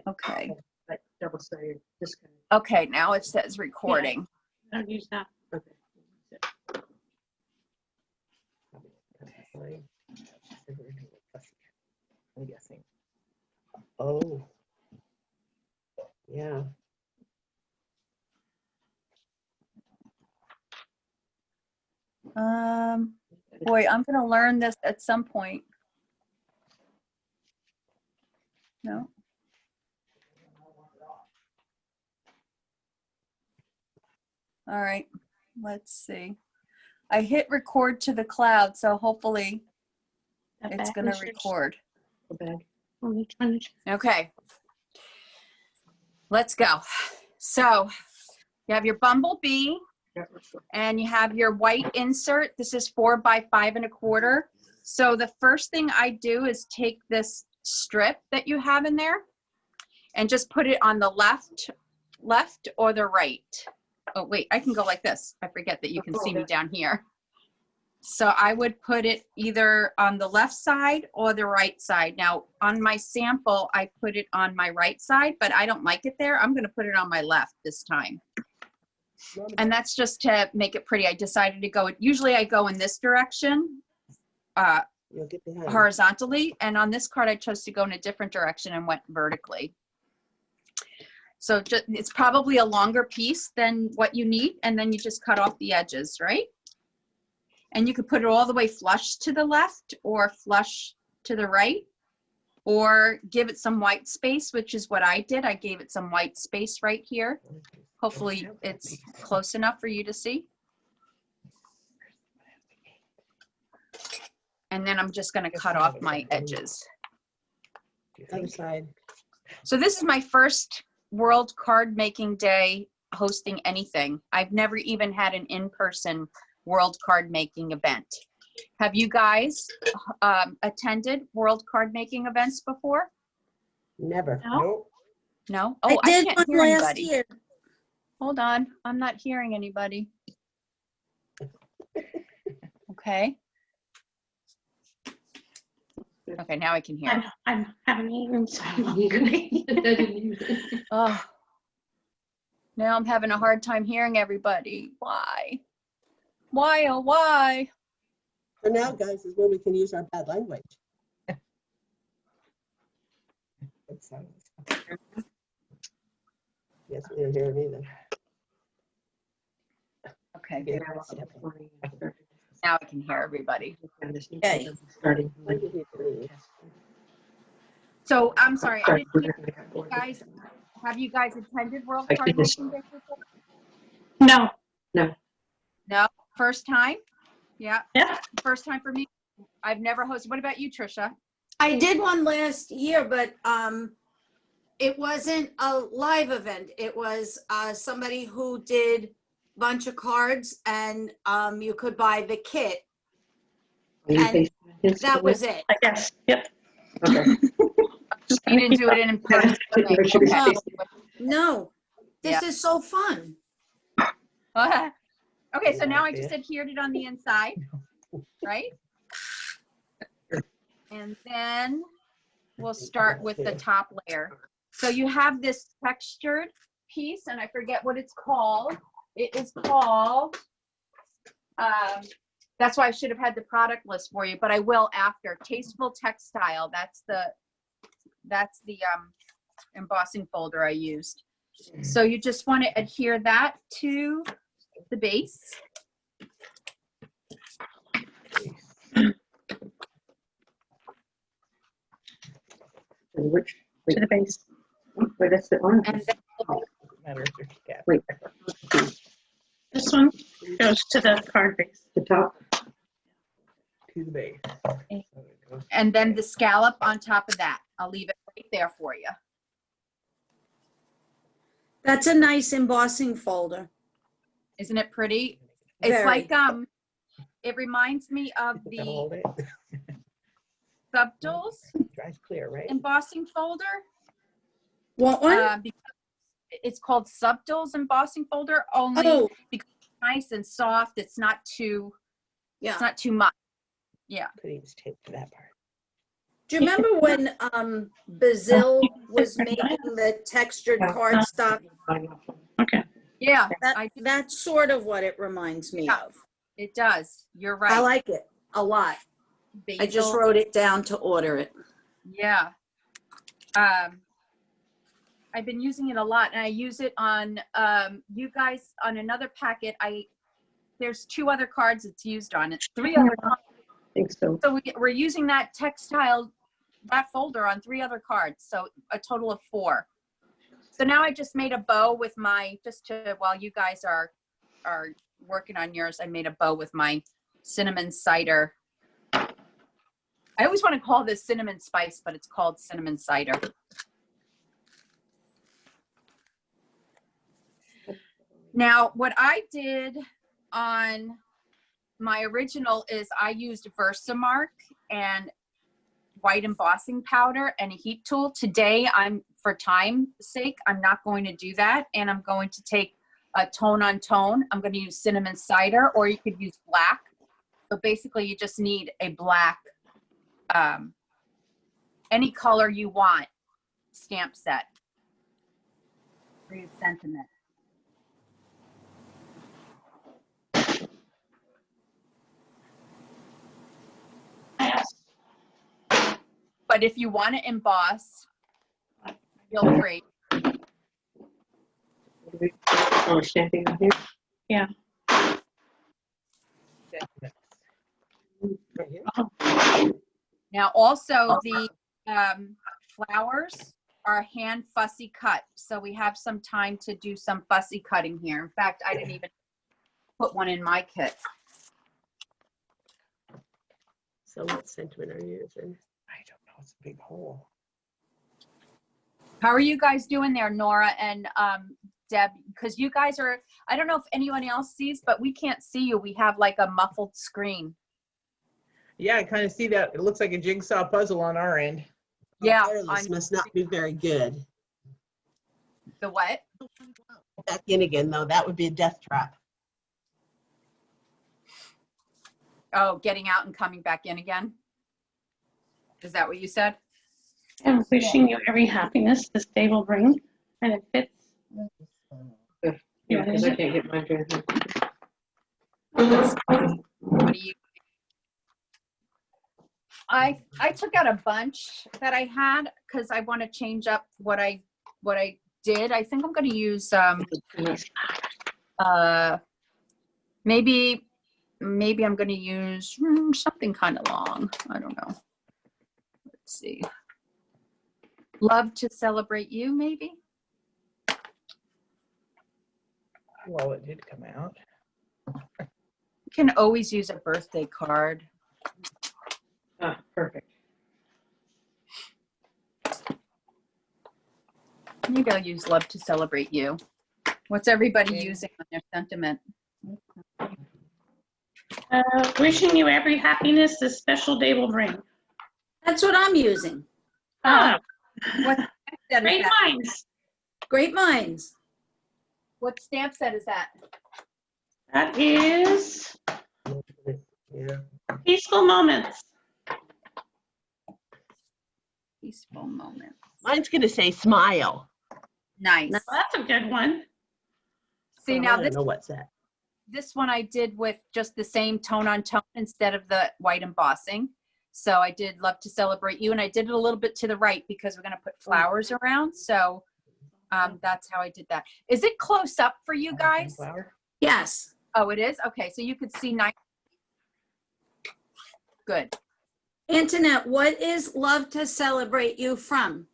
Okay. But double-sided, this kind Okay, now it says recording. Don't use that. of. Okay. I'm guessing. Oh. Yeah. Boy, I'm gonna learn this at some point. No? All right, let's see. I hit record to the cloud, so hopefully it's gonna record. The bag. Which one? Okay. Let's go. So you have your bumblebee Yeah. and you have your white insert. This is 4 by 5 1/4. So the first thing I do is take this strip that you have in there and just put it on the left or the right. Oh, wait, I can go like this. I forget that you can see me down here. So I would put it either on the left side or the right side. Now, on my sample, I put it on my right side, but I don't like it there. I'm going to put it on my left this time. And that's just to make it pretty. I decided to go, usually I go in this direction, You'll get behind. horizontally. And on this card, I chose to go in a different direction and went vertically. So just, it's probably a longer piece than what you need. And then you just cut off the edges, right? And you could put it all the way flush to the left or flush to the right, or give it some white space, which is what I did. I gave it some white space right here. Hopefully it's close enough for you to see. And then I'm just gonna cut off my edges. Other side. So this is my first World Card Making Day hosting anything. I've never even had an in-person World Card Making event. Have you guys attended World Card Making events before? Never. No. Nope. No? Oh, I did can't one hear last anybody. year. Hold on, I'm not hearing anybody. Okay. Okay, now I can hear. I'm having eaten so I'm hungry. Oh. Now I'm having a hard time hearing everybody. Why? Why, oh, why? So now, guys, is where we can use our bad language. Yes, we don't hear him either. Okay, Yeah, good. Now I can hear everybody. Okay. Starting. When did he leave? So I'm sorry, I didn't hear you guys. Have you guys attended World I Card did this. Making Day before? No. No, first time? Yeah, Yeah. first time for me. I've never hosted. What about you, Trisha? I did one last year, but it wasn't a live event. It was somebody who did a bunch of cards, and you could buy the kit. And that was it. I guess. Yep. Okay. You didn't do it in person. Okay. No, this is so fun. Okay, so now I just adhered it on the inside, right? And then we'll start with the top layer. So you have this textured piece, and I forget what it's called. It is called, that's why I should have had the product list for you, but I will after. Tasteful Textile, that's the embossing folder I used. So you just want to adhere that to the base. Which? To the base. Wait, that's the orange. And then Wait. This one goes to the card base. The top. To the base. and then the scallop on top of that. I'll leave it right there for you. That's a nice embossing folder. Isn't it pretty? It's Very. like, it reminds me of the Subtles Dries clear, right? embossing folder. What one? Because it's called Subtles embossing folder, only Oh, because it's nice and soft. It's not too, yeah. it's not too much. Yeah. Could use tape for that part. Do you remember when Brazil was making the textured cardstock? Okay. Yeah, That, that's sort of what it reminds me of. it does. You're right. I like it a lot. I just Basil. wrote it down to order it. Yeah. I've been using it a lot, and I use it on you guys on another packet. There's 2 other cards it's used on. It's 3 other cards. I think so. So we're using that that folder on 3 other cards. So a total of 4. So now I just made a bow with while you guys are working on yours, I made a bow with my cinnamon cider. I always want to call this cinnamon spice, but it's called cinnamon cider. Now, what I did on my original is I used Versamark and white embossing powder and a heat tool. Today, for time's sake, I'm not going to do that. And I'm going to take a tone on tone. I'm going to use cinnamon cider, or you could use black. So basically, you just need a black, any color you want, stamp set. Read sentiment. But if you want to emboss, feel free. Oh, stamping on here? Yeah. Right here? Oh, Now, also the flowers are hand fussy cut. So we have some time to do some fussy cutting here. In fact, I didn't even put one in my kit. So what sentiment are you using? I don't know. It's a big hole. How are you guys doing there, Nora and Deb? Because you guys are, I don't know if anyone else sees, but we can't see you. We have like a muffled screen. Yeah, I kind of see that. It looks like a jigsaw puzzle on our end. Yeah. Wireless must not be very good. The what? Back in again, though, that would be a death trap. Oh, getting out and coming back in again? Is that what you said? and wishing you every happiness this day will bring, and it fits. Yeah, because I can't get mine to What do you? I took out a bunch that I had because I want to change up what I did. I think I'm going to use maybe I'm going to use something kind of long. I don't know. Let's see. Love to celebrate you, maybe. Well, it did come out. You can always use a birthday card. Ah, perfect. Maybe I'll use love to celebrate you. What's everybody using on their sentiment? Wishing you every happiness this special day will bring. That's what I'm using. Ah, What stamp set is great that? minds. Great minds. What stamp set is that? That is Yeah. Peaceful Moments. Peaceful moment. Mine's going to say smile. Nice. Well, that's a good one. See, So now I don't this know what's that. one I did with just the same tone on tone instead of the white embossing. So I did love to celebrate you, and I did it a little bit to the right because we're going to put flowers around. So that's how I did that. Is it close up for you guys? Flower? Yes. Oh, it is? Okay, so you could see nice. Good. Antoinette, what is Love to Celebrate You from?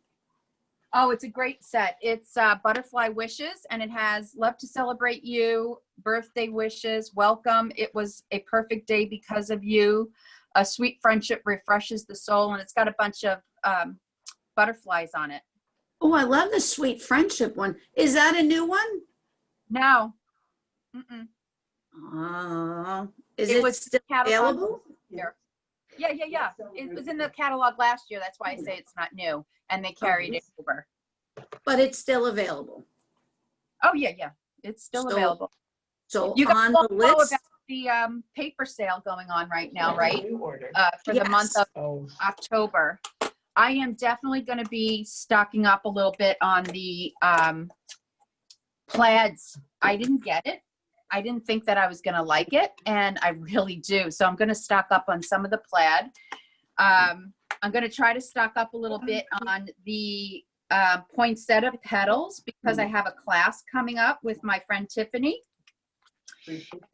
Oh, it's a great set. It's Butterfly Wishes, and it has Love to Celebrate You, Birthday Wishes, Welcome, It Was a Perfect Day Because of You, A Sweet Friendship Refreshes the Soul, and it's got a bunch of butterflies on it. Oh, I love the Sweet Friendship one. Is that a new one? No. Mm-mm. Is It it was still catalog available? here. Yeah. It was in the catalog last year. That's why I say it's not new. And they carried it over. But it's still available. Oh, yeah. It's still So- available. So You guys on all the know list, about the paper sale going on right now, right? New order. For the month of Oh, October. I am definitely going to be stocking up a little bit on the plaids. I didn't get it. I didn't think that I was going to like it, and I really do. So I'm going to stock up on some of the plaid. I'm going to try to stock up a little bit on the poinsettia petals because I have a class coming up with my friend Tiffany,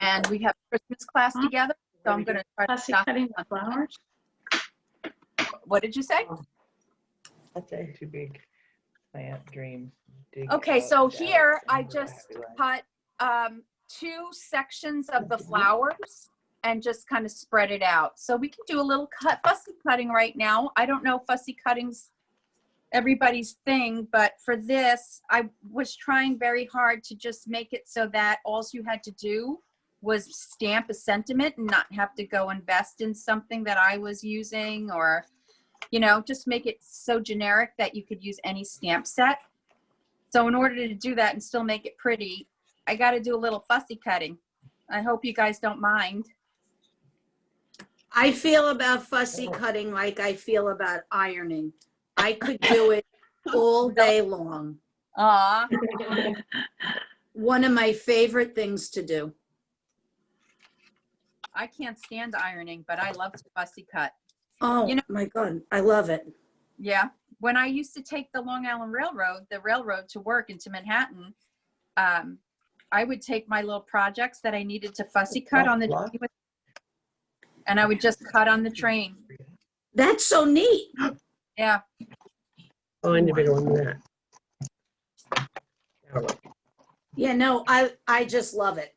and we have Christmas class together. So I'm going to try to Fussy stock cutting up the on that. flowers. What did you say? That's a too big plant dreams. Dig Okay, out so the here doubts I and grow a just happy life. cut 2 sections of the flowers and just kind of spread it out. So we can do a little fussy cutting right now. I don't know if fussy cutting's everybody's thing, but for this, I was trying very hard to just make it so that all you had to do was stamp a sentiment and not have to go invest in something that I was using, or, you know, just make it so generic that you could use any stamp set. So in order to do that and still make it pretty, I got to do a little fussy cutting. I hope you guys don't mind. I feel about fussy cutting like I feel about ironing. I could do it all day long. Aw, One of my favorite things to do. I can't stand ironing, but I love to fussy cut. Oh, You know- my God, I love it. Yeah. When I used to take the Long Island Railroad, the railroad to work into Manhattan, I would take my little projects that I needed to fussy cut on the train with, and I would just cut on the train. That's so neat. Yeah. Oh, I need a bigger one than that. Now look. Yeah, no, I just love it.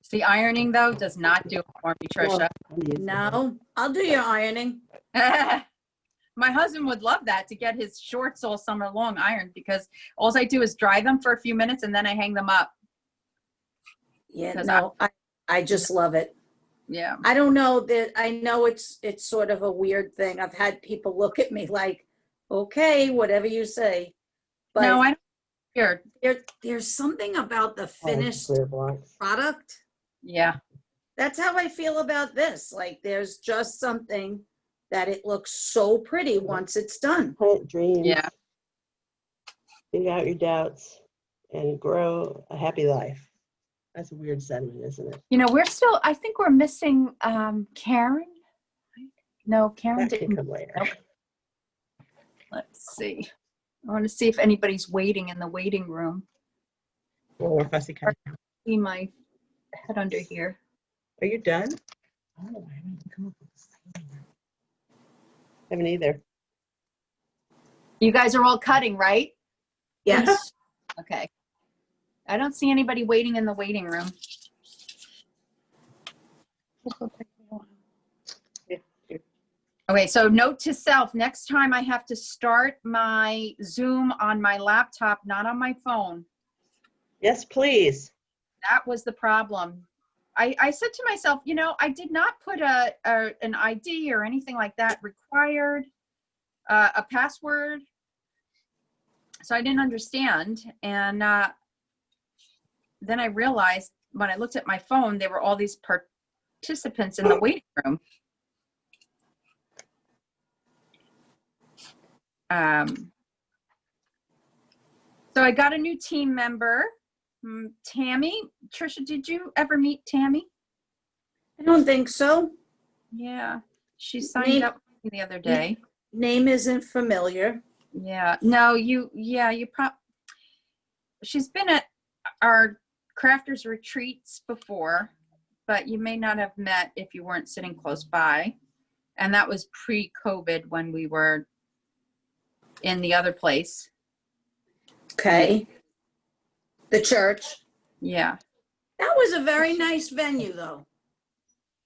See, ironing though does not do it for me, Trisha. No, I'll do your ironing. My husband would love that, to get his shorts all summer long ironed, because all I do is dry them for a few minutes and then I hang them up. Yeah, 'Cause no, I just love it. Yeah. I don't know that, I know it's sort of a weird thing. I've had people look at me like, okay, whatever you say. No, But I don't. Weird. there's something about the Oh, finished clear blocks. product. Yeah. That's how I feel about this. Like, there's just something that it looks so pretty once it's done. Plant dreams. Yeah. Dig out your doubts and grow a happy life. That's a weird sentiment, isn't it? You know, I think we're missing Karen. No, Karen That can didn't. come later. Nope. Let's see. I want to see if anybody's waiting in the waiting room. More fussy cutting. See my head under here. Are you done? Oh, I haven't come up with this. Haven't either. You guys are all cutting, right? Yes. Okay. I don't see anybody waiting in the waiting room. Okay, so note to self, next time I have to start my Zoom on my laptop, not on my phone. Yes, please. That was the problem. I said to myself, you know, I did not put an ID or anything like that required, a password. So I didn't understand. And then I realized when I looked at my phone, there were all these participants in the waiting room. So I got a new team member, Tammy. Trisha, did you ever meet Tammy? I don't think so. Yeah, she signed up with me the other day. Name isn't familiar. Yeah, no, you she's been at our crafters retreats before, but you may not have met if you weren't sitting close by. And that was pre-COVID when we were in the other place. Okay. The church. Yeah. That was a very nice venue, though.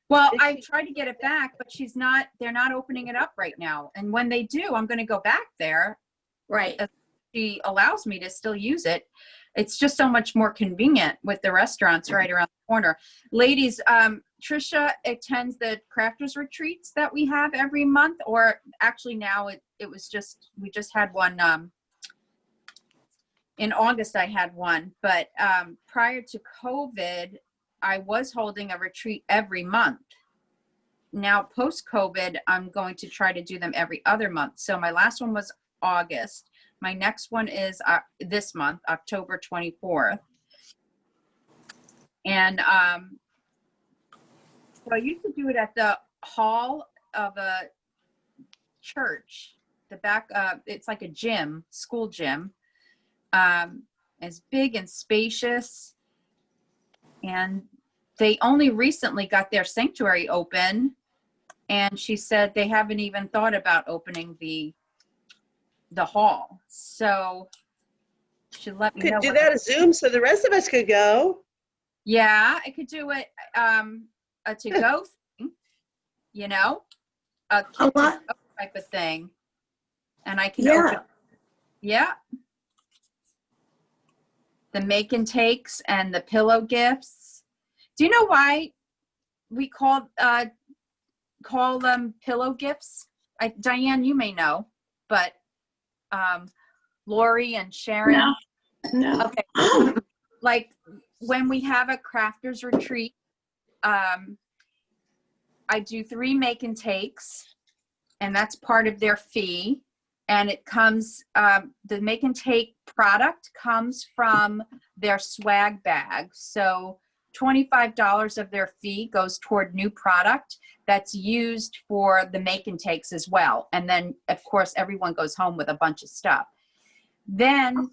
Well, I tried to get it back, but they're not opening it up right now. And when they do, I'm going to go back there. Right. She allows me to still use it. It's just so much more convenient with the restaurants right around the corner. Ladies, Trisha attends the crafters retreats that we have every month, or actually now we just had one, in August I had one, but prior to COVID, I was holding a retreat every month. now post-COVID, I'm going to try to do them every other month. So my last one was August. My next one is this month, October 24th. And so I used to do it at the hall of a church. The back, it's like a gym, school gym. It's big and spacious. And they only recently got their sanctuary open. And she said they haven't even thought about opening the hall. So she let me Could know. do that as Zoom so the rest of us could go. Yeah, I could do it a to-go thing, you know, a kit to lot. go type of thing. And I can Yeah. open, yeah. The make and takes and the pillow gifts. Do you know why we call them pillow gifts? Diane, you may know, but Lori and Sharon. No. Okay. Like when we have a crafters retreat, I do 3 make and takes, and that's part of their fee. And it comes, the make and take product comes from their swag bag. So $25 of their fee goes toward new product that's used for the make and takes as well. And then of course, everyone goes home with a bunch of stuff. Then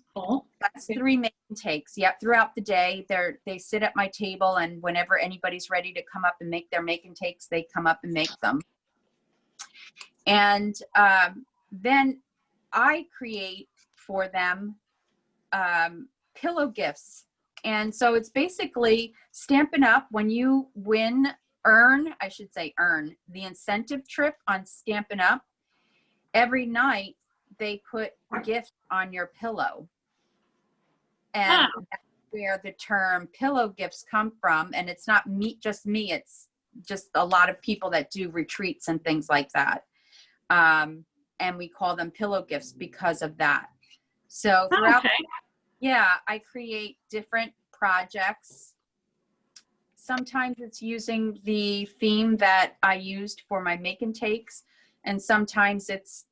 that's 3 make and takes. Yep, throughout the day, they sit at my table, and whenever anybody's ready to come up and make their make and takes, they come up and make them. And then I create for them pillow gifts. And so it's basically Stampin' Up! When you earn the incentive trip on Stampin' Up! Every night they put gifts on your pillow. And that's where the term pillow gifts come from. And it's not just me, it's just a lot of people that do retreats and things like that. And we call them pillow gifts because of that. So throughout, I create different projects. Sometimes it's using the theme that I used for my make and takes, and sometimes it's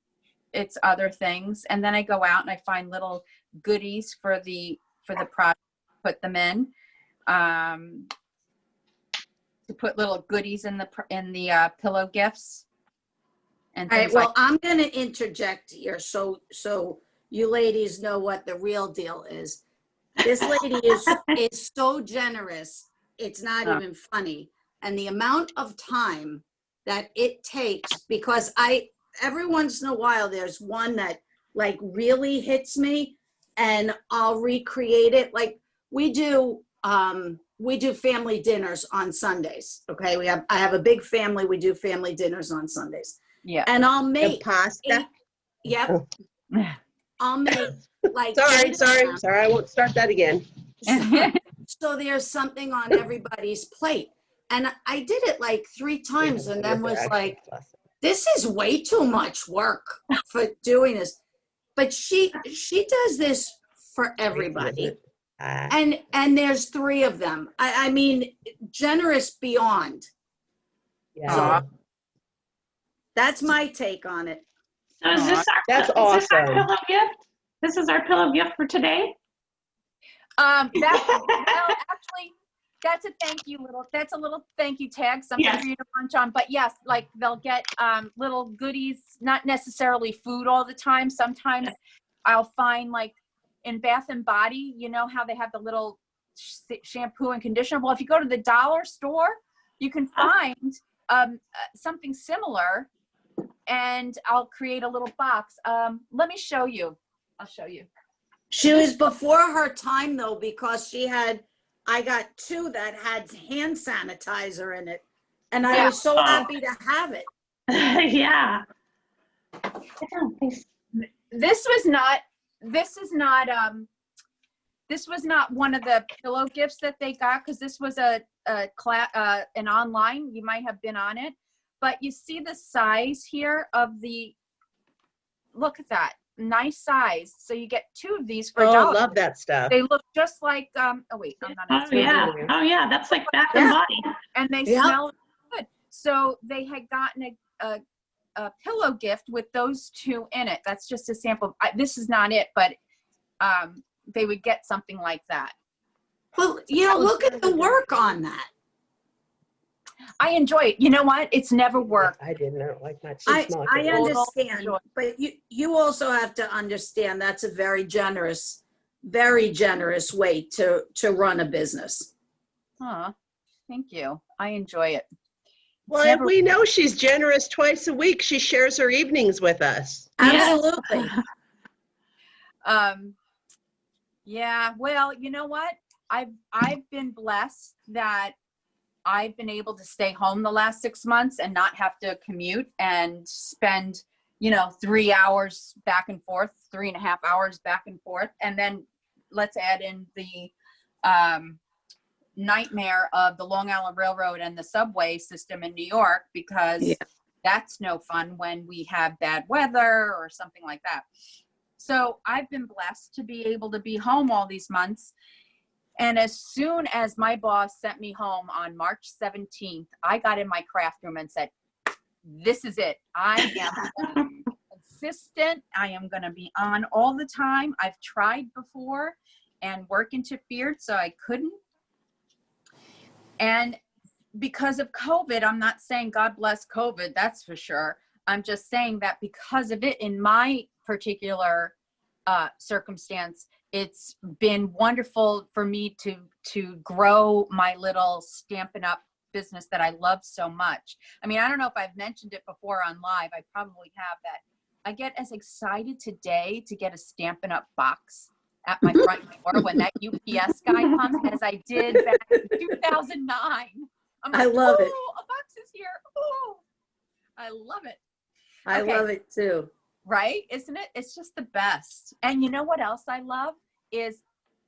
other things. And then I go out and I find little goodies for the project, put them in, to put little goodies in the pillow gifts. And All right, things well, like, I'm going to interject here so you ladies know what the real deal is. This lady is so generous. It's not Oh. even funny. And the amount of time that it takes, because every once in a while, there's one that like really hits me and I'll recreate it. Like we do family dinners on Sundays. Okay. I have a big family. We do family dinners on Sundays. yeah. And I'll The make pasta. Yep. I'll make like Sorry. I won't start that again. So there's something on everybody's plate. And I did it like 3 times and then was like, this is way too much work for doing this. But she does this for everybody. And there's 3 of them. I mean, generous beyond. Yeah. That's my take on it. So is this That's is this our awesome. pillow gift? This is our pillow gift for today? Actually, that's a that's a little thank you tag, something Yes. for you to munch on. But yes, like they'll get little goodies, not necessarily food all the time. Sometimes I'll find like in Bath and Body, you know how they have the little shampoo and conditioner. Well, if you go to the dollar store, you can find something similar, and I'll create a little box. Let me show you. I'll show you. She was before her time though, because I got 2 that had hand sanitizer in it. And I was so happy to have it. Yeah. This was not one of the pillow gifts that they got, because this was an online. You might have been on it, but you see the size here of look at that, nice size. So you get 2 of these for $1. Oh, love that stuff. They look just like oh wait, I'm not. Oh yeah, that's like Bath and Body. And they Yep. smell good. So they had gotten a pillow gift with those two in it. That's just a sample. This is not it, but they would get something like that. Well, you know, look at the work on that. I enjoy it. You know what? It's never worked. I didn't know, like my I small. understand, but you also have to understand that's a very generous way to run a business. Huh. Thank you. I enjoy it. Well, and we know she's generous twice a week. She shares her evenings with us. Absolutely. Yeah, well, you know what? I've been blessed that I've been able to stay home the last 6 months and not have to commute and spend, 3 hours back and forth, 3.5 hours back and forth. And then let's add in the nightmare of the Long Island Railroad and the subway system in New York, because that's no fun when we have bad weather or something like that. So I've been blessed to be able to be home all these months. And as soon as my boss sent me home on March 17th, I got in my craft room and said, this is it. I am consistent. I am going to be on all the time. I've tried before and work interfered, so I couldn't. And because of COVID, I'm not saying God bless COVID, that's for sure. I'm just saying that because of it, in my particular circumstance, it's been wonderful for me to grow my little Stampin' Up! Business that I love so much. I mean, I don't know if I've mentioned it before on live. I probably have. That I get as excited today to get a Stampin' Up! Box at my front door when that UPS guy comes as I did back in 2009. I'm like, I love it. "Ooh, a box is here. Oh, I love it." I Okay. love it too. Right? Isn't it? It's just the best. And you know what else I love is,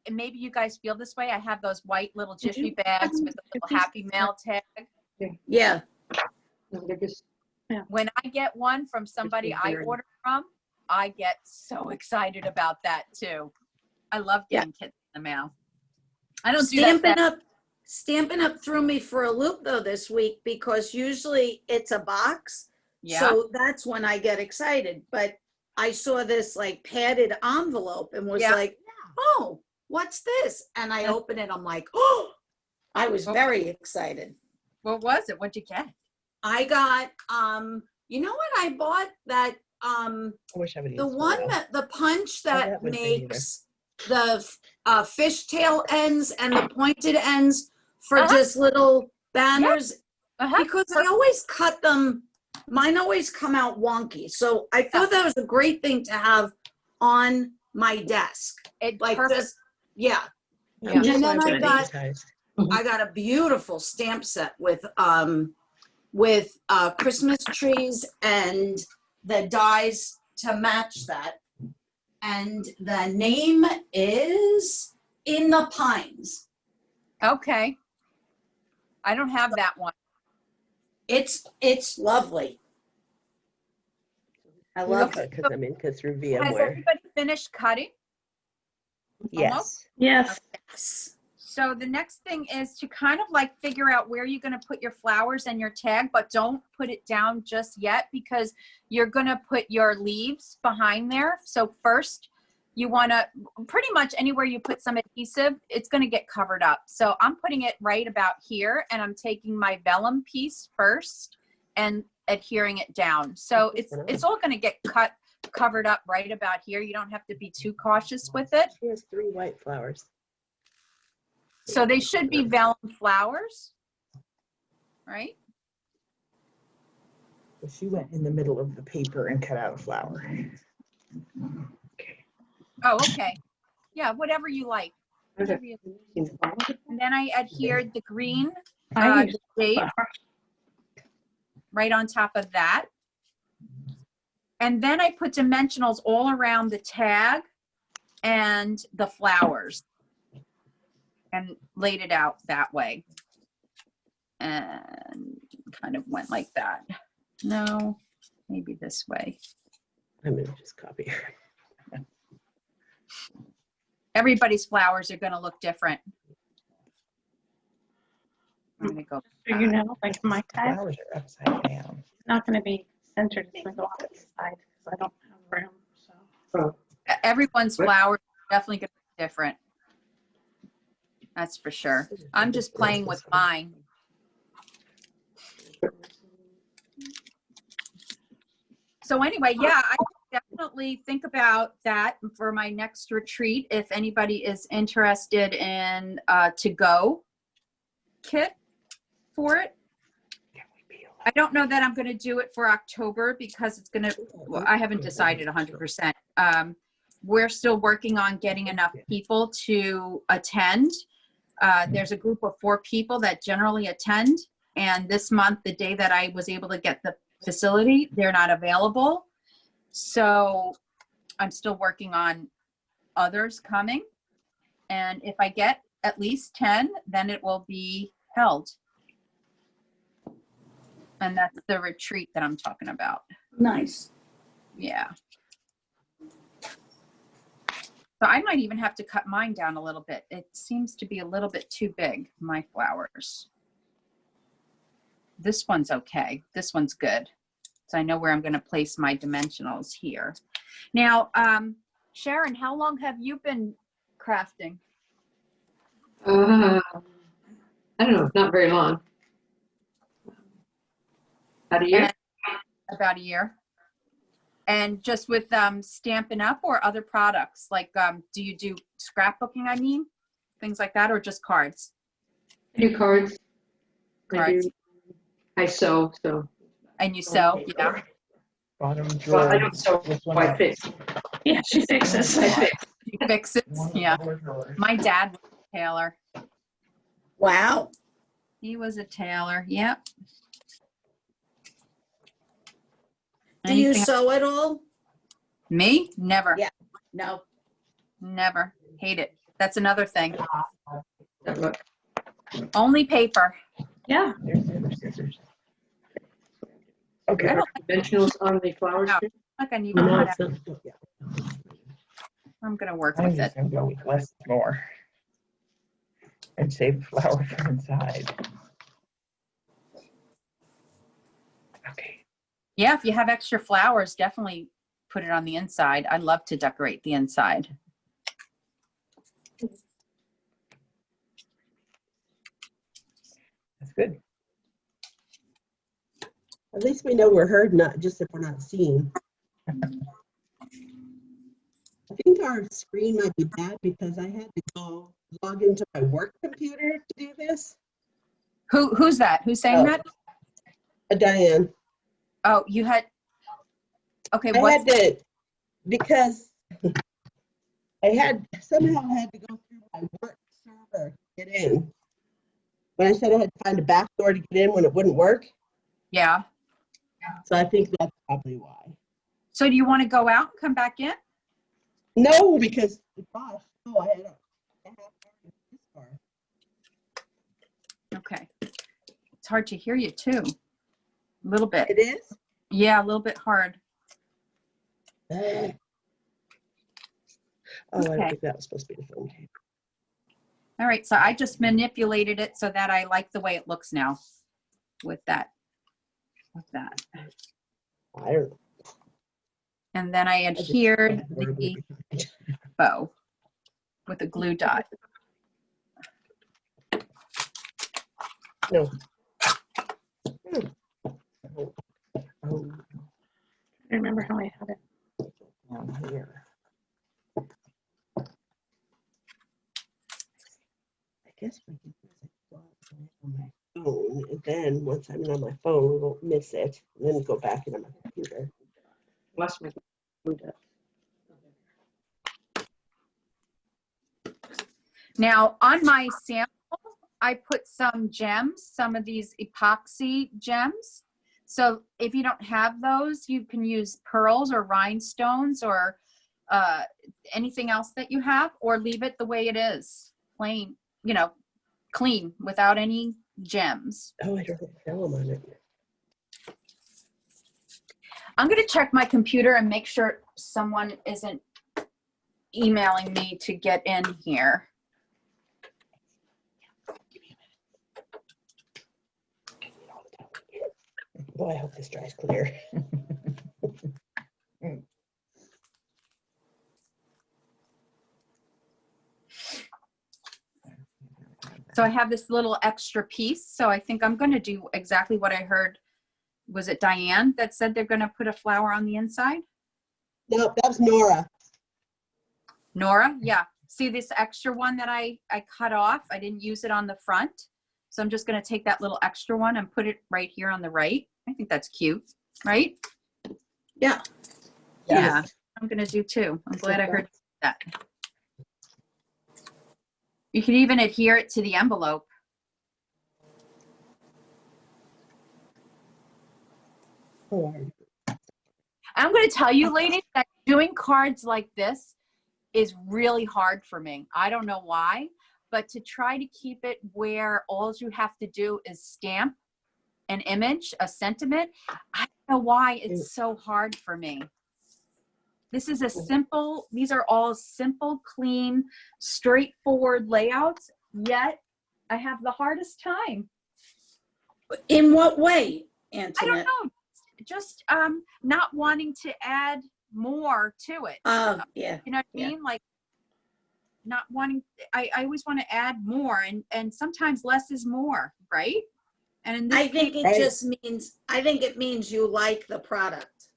and maybe you guys feel this way, I have those white little Jiffy bags with a little Happy Mail tag. Yeah. When I get one from somebody I order from, I get so excited about that too. I love getting kits in the mail. I don't do that. Stampin' Up! Threw me for a loop though this week, because usually it's a box. Yeah. So that's when I get excited. But I saw this like padded envelope and was like, oh, what's this? And I open it. I'm like, oh, I was very excited. What was it? What'd you get? I got, you know what I bought? That, I wish I would the one that, the punch that that wouldn't be makes the fishtail ends and the pointed ends for just little banners. Because I always cut them, mine always come out wonky. So I thought that was a great thing to have on my desk. It Like perfect. just, yeah. I'm And just then glad I we're got, digitized. I got a beautiful stamp set with Christmas trees and the dies to match that. And the name is In the Pines. Okay. I don't have that one. It's lovely. I love it. Because I'm in through Has VMware. everybody finished cutting? Yes. Yes. So the next thing is to kind of like figure out where you're going to put your flowers and your tag, but don't put it down just yet, because you're going to put your leaves behind there. So first you want to, pretty much anywhere you put some adhesive, it's going to get covered up. So I'm putting it right about here, and I'm taking my vellum piece first and adhering it down. So it's all going to get covered up right about here. You don't have to be too cautious with it. She has 3 white flowers. So they should be vellum flowers, right? She went in the middle of the paper and cut out a flower. Oh, okay. Yeah, whatever you like. Whatever you like. And then I adhered the green shape right on top of that. And then I put dimensionals all around the tag and the flowers and laid it out that way. And kind of went like that. No, maybe this way. I'm going to just copy her. Everybody's flowers are going to look different. I'm going to go So you know, like my tag, Flowers are upside down. it's not gonna be centered, it's gonna go off to the side, because I don't have room, so. Oh, Everyone's What? flowers are definitely going to be different. That's for sure. I'm just playing with mine. So anyway, yeah, I definitely think about that for my next retreat. If anybody is interested in to-go kit for it. I don't know that I'm going to do it for October because it's going to, well, I haven't decided 100%. We're still working on getting enough people to attend. There's a group of 4 people that generally attend. And this month, the day that I was able to get the facility, they're not available. So I'm still working on others coming. And if I get at least 10, then it will be held. And that's the retreat that I'm talking about. Nice. Yeah. So I might even have to cut mine down a little bit. It seems to be a little bit too big, my flowers. This one's okay. This one's good. So I know where I'm going to place my dimensionals here. Now, Sharon, how long have you been crafting? I don't know, not very long. About a year? And about a year. And just with Stampin' Up! Or other products? Like, do you do scrapbooking, I mean? Things like that, or just cards? I do cards. Cards. I sew, so. And you sew, yeah. Bottom Well, I drawer. don't sew, This one I up. fix. Yeah, she fixes. I fix. You fix it, yeah. My dad was a tailor. Wow. He was a tailor, yep. Do you Anything- sew at all? Me? Never. Yeah. No. Never. Hate it. That's another thing. That look. Only paper. Yeah, There's the other scissors. I Okay. don't Dimensionals on the flowers. No. too? like I need to No, cut it's out. not. Yeah. I'm gonna work I'm with it. just gonna go with less is more. And save the flower for inside. Okay. Yeah, if you have extra flowers, definitely put it on the inside. I love to decorate the inside. That's good. At least we know we're heard, not just if we're not seen. I think our screen might be bad because I had to go log into my work computer to do this. Who's that? Who's saying Oh. that? Diane, Oh, you had, okay, I what's, had to, because I had somehow had to go through my work server to get in. When I said I had to find a back door to get in when it wouldn't work. yeah. So I think that's probably why. So do you want to go out and come back in? No, because gosh, no, I had a half hour this far. Okay. It's hard to hear you too. A little bit. It is? Yeah, a little bit hard. Oh, I don't Okay. think that was supposed to be the phone cable. All right, so I just manipulated it so that I like the way it looks now with that. With that. I don't know. And then I I just adhered felt horribly the behind. bow with a glue dot. No. Oh. Oh. I remember how I had it. Down here. I guess we can use it on my phone, and then once I'm on my phone, we won't miss it, and then go back into my computer. Lost my glue dot. Now on my sample, I put some gems, some of these epoxy gems. So if you don't have those, you can use pearls or rhinestones or anything else that you have, or leave it the way it is, plain, you know, clean without any gems. Oh, I don't have film on it. I'm going to check my computer and make sure someone isn't emailing me to get in here. Boy, I hope this dries clear. So I have this little extra piece. So I think I'm going to do exactly what I heard. Was it Diane that said they're going to put a flower on the inside? Nope, that's Nora. Nora? Yeah. See this extra one that I cut off? I didn't use it on the front. So I'm just going to take that little extra one and put it right here on the right. I think that's cute, right? Yeah. Yeah. I'm going to do too. I'm glad I heard that. You can even adhere it to the envelope. I'm going to tell you, ladies, that doing cards like this is really hard for me. I don't know why, but to try to keep it where all you have to do is stamp an image, a sentiment, I don't know why it's so hard for me. This is a simple, these are all simple, clean, straightforward layouts, yet I have the hardest time. In what way, I Antoinette? don't know, just not wanting to add more to it. Oh, yeah. You know what I Yeah. mean? Like not wanting, I always want to add more, and sometimes less is more, right? And in this I think case, it just means, I think it means you like the product.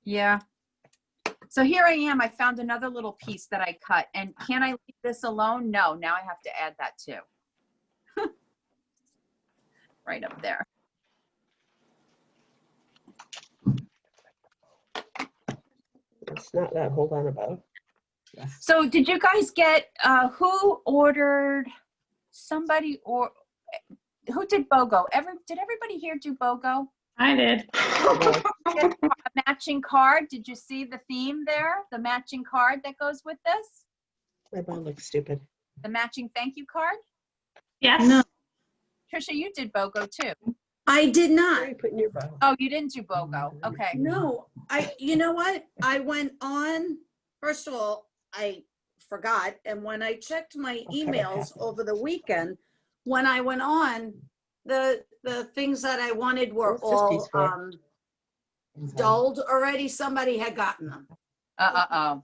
yeah. So here I am, I found another little piece that I cut, and can I leave this alone? No, now I have to add that too. Right up there. It's not that. Hold on about. So did you guys get, who ordered, somebody, or who did BOGO? Did everybody here do BOGO? I did. A matching card? Did you see the theme there? The matching card that goes with this? My ball looks stupid. The matching thank you card? Yes. No, Trisha, you did BOGO too. I did Where not. are you putting your ball? Oh, you didn't do BOGO. Okay. No, you know what? I went on, first of all, I forgot. And when I checked my emails over the weekend, when I went on, the things that I wanted were What's this piece all for? dulled already. Somebody had gotten them. Oh.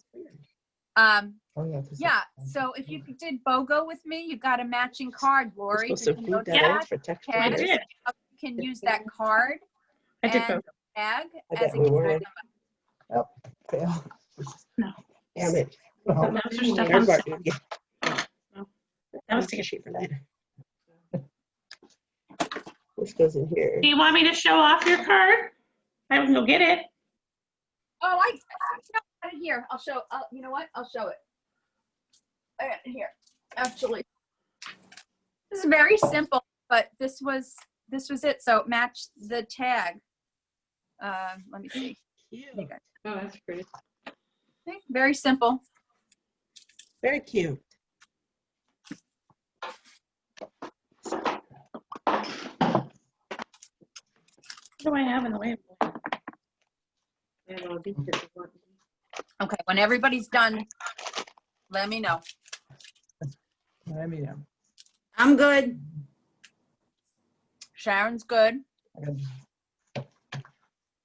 This Yeah, so if you did BOGO with me, you got a matching card, We're Lori. supposed to Did you know include that that? in for text. I Okay. did. You can use that card I did and both. tag I as bet a we gift. were. Fail. No. Damn it. That was for stuff There's on- Bart, dude. That was to get. Sheet for that. This goes in here. Do you want me to show off your card? I can go get it. Oh, I got it here. I'll show, you know what? I'll show it. I got it here, actually. This is very simple, but this was it. So it matched the tag. Let me see. Cute. There you go. Oh, that's pretty. Okay, very simple. Very cute. What do I have in the way? I don't know, these are what- Okay, when everybody's done, let me know. I mean, I'm good. Sharon's good.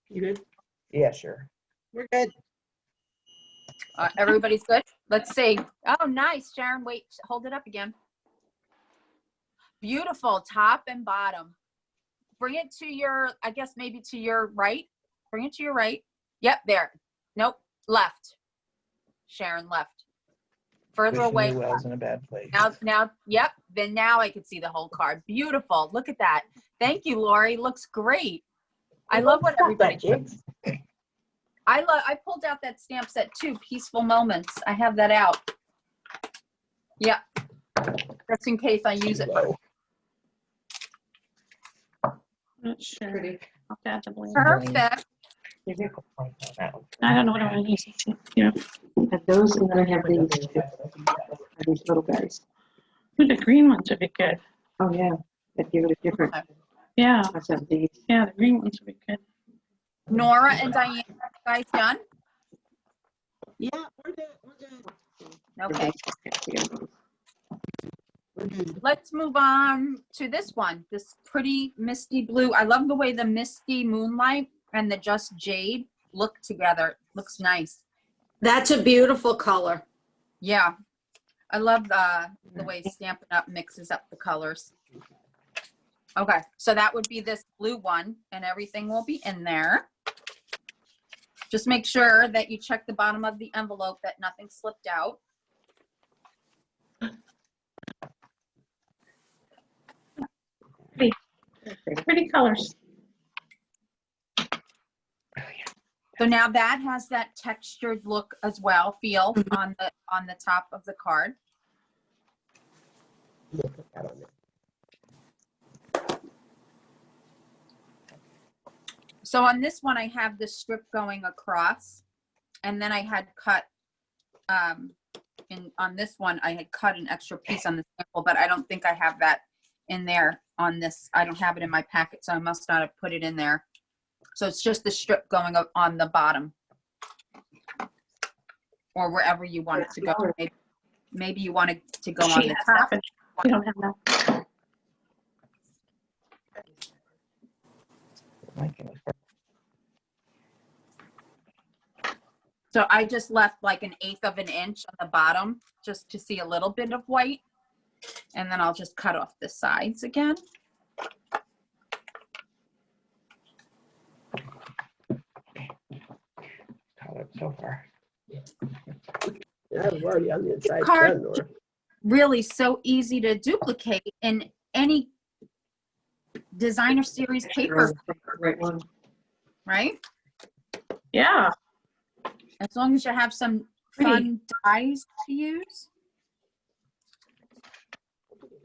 You good? yeah, sure. We're good. Everybody's good? Let's see. Oh, nice, Sharon. Wait, hold it up again. Beautiful, top and bottom. Bring it to your, I guess maybe to your right. Bring it to your right. Yep, there. Nope, left. Sharon, left. Further Wishing away. you well is in a bad place. Now, yep. Then now I can see the whole card. Beautiful. Look at that. Thank you, Lori. Looks great. I love what everybody. I pulled out that stamp set too. Peaceful Moments. I have that out. Yeah. Just in case I use it. Not sure. Pretty. I'll have to blame. Perfect. I don't know what I'm using. You know, I have those, and then I have these little guys. ooh, the green ones would be good. Oh, yeah, that give it a different, Yeah, I have these. yeah, the green ones would be good. Nora and Diane, you guys done? Yeah, we're good. We're good. Okay. Yeah, those. We're let's move on to this one, this pretty misty blue. I love the way the misty moonlight and the just jade look together. Looks nice. That's a beautiful color. Yeah, I love the way Stampin' Up mixes up the colors. Okay, so that would be this blue one, and everything will be in there. Just make sure that you check the bottom of the envelope that nothing slipped out. Pretty colors. So now that has that textured look as well, feel on the top of the card. We'll put that on there. So on this one, I have the strip going across, and then I had cut, on this one, I had cut an extra piece on the sample, but I don't think I have that in there on this. I don't have it in my packet, so I must not have put it in there. So it's just the strip going up on the bottom, or wherever you want it to go. Maybe you want it to go on the top. We don't have that. So I just left like 1/8 of an inch on the bottom just to see a little bit of white. And then I'll just cut off the sides again. Color so far. Yeah, we're already on the inside. Card- done, Nora. Really so easy to duplicate in any designer series paper, Right one. right? Yeah. As long as you have some fun dyes to use.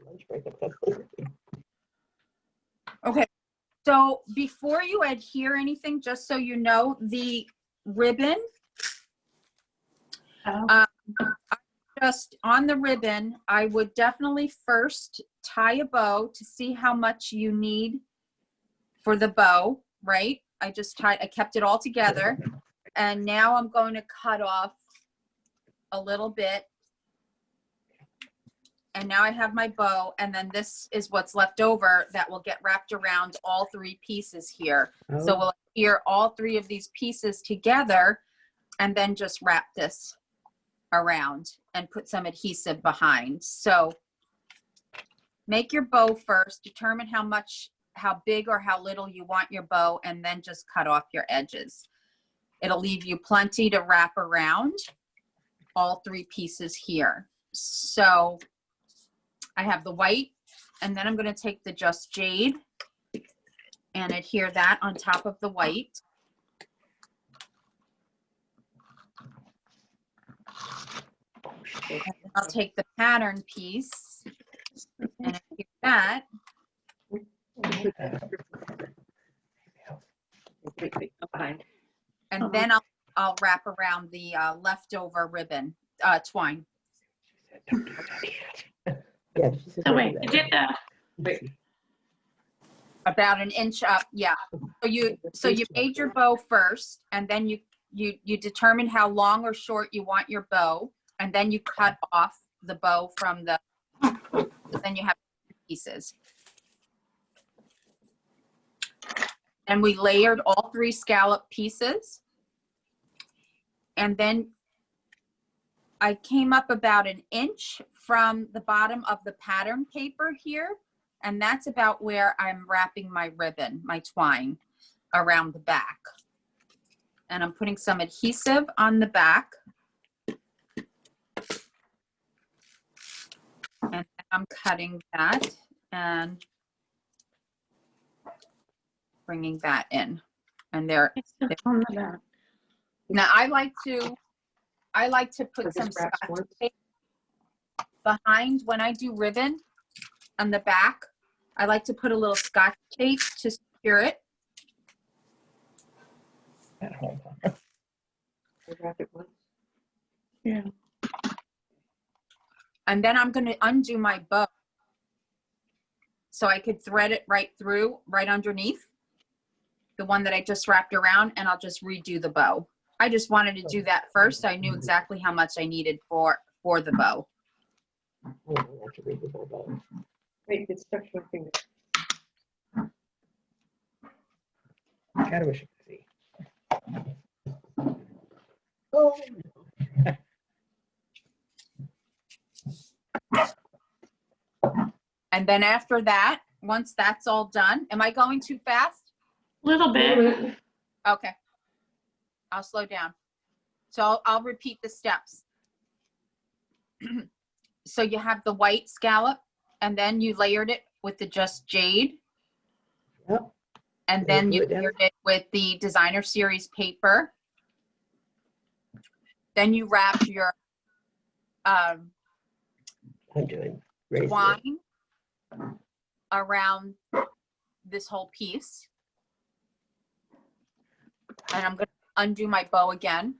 Lunch break, I'm so hungry. Okay, so before you adhere anything, just so you know, the ribbon, just on the ribbon, I would definitely first tie a bow to see how much you need for the bow, right? I kept it all together. And now I'm going to cut off a little bit. And now I have my bow, and then this is what's left over that will get wrapped around all 3 pieces here. So we'll adhere all 3 of these pieces together and then just wrap this around and put some adhesive behind. So make your bow first, determine how big or how little you want your bow, and then just cut off your edges. It'll leave you plenty to wrap around all 3 pieces here. So I have the white, and then I'm going to take the Just Jade and adhere that on top of the white. I'll take the pattern piece and adhere that. Behind. And then I'll wrap around the leftover ribbon, twine. Yeah, she said Oh, don't wait, do you that. did that. About 1 inch up, yeah. So you made your bow first, and then you determine how long or short you want your bow, and then you cut off the bow from the, then you have pieces. And we layered all 3 scallop pieces. And then I came up about 1 inch from the bottom of the pattern paper here. And that's about where I'm wrapping my ribbon, my twine, around the back. And I'm putting some adhesive on the back. And I'm cutting that and bringing that in. And there. It's on the back. Now I like to put some Scotch tape behind when I do ribbon on the back. I like to put a little Scotch tape to secure it. That whole Wrap it once. Yeah. And then I'm going to undo my bow so I could thread it right through, right underneath the one that I just wrapped around, and I'll just redo the bow. I just wanted to do that first. So I knew exactly how much I needed for the bow. Oh, I have to read the whole book. Wait, it's stuck to my finger. God, I wish you could see. Oh, And then after that, once that's all done, am I going too fast? Little bit. Okay. I'll slow down. So I'll repeat the steps. So you have the white scallop, and then you layered it with the just jade, yep. and then you Glue it down. layered it with the designer series paper. Then you wrapped your I'm doing raising it. twine around this whole piece. And I'm going to undo my bow again.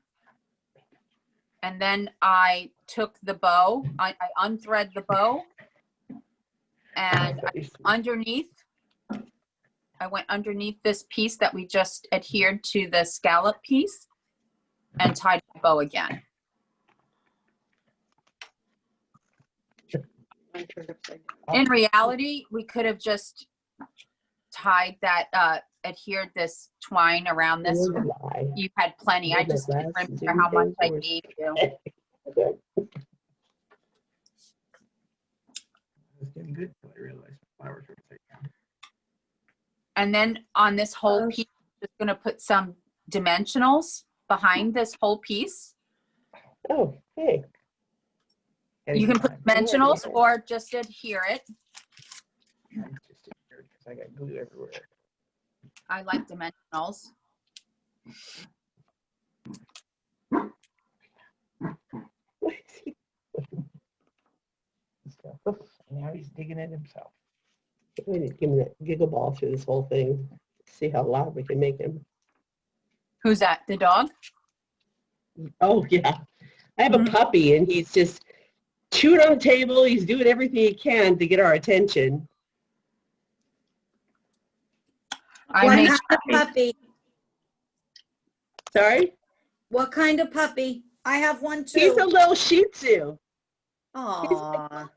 And then I took the bow, I unthread the bow, and underneath, I went underneath this piece that we just adhered to the scallop piece and tied the bow again. In reality, we could have just tied that, adhered this twine around this. Lie. You had plenty. I just didn't remember how much I gave you. It was getting good until I realized the flowers were upside down. And then on this whole piece, I'm just gonna put some dimensionals behind this whole piece. Oh, hey. You can put dimensionals or just adhere it. Just because I got glue everywhere. I like dimensionals. Now he's digging it himself. We need to give him that giggle ball through this whole thing. See how loud we can make him. Who's that? The dog? Oh, yeah. I have a puppy, and he's just chewing on the table. He's doing everything he can to get our attention. I What made kind of puppy? Sorry? What kind of puppy? I have one He's a too. little Shih Tzu. Aww.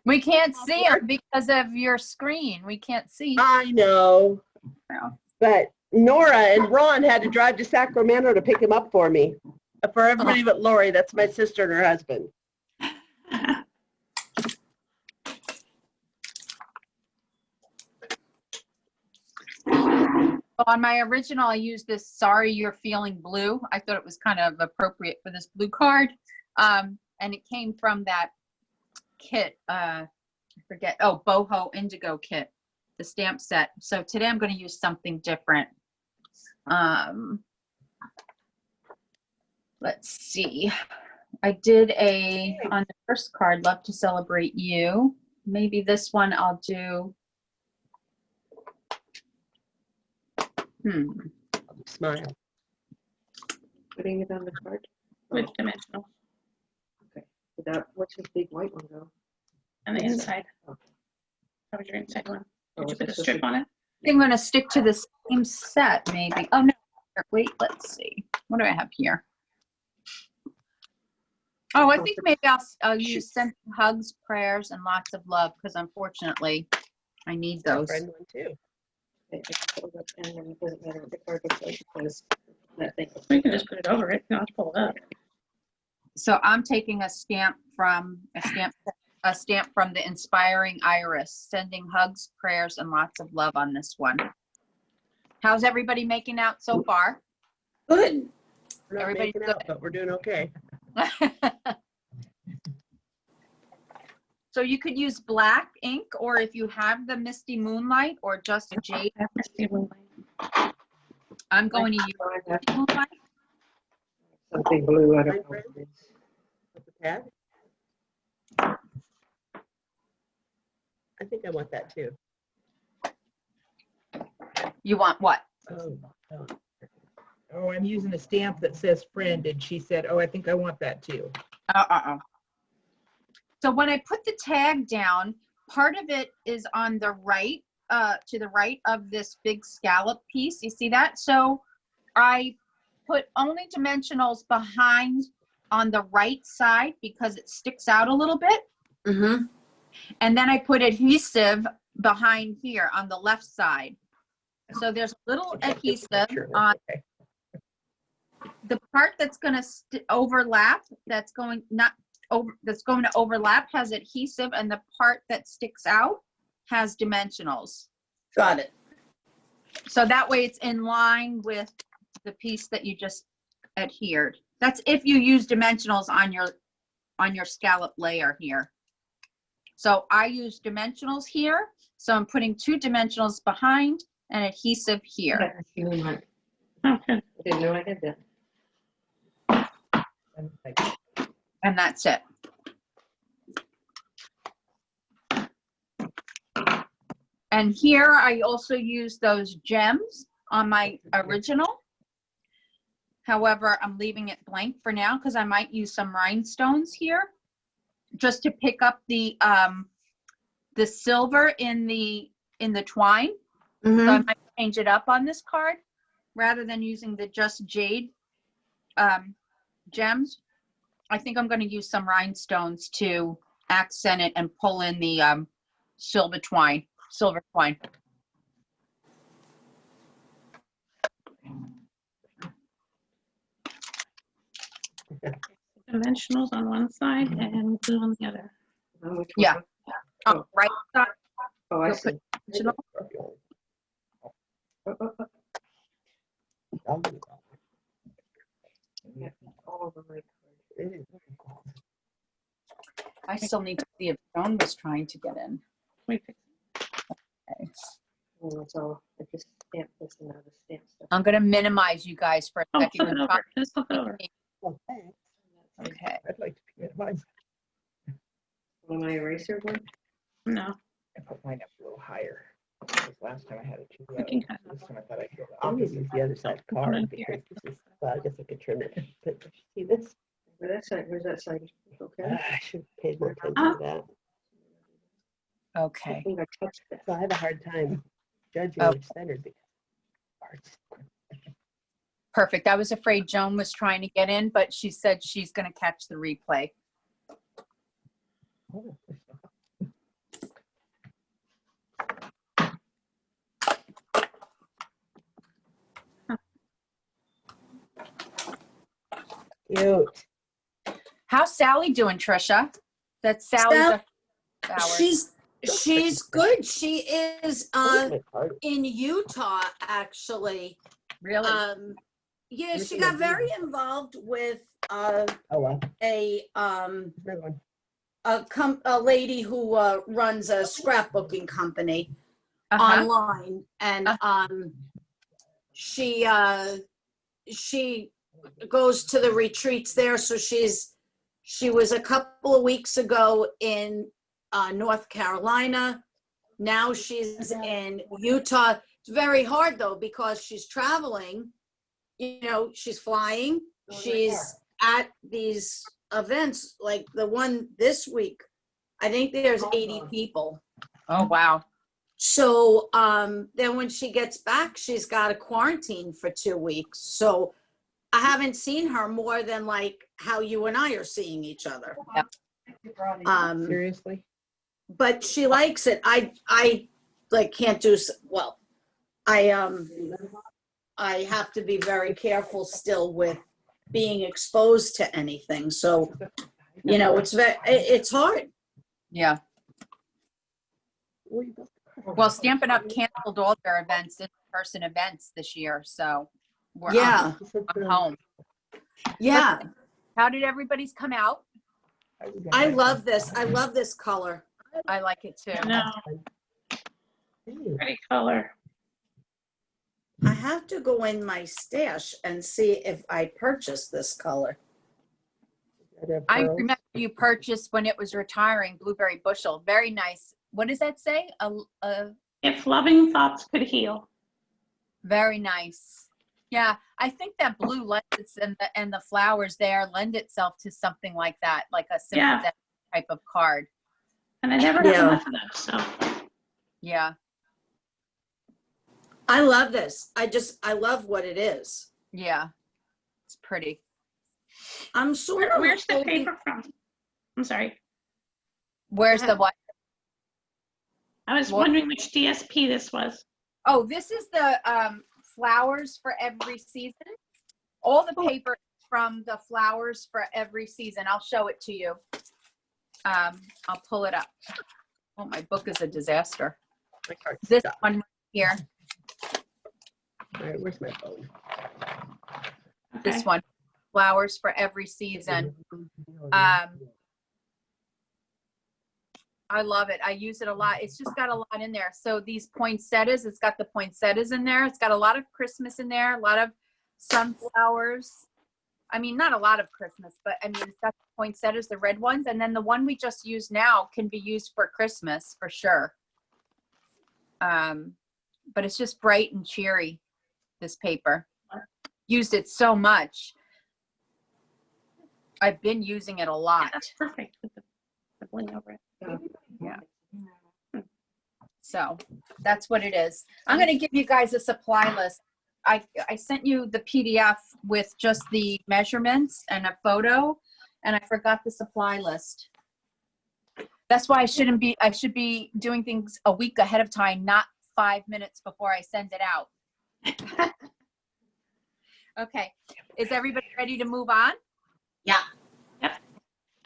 We can't see him because of your screen. We can't see. I know. Yeah. But Nora and Ron had to drive to Sacramento to pick him up for me. For everybody but Lori, that's my sister and her husband. On my original, I used this Sorry You're Feeling Blue. I thought it was kind of appropriate for this blue card. And it came from that kit, I forget, oh, Boho Indigo kit, the stamp set. So today I'm going to use something different. Let's see. I did on the first card, Love to Celebrate You. Maybe this one I'll do. Smile. Putting it on the card. With dimensional Without, what's your big white one go? on the inside. That was your inside one. Did you put a it's strip on it? I'm going to stick to the same set, maybe. Oh, no. Wait, let's see. What do I have here? Oh, I think maybe I'll use send hugs, prayers, and lots of love because unfortunately I need those. Friend one too. I can pull it up, and then it doesn't matter what the card looks like because that thing. We can just put it over it. You don't have to pull it up. So I'm taking a stamp from the Inspiring Iris, sending hugs, prayers, and lots of love on this one. How's everybody making out so far? Good. We're not Everybody's making out, but we're doing okay. So you could use black ink, or if you have the Misty Moonlight, or just a jade. I'm going to use Moonlight. Something blue, I don't know. Friend? With the pad? I think I want that too. You want what? Oh, oh. Oh, I'm using a stamp that says friend, and she said, oh, I think I want that too. So when I put the tag down, part of it is on the right, to the right of this big scallop piece. You see that? So I put only dimensionals behind on the right side because it sticks out a little bit. Mm-hmm. And then I put adhesive behind here on the left side. So there's a little adhesive on Okay. the part that's going to overlap, that's going to overlap has adhesive, and the part that sticks out has dimensionals. Got it. So that way it's in line with the piece that you just adhered. That's if you use dimensionals on your scallop layer here. So I use dimensionals here. So I'm putting 2 dimensionals behind and adhesive here. That's really much. Okay. I didn't know I had that. And like, And that's it. And here I also use those gems on my original. However, I'm leaving it blank for now because I might use some rhinestones here just to pick up the silver in the twine. So I Mm-hmm. might change it up on this card rather than using the just jade gems. I think I'm going to use some rhinestones to accent it and pull in the silver twine. Dimensionals on one side and glue on the other. On which Yeah. one? On the right side, Oh, I you'll see. put dimensional. Oh, yeah, all over my card. I still need to see if Joan was trying to get in. We fix Okay. Oh, that's all. I just stamped this and now the stamp stuff. I'm going to minimize you guys for a Oh, second. flip it and over. talk Just flip it over. to me. Well, thanks. Okay. I'd like to minimize. On my eraser one? No. I put mine up a little higher. Because last time I had it too low. We can kind of- This time I thought I could. I'll just use the other side of the Hold on card here. because this is, well, I guess I could trim it. But see this? Where's that side? Okay. I should have paid more attention to that. I Okay. think I touched that. So I have a hard time judging Oh. which centered because parts. Perfect. I was afraid Joan was trying to get in, but she said she's going to catch the replay. Oh, Cute. How's Sally doing, Trisha? That's Sally's hours. She's good. She is My card. in Utah, actually. Really? Yeah, Where's she the got idea? very involved with Oh, well. a Another one. a lady who runs a scrapbooking company Uh-huh. online, and she goes to the retreats there. So she was a couple of weeks ago in North Carolina. Now she's in Utah. It's very hard though because she's traveling. You know, she's flying. She's at these events like the one this week. I think there's 80 people. Oh, wow. So then when she gets back, she's got to quarantine for 2 weeks. So I haven't seen her more than like how you and I are seeing each other. Yep. Seriously? But she likes it. I like can't do well. I have to be very careful still with being exposed to anything. So, you know, it's hard. Yeah. Well, Stampin' Up! Canceled all their events, in-person events this year, so we're Yeah. I'm home. Yeah. How did everybody's come out? I love this. I love this color. I like it too. No, pretty color. I have to go in my stash and see if I purchased this color. I remember you purchased when it was retiring Blueberry Bushel. Very nice. What does that say? If loving thoughts could heal. Very nice. Yeah, I think that blue lends and the flowers there lend itself to something like that, like a sympathetic type of card. And I never have Yeah. enough of those, so. Yeah, I love this. I love what it is. yeah, it's pretty. I'm sort of. Where's the hoping- paper from? I'm sorry. Where's the what? I was What? wondering which DSP this was. Oh, this is the flowers for every season. All the paper is from the flowers for every season. I'll show it to you. I'll pull it up. Oh, my book is a disaster. My card's This stuck. one here, All right, where's my phone? Okay. this one, flowers for every season. I love it. I use it a lot. It's just got a lot in there. So these poinsettias, it's got the poinsettias in there. It's got a lot of Christmas in there, a lot of sunflowers. I mean, not a lot of Christmas, but I mean, it's got the poinsettias, the red ones. And then the one we just used now can be used for Christmas for sure. But it's just bright and cheery, this paper. Used it so much. I've been using it a Yeah, lot. that's perfect with the bling over it. Yeah. So that's what it is. I'm going to give you guys a supply list. I sent you the PDF with just the measurements and a photo, and I forgot the supply list. That's why I should be doing things a week ahead of time, not 5 minutes before I send it out. Okay. Is everybody ready to move on? Yeah. Yep.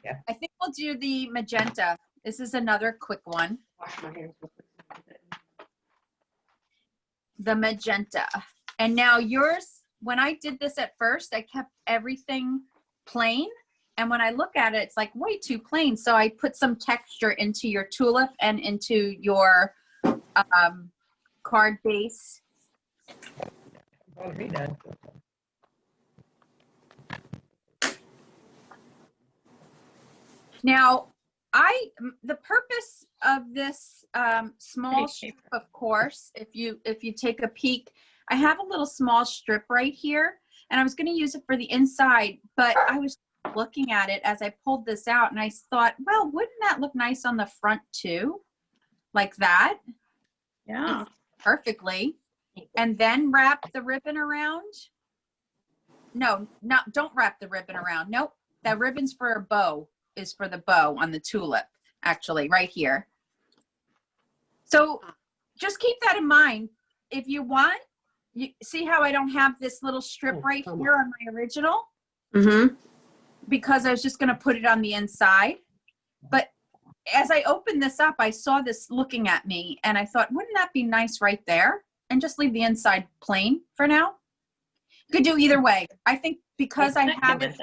Yeah. I think we'll do the magenta. This is another quick one. Wash my hands real quick. The magenta. And now yours, when I did this at first, I kept everything plain. And when I look at it, it's like way too plain. So I put some texture into your tulip and into your card base. I'll read that. Now, the purpose of this small Pretty strip, paper. of course, if you take a peek, I have a little small strip right here, and I was going to use it for the inside, but I was looking at it as I pulled this out, and I thought, well, wouldn't that look nice on the front too? Like that, Yeah. perfectly. And then wrap the ribbon around. No, don't wrap the ribbon around. Nope, that ribbon's for a bow. Is for the bow on the tulip, actually, right here. So just keep that in mind. If you want, you see how I don't have this little strip right here on my original? Mm-hmm. Because I was just going to put it on the inside. But as I opened this up, I saw this looking at me, and I thought, wouldn't that be nice right there? And just leave the inside plain for now. You could do either way. I think because I have it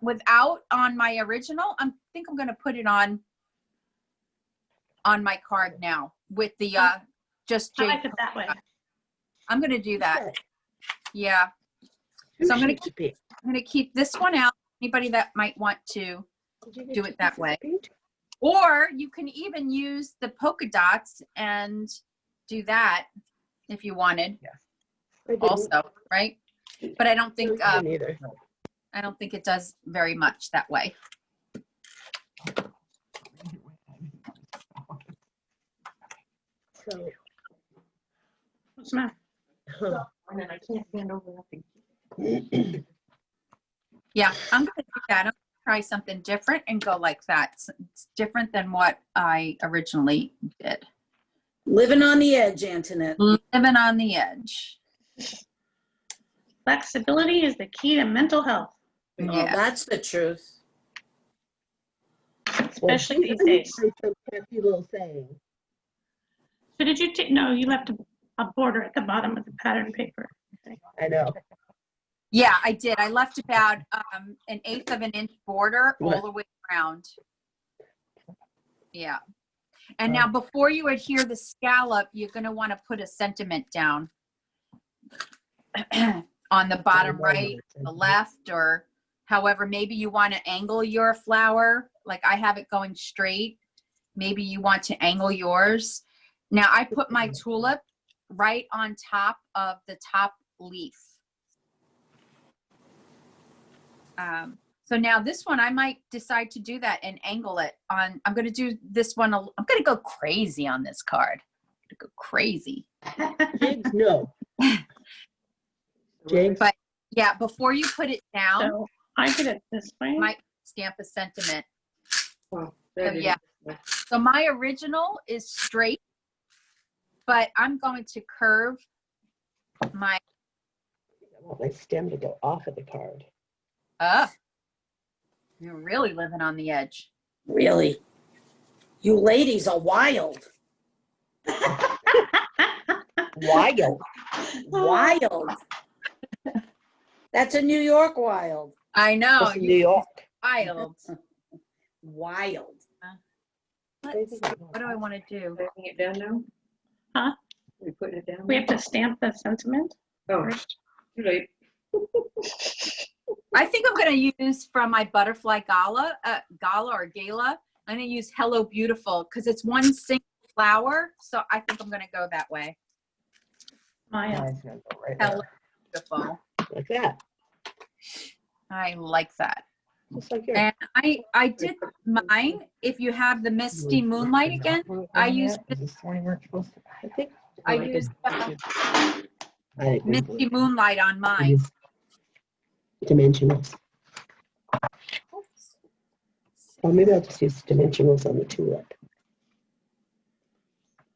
without on my original, I think I'm going to put it on my card now with the just I J. like it that way. I'm going to do that. Yeah. So I'm going to keep this one out. Anybody that might want to do it that way. Or you can even use the polka dots and do that if you wanted also, right? But I don't think I don't think it does very much that way. So, What's the matter? And then I can't bend over nothing. Yeah, I'm going to do that. I'm going to try something different and go like that. It's different than what I originally did. Living on the edge, Antoinette. Living on the edge. Flexibility is the key to mental health, Oh, Yeah. that's the truth. especially these days. Some catchy little saying. So did you take, no, you left a border at the bottom of the pattern paper. I know. Yeah, I did. I left about 1/8 of an inch border all What? the way around. Yeah. And now before you adhere the scallop, you're going to want to put a sentiment down on the bottom right, the left, or however, maybe you want to angle your flower. Like I have it going straight. Maybe you want to angle yours. Now I put my tulip right on top of the top leaf. So now this one, I might decide to do that and angle it on. I'm going to do this one. I'm going to go crazy on this card. I'm going to go crazy. Jigs, no. Jigs. But Yeah, before you put it down, So I did it this way. you might stamp a sentiment. Oh, So, yeah. So my original is straight, but I'm going to curve my, I want my stem to go off of the card. you're really living on the edge. Really? You ladies are wild. Wild. Wild. That's a New York wild. I know. It's in New York. Wild. Wild. What do I want to do? Putting it down now? Huh? We putting it down? We have to stamp the sentiment. Oh, too late. I think I'm going to use from my butterfly gala, I'm going to use Hello Beautiful because it's one single flower. So I think I'm going to go that way. Maya. Mine's gonna go right Hello there. Beautiful. Like that. I like that. Just like yours. And I did mine. If you have the Misty Moonlight again, I used Is this one you weren't supposed to? I think. I used I think we Misty Moonlight on mine. use dimensionals. Or maybe I'll just use dimensionals on the tulip.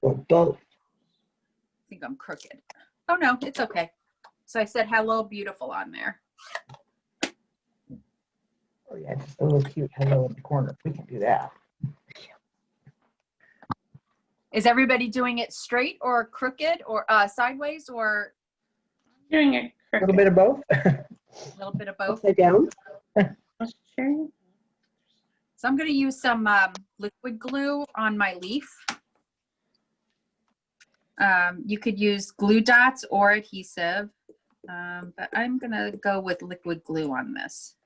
Or both. I think I'm crooked. Oh no, it's okay. So I said Hello Beautiful on there. Oh yeah, just a little cute hello in the corner. We can do that. Is everybody doing it straight or crooked or sideways or Doing it A little crooked. bit of both. a little bit of both? Upside down. Sure. So I'm going to use some liquid glue on my leaf. You could use glue dots or adhesive, but I'm going to go with liquid glue on this.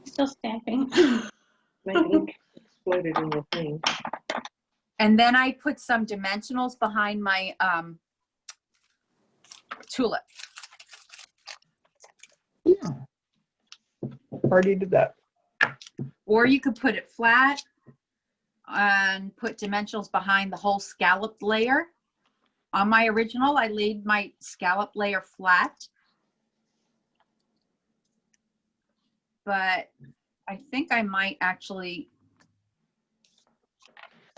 Still stamping. My ink exploded in the thing. And then I put some dimensionals behind my tulip. Yeah. Already did that. Or you could put it flat and put dimensionals behind the whole scalloped layer. On my original, I laid my scallop layer flat. But I think I might actually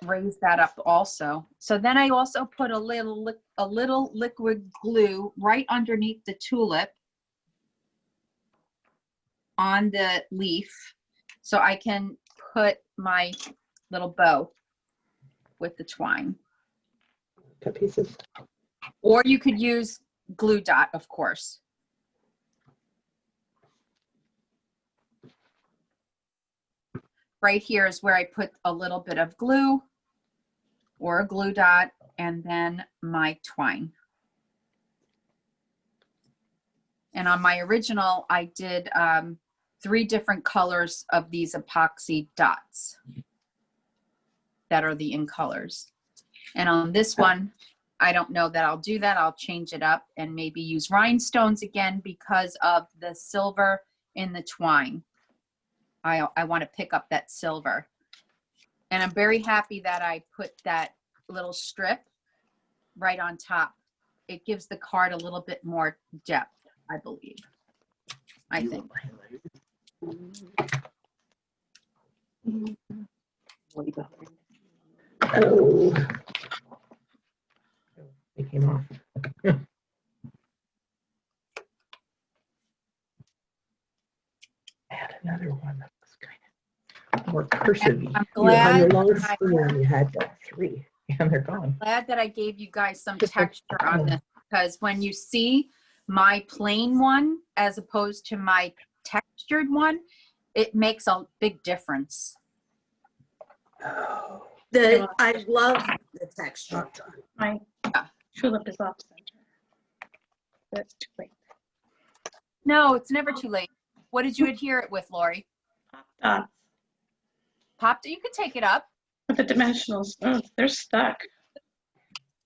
raise that up also. So then I also put a little liquid glue right underneath the tulip on the leaf so I can put my little bow with the twine. Cut pieces. Or you could use glue dot, of course. Right here is where I put a little bit of glue or a glue dot and then my twine. And on my original, I did 3 different colors of these epoxy dots that are the in colors. And on this one, I don't know that I'll do that. I'll change it up and maybe use rhinestones again because of the silver in the twine. I want to pick up that silver. And I'm very happy that I put that little strip right on top. It gives the card a little bit more depth, I believe. I think. Way behind. Oh. It came off. Add another one that was kind of more cursive. I'm You had your glad, long stem, you had 3. And they're gone. glad that I gave you guys some Just like- texture on this because when you see my plain one as opposed to my textured one, it makes a big difference. Oh. I love the texture. My tulip is off center. That's too late. No, it's never too late. What did you adhere it with, Lori? Dots. Popped it? You could take it up. But the dimensionals, oh, they're stuck.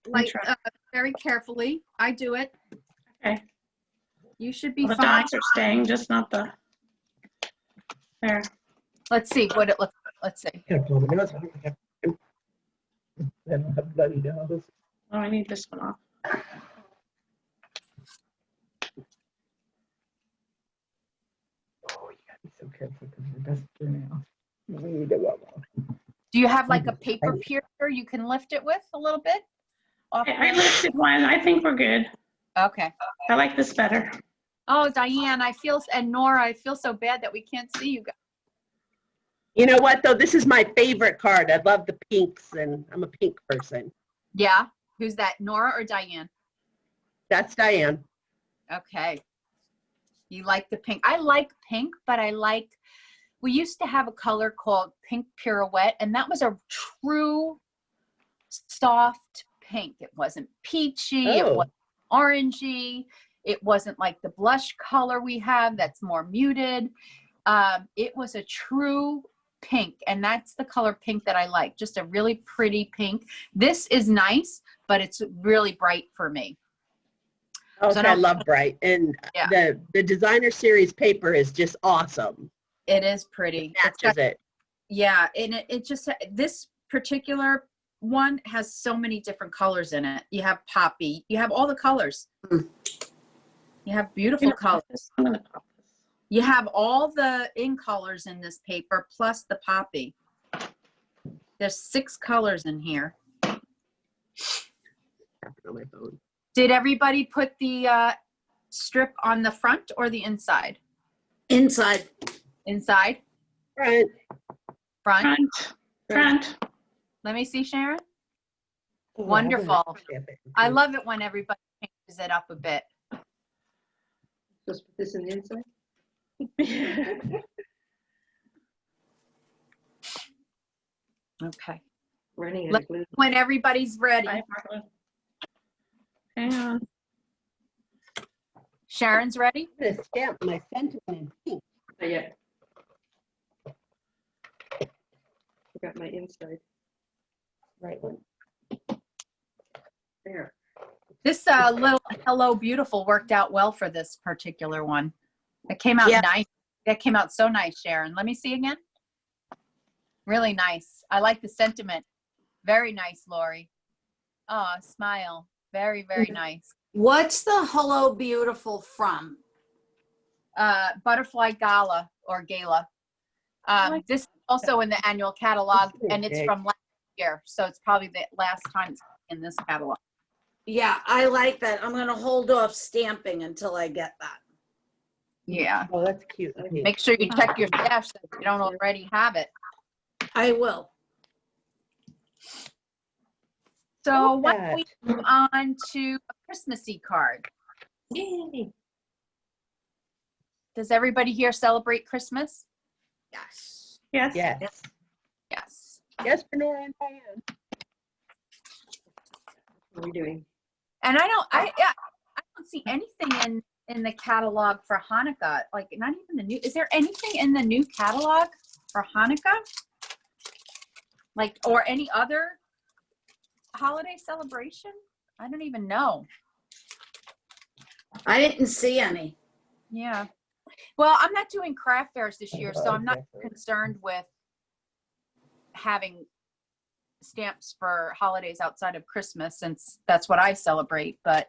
Like, try. very carefully. I do it. Okay. You should be Well, the fine. dots are staying, just not the, there. Let's see what it looks like. Let's see. Can't blow my nose. I don't have bloody nose. Oh, I need this one off. Oh, you gotta be so careful because it doesn't turn out. You need to go off. Do you have like a paper piercer you can lift it with a little bit? Off I lifted one. I think we're good. Okay. I like this better. Oh, Diane, and Nora, I feel so bad that we can't see you guys. You know what, though? This is my favorite card. I love the pinks, and I'm a pink person. Yeah. Who's that, Nora or Diane? That's Diane. Okay. You like the pink. I like pink, but we used to have a color called Pink Pirouette, and that was a true soft pink. It wasn't peachy. It Oh. wasn't orangey. It wasn't like the blush color we have that's more muted. It was a true pink, and that's the color pink that I like. Just a really pretty pink. This is nice, but it's really bright for me. Okay, I love bright. And Yeah. the designer series paper is just awesome. It is pretty. It matches it. Yeah, and it just, this particular one has so many different colors in it. You have poppy, you have all the colors. You have beautiful colors. I'm gonna pop this. You have all the in colors in this paper plus the poppy. There's 6 colors in here. On my phone. Did everybody put the strip on the front or the inside? Inside. Inside? Front. Front? Front. Let me see, Sharon. Oh, Wonderful. stamp it. I love it when everybody changes it up a bit. Just put this in the inside? Okay. Running out Let- of glue. When everybody's ready. Hang on. Sharon's ready? I'm gonna stamp my sentiment in pink. Not yet. Forgot my inside. Right one. There. This little Hello Beautiful worked out well for this particular one. It came out Yeah. nice. That came out so nice, Sharon. Let me see again. Really nice. I like the sentiment. Very nice, Lori. Oh, smile. Very, very nice. What's the Hello Beautiful from? Butterfly Gala or Gala. This is also in the annual catalog, and it's from last year, so it's probably the last time it's in this catalog. Yeah, I like that. I'm going to hold off stamping until I get that. Yeah. Oh, that's cute. Make sure you check your stash so you don't already have it. I will. So why don't we move on to a Christmassy card? Yay. Does everybody here celebrate Christmas? Yes. Yes. Yes. Yes. Yes, for Nora and Diane. What are we doing? And I don't see anything in the catalog for Hanukkah. Like not even the new. Is there anything in the new catalog for Hanukkah? Like or any other holiday celebration? I don't even know. I didn't see any. Yeah. Well, I'm not doing craft fairs this year, so I'm not concerned with having stamps for holidays outside of Christmas since that's what I celebrate. But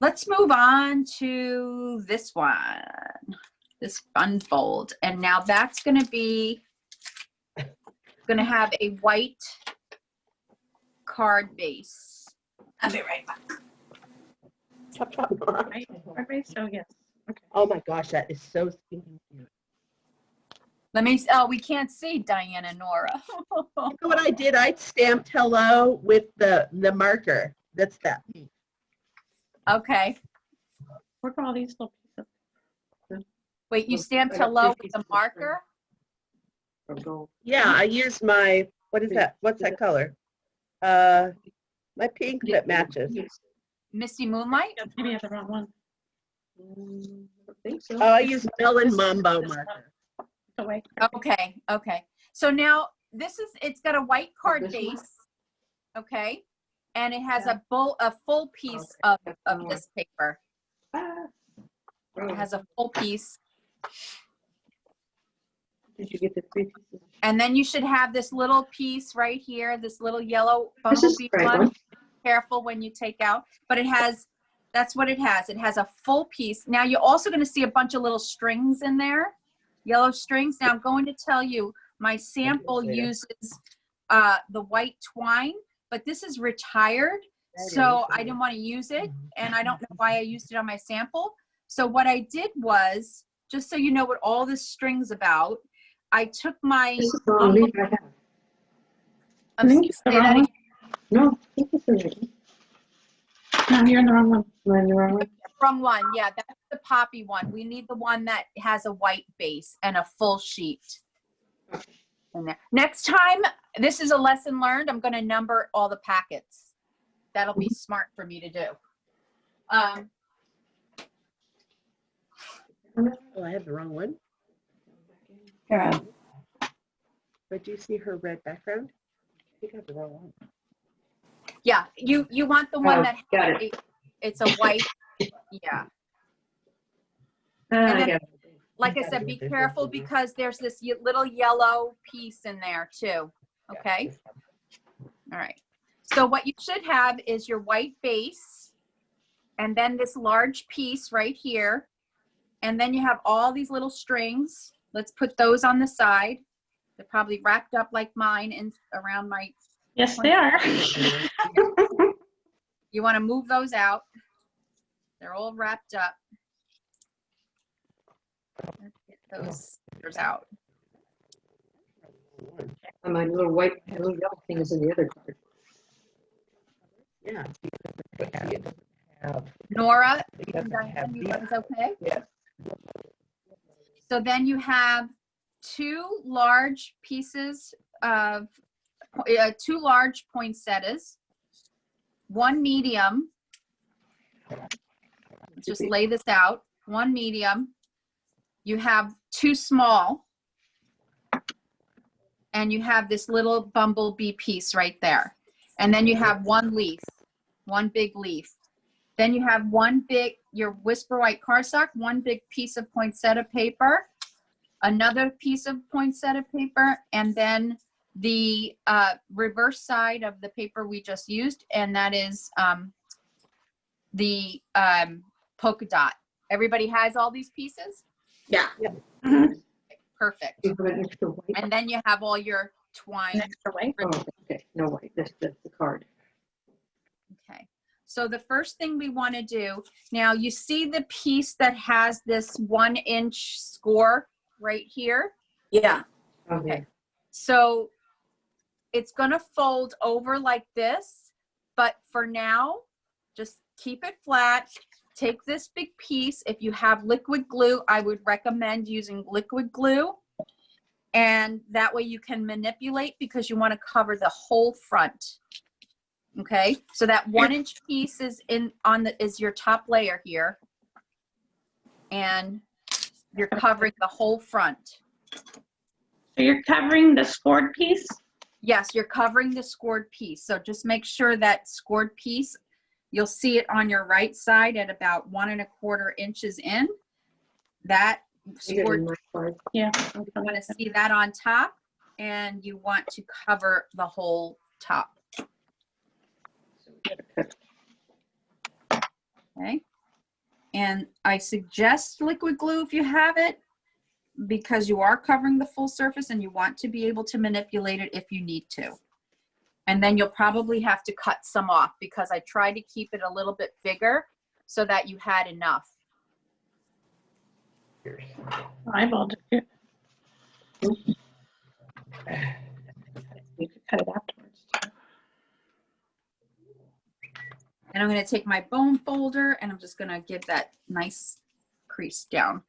let's move on to this one, this fun fold. And now that's going to have a white card base. I'll be right back. Chop, chop, Nora. Everybody, so yes. Okay. Oh my gosh, that is so stinking cute. Let me, we can't see Diana and Nora. You know what I did? I stamped hello with the marker. That's that. Okay. Work on all these little pieces. Wait, you Well, stamped I got hello 50 with a cents marker? Or gold. Yeah, I used my, what is that? What's that color? My pink that matches. Misty Moonlight? Maybe I have the wrong one. think so. Oh, I use Melon Mambo marker. The way. Okay, okay. So now it's got a white card This one? base, okay? And it has a full piece of this paper. Ah. It has a full piece. Did you get the 3 pieces? And then you should have this little piece right here, this little yellow This is bumblebee the right one. one. Careful when you take out, but that's what it has. It has a full piece. Now you're also going to see a bunch of little strings in there, yellow strings. Now I'm going to tell you, my sample uses the white twine, but this is retired, so I didn't want to use it, and I don't know why I used it on my sample. So what I did was, just so you know what all this string's about, I took my This is the wrong leaf I have. I think it's the say that wrong one. again. No, I think this is it. No, you're in the wrong one. Am I in the wrong one? Wrong one. Yeah, that's the poppy one. We need the one that has a white base and a full sheet in there. Next time, this is a lesson learned. I'm going to number all the packets. That'll be smart for me to do. Oh, I have the wrong one. Here, But do you see her red background? I think I have the wrong one. Yeah, you want the one Oh, that got it. it's a white. Yeah. Ah, And I then, got it. like I said, be careful because there's this little yellow piece in there too. Okay. All right. So what you should have is your white base and then this large piece right here. And then you have all these little strings. Let's put those on the side. They're probably wrapped up like mine and around my, yes, they are. you want to move those out. They're all wrapped up. Let's get those scissors out. And my little yellow thing is in the other card. Yeah. But see, it doesn't have, Nora, it doesn't have you the, guys okay? yes. So then you have two large pieces of, two large poinsettias, one medium. Let's just lay this out. One medium. You have two small. And you have this little bumblebee piece right there. And then you have one leaf, one big leaf. Then you have one big, your Whisper White cardstock, one big piece of poinsettia paper, another piece of poinsettia paper, and then the reverse side of the paper we just used, and that is the polka dot. Everybody has all these pieces? Yeah. Mhm. Perfect. You have an extra white? And then you have all your twine. An extra white. Oh, okay, no white, that's the card. Okay. So the first thing we want to do, now you see the piece that has this 1-inch score right here? Yeah. Okay. So it's going to fold over like this, but for now, just keep it flat. Take this big piece. If you have liquid glue, I would recommend using liquid glue. And that way you can manipulate because you want to cover the whole front. Okay, so that 1-inch piece is is your top layer here. And you're covering the whole front. So you're covering the scored piece? Yes, you're covering the scored piece. So just make sure that scored piece, you'll see it on your right side at about 1¼ inches in. That Bigger scored, than my card. Yeah. you want to see that on top, and you want to cover the whole top. So we gotta cut. Okay. And I suggest liquid glue if you have it, because you are covering the full surface and you want to be able to manipulate it if you need to. And then you'll probably have to cut some off because I tried to keep it a little bit bigger so that you had enough. Eyeballed it. You could cut it afterwards. And I'm going to take my bone folder and I'm just going to give that nice crease down.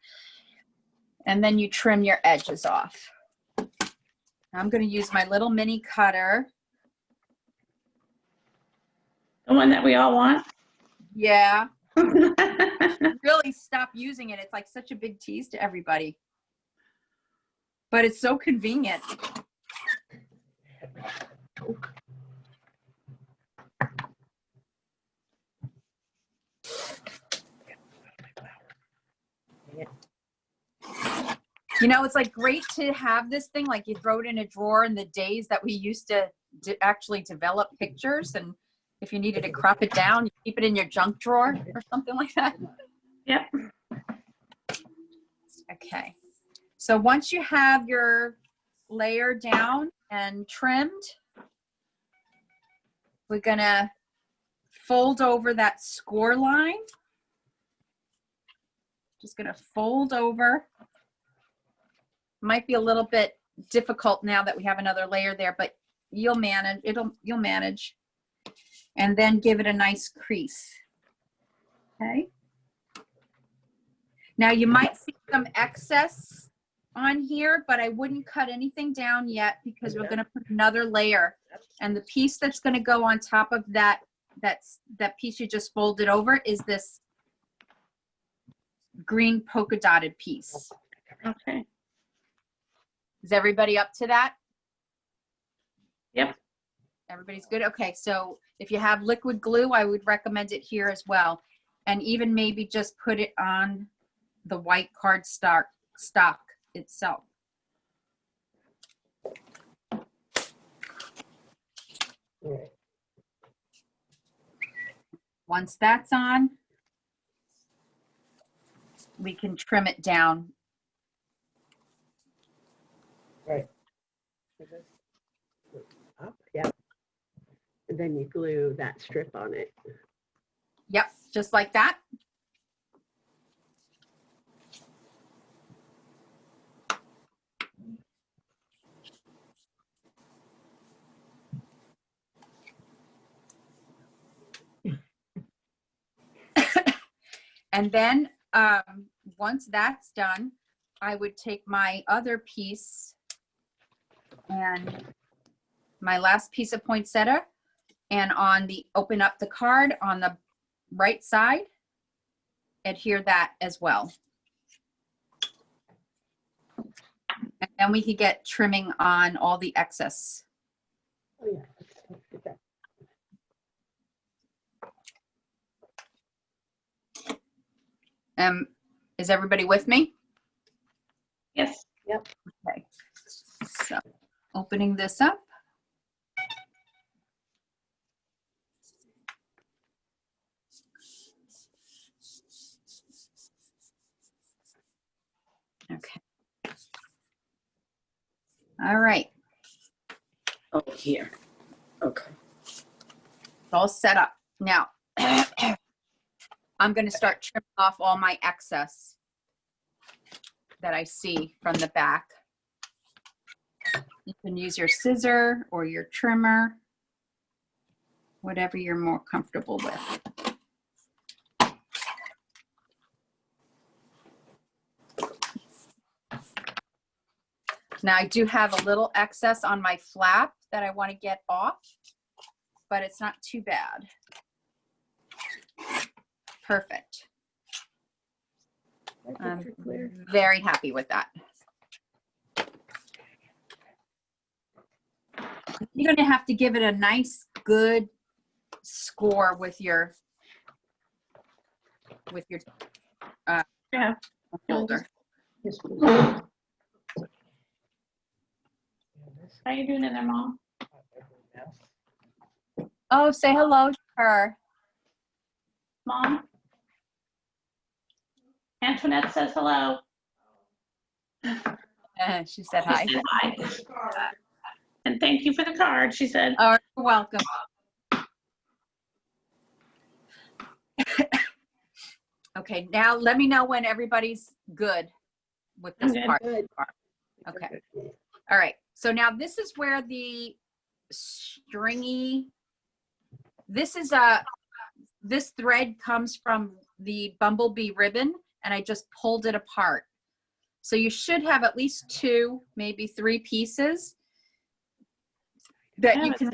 And then you trim your edges off. I'm going to use my little mini cutter. The one that we all want? Yeah. Really stop using it. It's like such a big tease to everybody. But it's so convenient. You know, it's like great to have this thing, like you throw it in a drawer in the days that we used to actually develop pictures. And if you needed to crop it down, you keep it in your junk drawer or something like that. Yep. Okay. So once you have your layer down and trimmed, we're gonna fold over that score line. Just gonna fold over. Might be a little bit difficult now that we have another layer there, but you'll manage. You'll manage. And then give it a nice crease. Okay. Now you might see some excess on here, but I wouldn't cut anything down yet because we're gonna put another layer. And the piece that's gonna go on top of that piece you just folded over is this green polka dotted piece. Okay. Is everybody up to that? Yep. Everybody's good? Okay, so if you have liquid glue, I would recommend it here as well. And even maybe just put it on the white card stock itself. Once that's on, we can trim it down. Right. Up, yeah. And then you glue that strip on it. Yep, just like that. And then once that's done, I would take my other piece and my last piece of poinsettia, and on the open up the card on the right side, adhere that as well. And then we could get trimming on all the excess. Oh yeah. Let's get that. Is everybody with me? Yes. Yep. Okay, so opening this up. Okay. All right, Oh, here. Okay. it's all set up. Now, I'm going to start trimming off all my excess that I see from the back. You can use your scissor or your trimmer, whatever you're more comfortable with. Now I do have a little excess on my flap that I want to get off, but it's not too bad. Perfect. I'm very happy with that. You're going to have to give it a nice, good score with your Yeah. folder. How you doing there, Mom? Oh, say hello to her. Mom? Antoinette says hello. She said hi. She said hi. And thank you for the card, she said. Oh, you're welcome. Okay, now let me know when everybody's good with this I'm good. part. Good. Okay. All right. So now this is where the stringy, this thread comes from the bumblebee ribbon, and I just pulled it apart. So you should have at least 2, maybe 3 pieces that you can.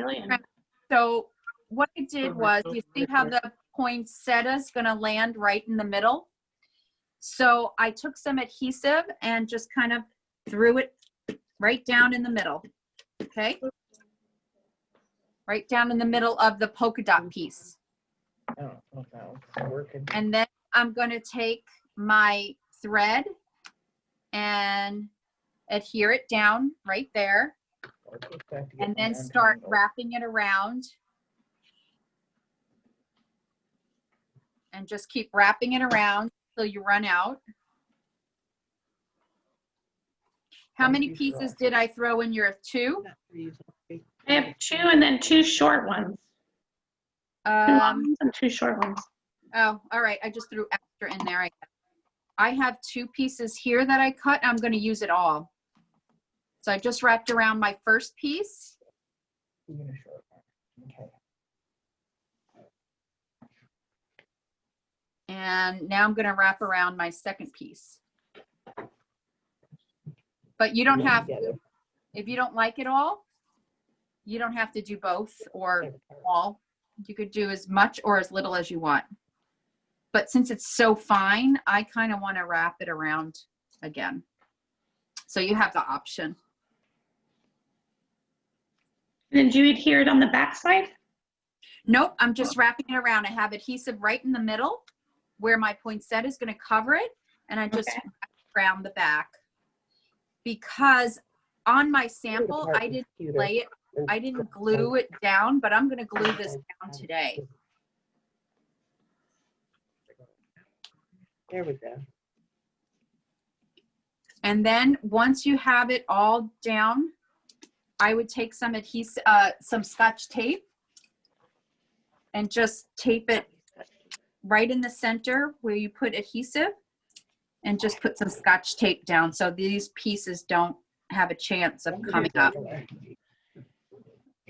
So what I did was, you see how the poinsettia's gonna land right in the middle. So I took some adhesive and just kind of threw it right down in the middle, okay? Right down in the middle of the polka dot piece. I don't know if that was working. And then I'm gonna take my thread and adhere it down right there, Or just have to get and my then arm start handle. wrapping it around. And just keep wrapping it around till you run out. How many pieces did I throw in your 2? Not for you, sorry. I have 2 and then 2 short ones. 2 long ones and 2 short ones. Oh, all right. I just threw extra in there. I have 2 pieces here that I cut. I'm going to use it all. So I just wrapped around my first piece. Even a short one. Okay. And now I'm going to wrap around my second piece. But you don't have to, if you don't like it all, you don't have to do both or all. You could do as much or as little as you want. But since it's so fine, I kind of want to wrap it around again. So you have the option. And then do you adhere it on the back side? Nope, I'm just wrapping it around. I have adhesive right in the middle where my poinsettia is going to cover it, and I just wrap around the back. Because on my sample, I didn't lay it, I didn't glue it down, but I'm going to glue this down today. There we go. And then once you have it all down, I would take some adhesive, some Scotch tape, and just tape it right in the center where you put adhesive, and just put some Scotch tape down so these pieces don't have a chance of coming up.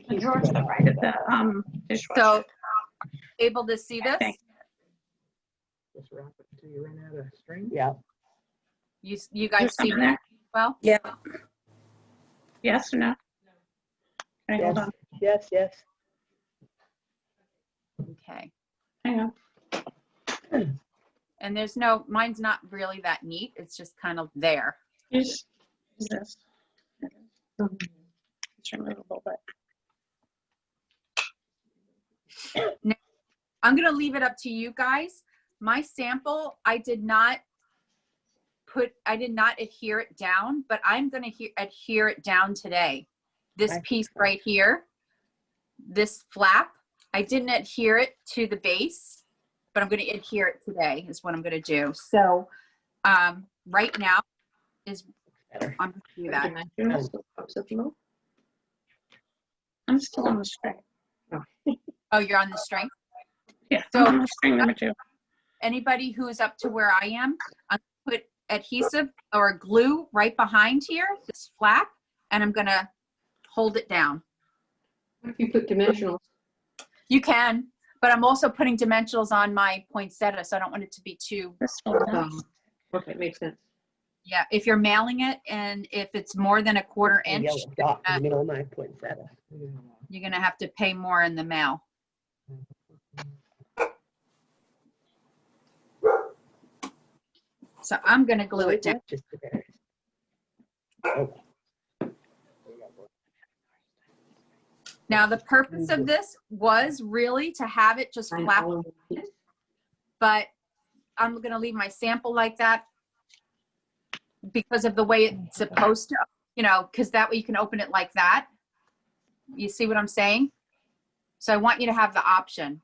The drawers are right at the dishwasher. So, able to see this? Okay. Just wrap it until you run out of string. Yeah. You There's guys some see in that there? well? Yeah. Yes or no? Okay, hold Yes. on. Yes. Yes. Okay. Hang on. And there's no, mine's not really that neat. It's just kind of there. Here's this. It's removable, but I'm going to leave it up to you guys. My sample, I did not adhere it down, but I'm going to adhere it down today. This piece right here, this flap, I didn't adhere it to the base, but I'm going to adhere it today is what I'm going to do. So right now is, I'm going to do that. I'm still on the string. Oh, you're on the string? Yeah, So- I'm on the string number 2. Anybody who's up to where I am, I'm going to put adhesive or glue right behind here, this flap, and I'm going to hold it down. What if you put dimensionals? You can, but I'm also putting dimensionals on my poinsettia, so I don't want it to be too, This one. Okay, makes sense. yeah, if you're mailing it and if it's more than a quarter A inch, yellow dot in the middle of my poinsettia. you're going to have to pay more in the mail. So I'm going to glue it down. Just the berries. Oh. Now, the purpose of this was really to have it just Find flap, all of them. but I'm going to leave my sample like that because of the way it's supposed to, you know, because that way you can open it like that. You see what I'm saying? So I want you to have the option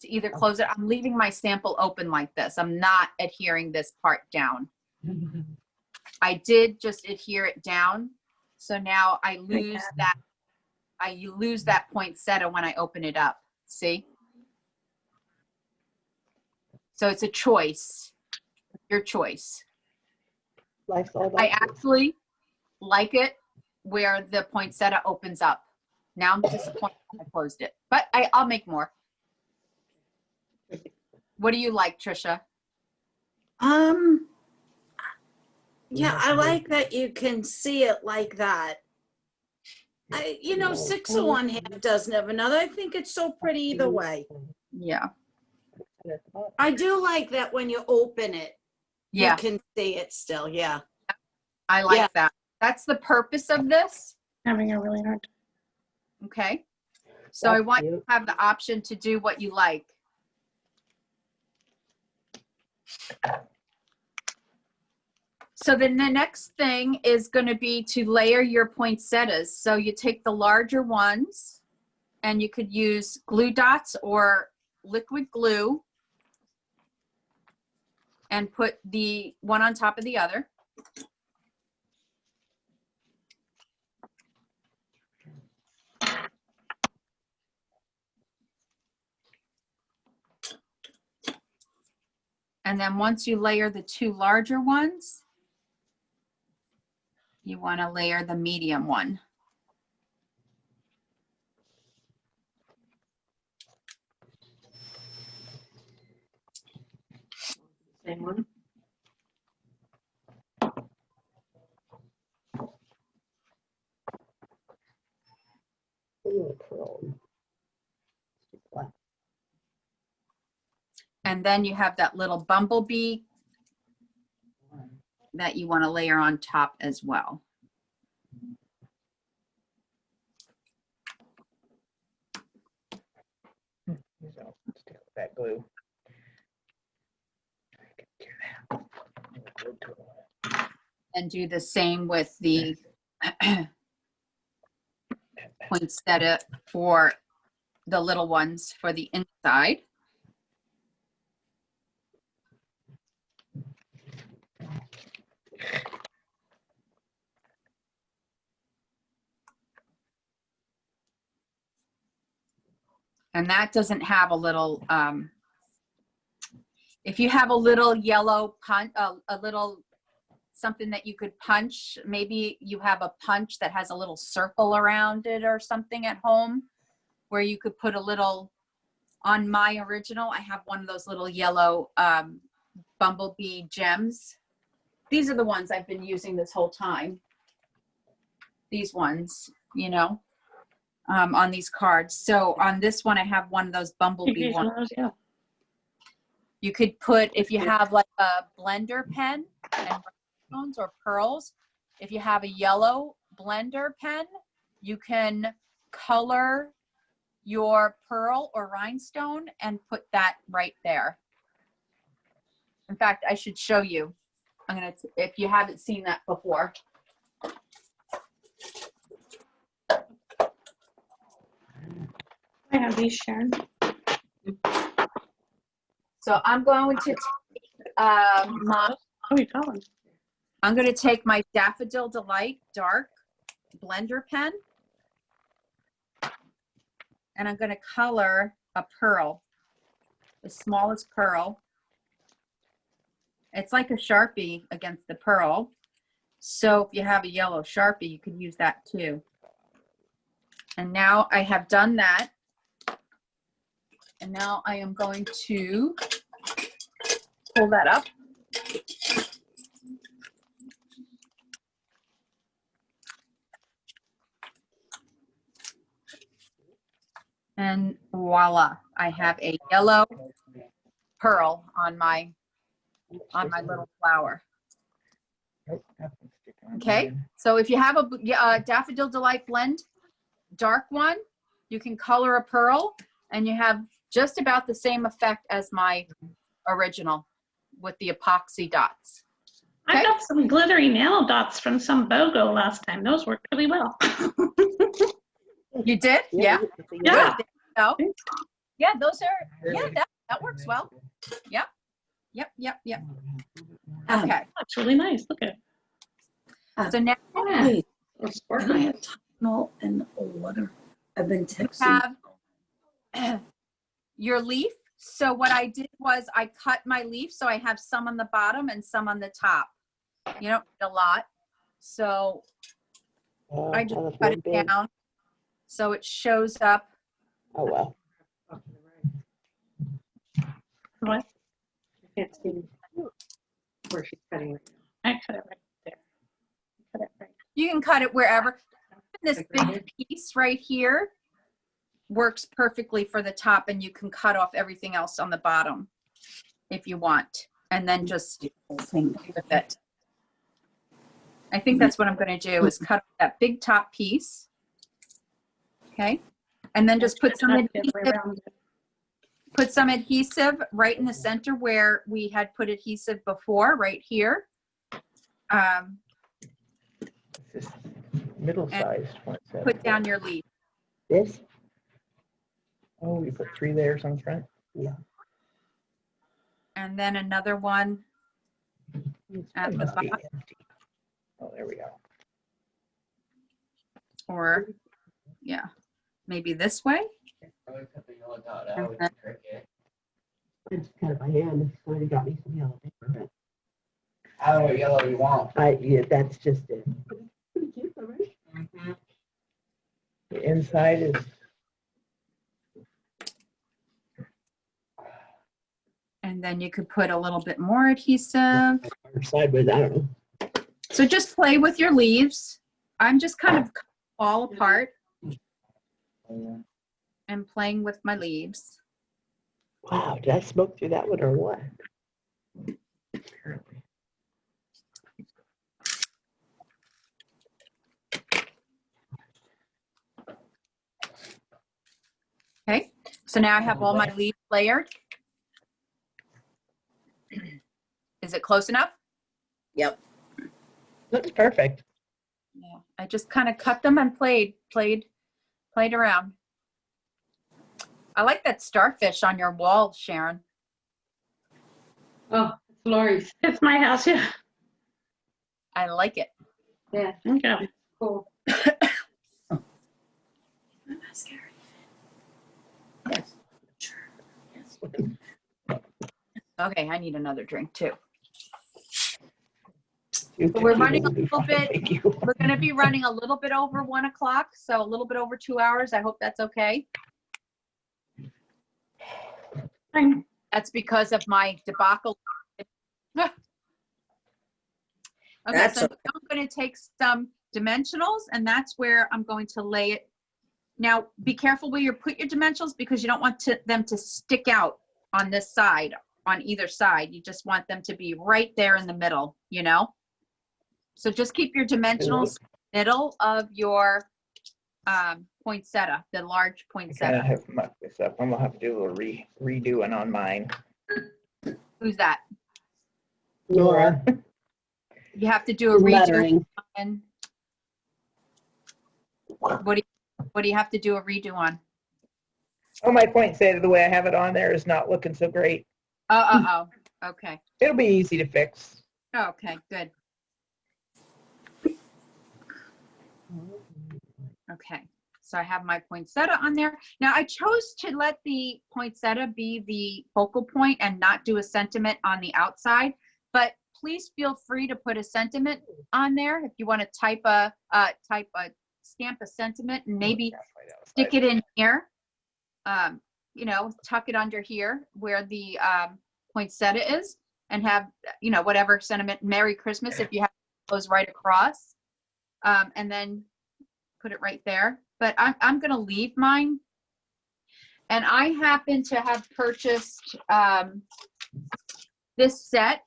to either close it. I'm leaving my sample open like this. I'm not adhering this part down. I did just adhere it down. So now I lose that. You lose that poinsettia when I open it up. See? So it's a choice. Your choice. Life's all about I you. actually like it where the poinsettia opens up. Now I'm disappointed I closed it, but I'll make more. What do you like, Trisha? Yeah, I like that you can see it like that. You know, 6 of one, half dozen of another. I think it's so pretty either way. Yeah. I do like that when you open it, you Yeah, can see it still. Yeah. I like Yeah. that. That's the purpose of this. Having a really hard time. Okay. So I That's want you cute. to have the option to do what you like. So then the next thing is going to be to layer your poinsettias. So you take the larger ones and you could use glue dots or liquid glue and put the one on top of the other. And then once you layer the two larger ones, you want to layer the medium one. Same one? Ooh, curl. Black. And then you have that little bumblebee that you want to layer on top as well. Stick with that glue. And do the same with the poinsettia for the little ones for the inside. And that doesn't have a little, if you have a little yellow punch, a little something that you could punch, maybe you have a punch that has a little circle around it or something at home where you could put a little, on my original, I have one of those little yellow bumblebee gems. These are the ones I've been using this whole time. These ones, you know, on these cards. So on this one, I have one of those bumblebee ones. Yeah. You could put, if you have like a blender pen and rhinestones or pearls, if you have a yellow blender pen, you can color your pearl or rhinestone and put that right there. In fact, I should show you. I'm gonna, if you haven't seen that before. I have these, Sharon. So I'm going to take Oh, you got one. I'm going to take my Daffodil Delight dark blender pen and I'm going to color a pearl, the smallest pearl. It's like a Sharpie against the pearl. So if you have a yellow Sharpie, you could use that too. And now I have done that. And now I am going to pull that up. And voila, I have a yellow pearl on my little flower. Okay, so if you have a Daffodil Delight blend, dark one, you can color a pearl and you have just about the same effect as my original with the epoxy dots. I got some glittery nail dots from some BOGO last time. Those worked really well. You did? Yeah. Yeah. Good. There you go. Yeah, those are, yeah, that works well. Yep. Yep, yep, yep. Okay. That's really nice. Look at it. So now Wait, can I have Tylenol and water? I've been texting. have your leaf. So what I did was I cut my leaf so I have some on the bottom and some on the top. You don't need a lot. So I just cut it down so it shows up. Oh, well. What? I can't see where she's cutting right I cut it right there. Cut it right. You can cut it wherever. this big piece right here works perfectly for the top, and you can cut off everything else on the bottom if you want, and then just with it. I think that's what I'm going to do is cut that big top piece. Okay. And then just put some adhesive right in the center where we had put adhesive before, right here. This is middle-sized one. Put down your leaf. This? Oh, you put 3 layers on the front? Yeah. And then another one at the Must be bottom. empty. Oh, there we go. Or, yeah, maybe this way. I just cut it by hand. Somebody got me some yellow paper. But I don't know what yellow you want. yeah, that's just it. Pretty cute, though, right? The inside is, And then you could put a little bit more adhesive. Or sideways, I don't know. So just play with your leaves. I'm just kind of all apart and playing with my leaves. Wow, did I smoke through that one or what? apparently. Okay, so now I have all my leaves layered. Is it close enough? Yep. Looks perfect. Yeah, I just kind of cut them and played around. I like that starfish on your wall, Sharon. Oh, it's Lori's. It's my house, yeah. I like it. Yeah, okay. Cool. Scary. Yes. Sure. Yes. Okay, I need another drink too. You We're tequila running a will be little fine, bit. thank you. We're going to be running a little bit over 1 o'clock, so a little bit over 2 hours. I hope that's okay. Fine. That's because of my debacle. Okay, That's so okay. now I'm going to take some dimensionals, and that's where I'm going to lay it. Now, be careful where you put your dimensionals because you don't want them to stick out on this side, on either side. You just want them to be right there in the middle, you know? So just keep your dimensionals middle of your poinsettia, the large I kind of poinsettia. have mucked this up. I'm gonna have to do a little redoing on mine. Who's that? Laura, You have to do a redo. lettering. on- What do you have to do a redo on? Oh, my poinsettia, the way I have it on there is not looking so great. Oh, okay. It'll be easy to fix. Okay, good. Okay, so I have my poinsettia on there. Now I chose to let the poinsettia be the focal point and not do a sentiment on the outside, but please feel free to put a sentiment on there if you want to stamp a sentiment and maybe stick it in here. You know, tuck it under here where the poinsettia is and have, you know, whatever sentiment, Merry Christmas if you have those right across. And then put it right there. But I'm going to leave mine. And I happen to have purchased this set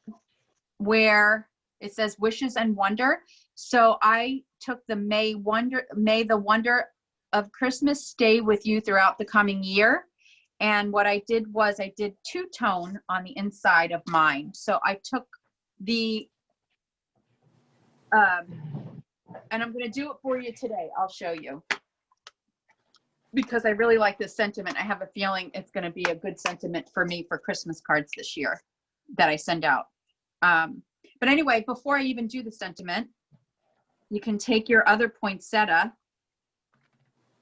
where it says Wishes and Wonder. So I took the May the Wonder of Christmas stay with you throughout the coming year. And what I did was I did two-tone on the inside of mine. So I took the, and I'm going to do it for you today. I'll show you. Because I really like this sentiment. I have a feeling it's going to be a good sentiment for me for Christmas cards this year that I send out. But anyway, before I even do the sentiment, you can take your other poinsettia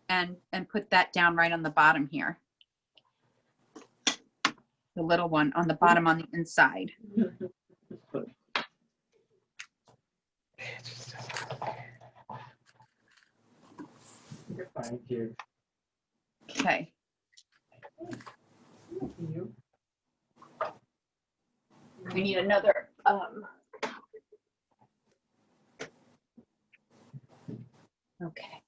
and put that down right on the bottom here. The little one on the bottom on the inside. Thank you. Okay. We need another. Okay.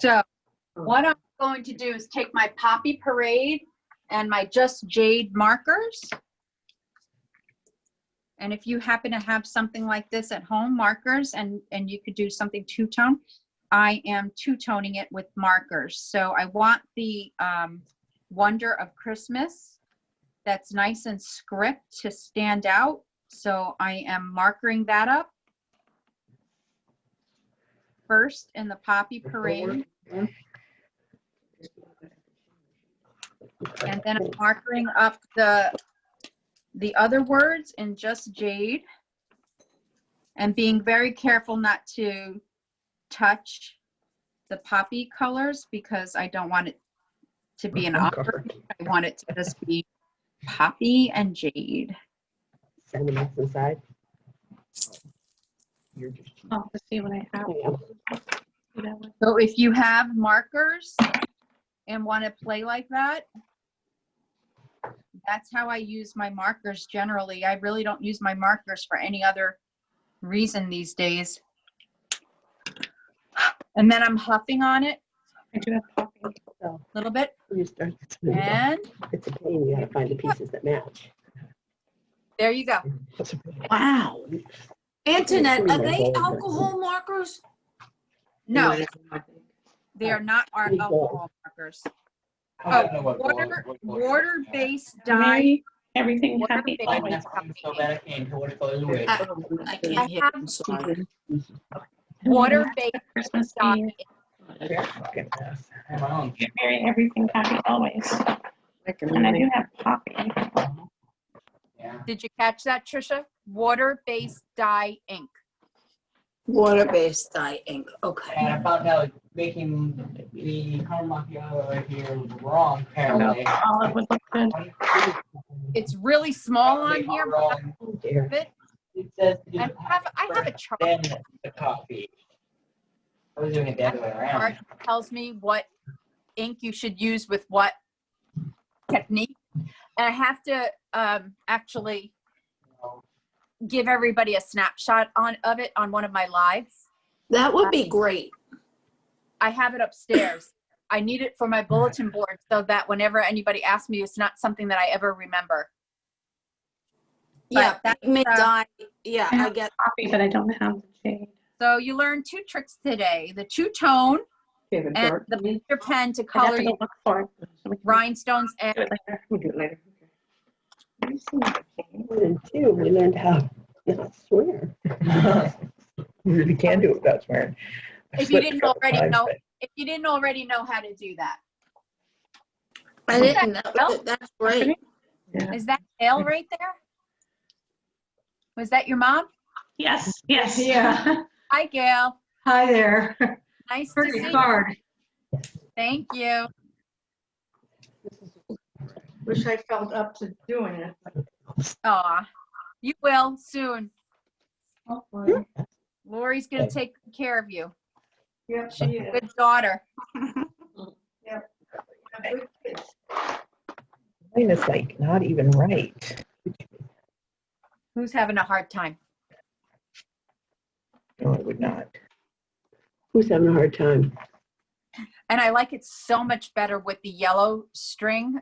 So what I'm going to do is take my Poppy Parade and my Just Jade markers. And if you happen to have something like this at home, markers, and you could do something two-tone, I am two-toning it with markers. So I want the Wonder of Christmas that's nice and script to stand out. So I am markering that up first in the Poppy Parade. And then I'm marking up the other words in Just Jade, and being very careful not to touch the poppy colors because I don't want it to be an offering. I want it to just be Poppy and Jade. Sentiments inside. You're just cheating. I'll have to see what I have. Yeah. So if you have markers and want to play like that, that's how I use my markers generally. I really don't use my markers for any other reason these days. And then I'm huffing on it I do have Poppy. a little bit. You start, And it's a pain. You gotta find the pieces that match. there you go. Wow. Antoinette, are they alcohol markers? No, they are not our alcohol markers. I don't know what Water-based dye. Mary, everything happy Water-based My always. next name's so bad I can't hear what it goes away. I I can't hear, have I'm sorry. Water-based Christmas dye. Eve. My own. Mary, everything happy always. And I do have Poppy. Yeah. Did you catch that, Trisha? Water-based dye ink. Water-based dye ink, okay. And I found out making the caramel macchiato right here was wrong, apparently. Olive would look good. It's really small on here, but Wrong. Oh dear. It says to do I the have a chart. then the coffee. I was doing it the other way around. Chart tells me what ink you should use with what technique. And I have to actually give everybody a snapshot of it on one of my lives. That would be great. I have it upstairs. I need it for my bulletin board so that whenever anybody asks me, it's not something that I ever remember. Yeah, that's, pigment dye, yeah, I I have get, Poppy, but I don't have the shade. So you learned two tricks today: the two-tone and the picture pen to I have color to go look for it. So we can rhinestones and do it later. We'll do it later. Have you seen my shade? 1 and 2, we learned how not to swear. You really can do it without swearing. I if you slipped a didn't couple already times, know, but if you didn't already know how to do that. I didn't, that's great. yeah. Is that Gail right there? Was that your mom? Yes, yes. Yeah. Hi, Gail. Hi there. Nice to Pretty see you. hard. Thank you. Wish I felt up to doing it. Aw, you will soon. Hopefully. Lori's gonna take care of you. Yep, She's she a is. good daughter. Yep. Good kids. Mine is like not even right. Who's having a hard time? No, I would not. Who's having a hard time? And I like it so much better with the yellow string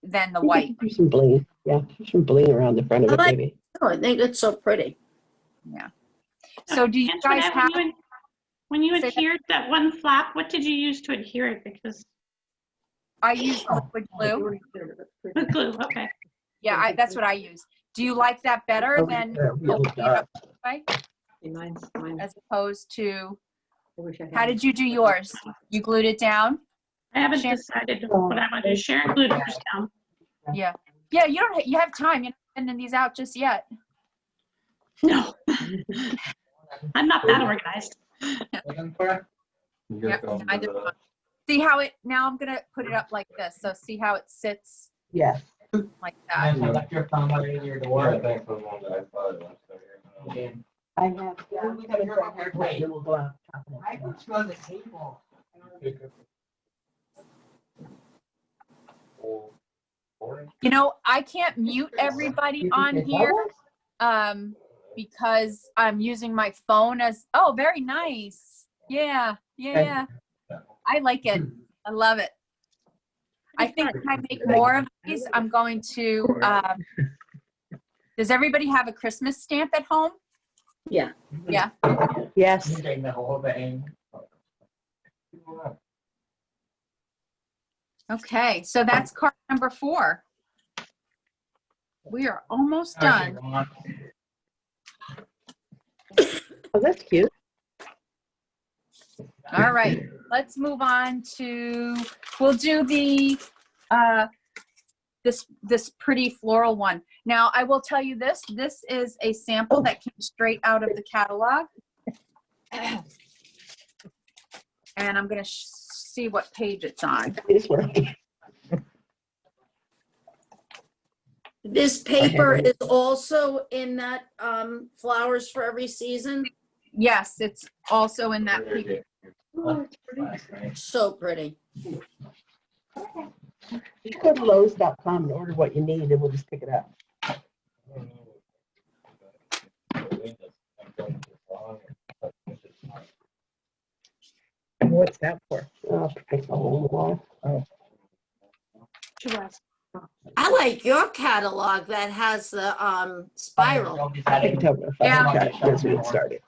than the You white. could do some bling. Yeah, do some bling around the front of it, I like- maybe. Oh, I think it's so pretty. Yeah. So do you guys Antoinette, have? when you Say that- adhered that one flap, what did you use to adhere it? Because I use liquid glue. with glue, okay. Yeah, that's what I use. Do you like that better than opening it up this way as opposed to? How did you do yours? You glued it down? I haven't Sharon- decided what I want to do. Sharon glued hers down. Yeah. Yeah, you have time. You're not sending these out just yet. No. I'm not that organized. Looking for? Yep, neither am I. See how now I'm gonna put it up like this. So see how it sits Yes. like And that. I left your phone by easier to work. thanks for the one that I thought of. And I have, we have a haircut, and then we'll go out. I put you on the table. You know, I can't mute everybody on here because I'm using my phone as, oh, very nice. Yeah, yeah. I like it. I love it. I think when I make more of these, I'm going to, does everybody have a Christmas stamp at home? Yeah. Yeah. Yes. Take the whole thing. Okay, so that's card number 4. We are almost done. Oh, that's cute. All right, let's move on to, we'll do the, this pretty floral one. Now, I will tell you this is a sample that came straight out of the catalog. And I'm gonna see what page it's on. This paper is also in that Flowers for Every Season. Yes, it's also in that paper. So pretty. You go to Lowe's.com and order what you need, and we'll just pick it up. What's that for? Oh, protect the hole in the wall. I like your catalog that has the spiral. Yeah. That's when it started.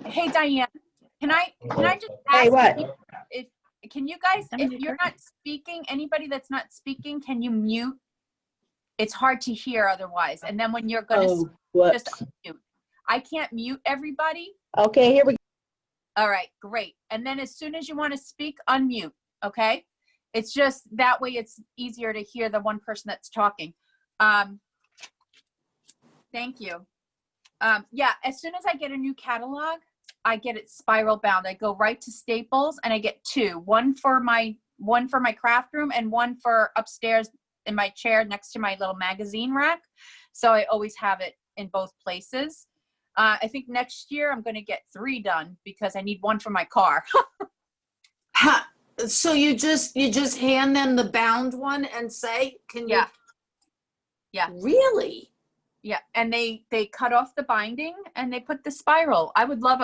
Hey, Diane, can I just ask? Hey, what? If can you guys, if you're not speaking, anybody that's not speaking, can you mute? It's hard to hear otherwise. And then when you're gonna just unmute. I can't mute everybody. Okay, here we go. All right, great. And then as soon as you want to speak, unmute, okay? It's just that way it's easier to hear the one person that's talking. Thank you. Yeah, as soon as I get a new catalog, I get it spiral bound. I go right to Staples and I get 2, one for my craft room and one for upstairs in my chair next to my little magazine rack. So I always have it in both places. I think next year I'm going to get 3 done because I need one for my car. So you just hand them the bound one and say, can you? Yeah. Really? Yeah, and they cut off the binding and they put the spiral. I would love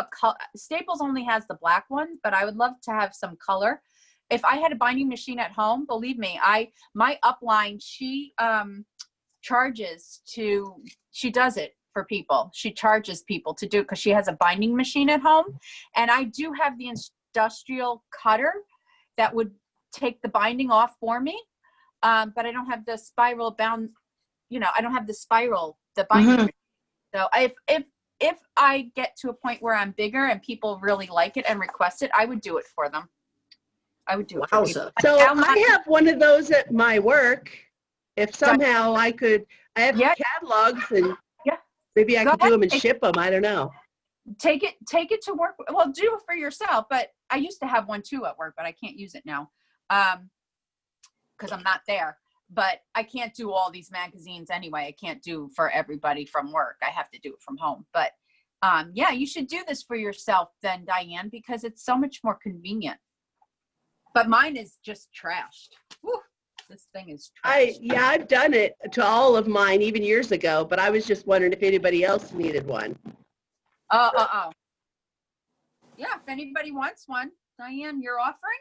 Staples only has the black one, but I would love to have some color. If I had a binding machine at home, believe me, my upline, she does it for people. She charges people to do it because she has a binding machine at home. And I do have the industrial cutter that would take the binding off for me. But I don't have the spiral bound, I don't have the spiral, the binding machine. So if I get to a point where I'm bigger and people really like it and request it, I would do it for them. I would do it for people. So I have one of those at my work. If somehow I have catalogs and maybe I could do them and ship them. I don't know. Take it to work. Well, do it for yourself. But I used to have one too at work, but I can't use it now because I'm not there. But I can't do all these magazines anyway. I can't do for everybody from work. I have to do it from home. But yeah, you should do this for yourself then, Diane, because it's so much more convenient. But mine is just trashed. Whew, this thing is trashed. I've done it to all of mine even years ago, but I was just wondering if anybody else needed one. Yeah, if anybody wants one, Diane, you're offering?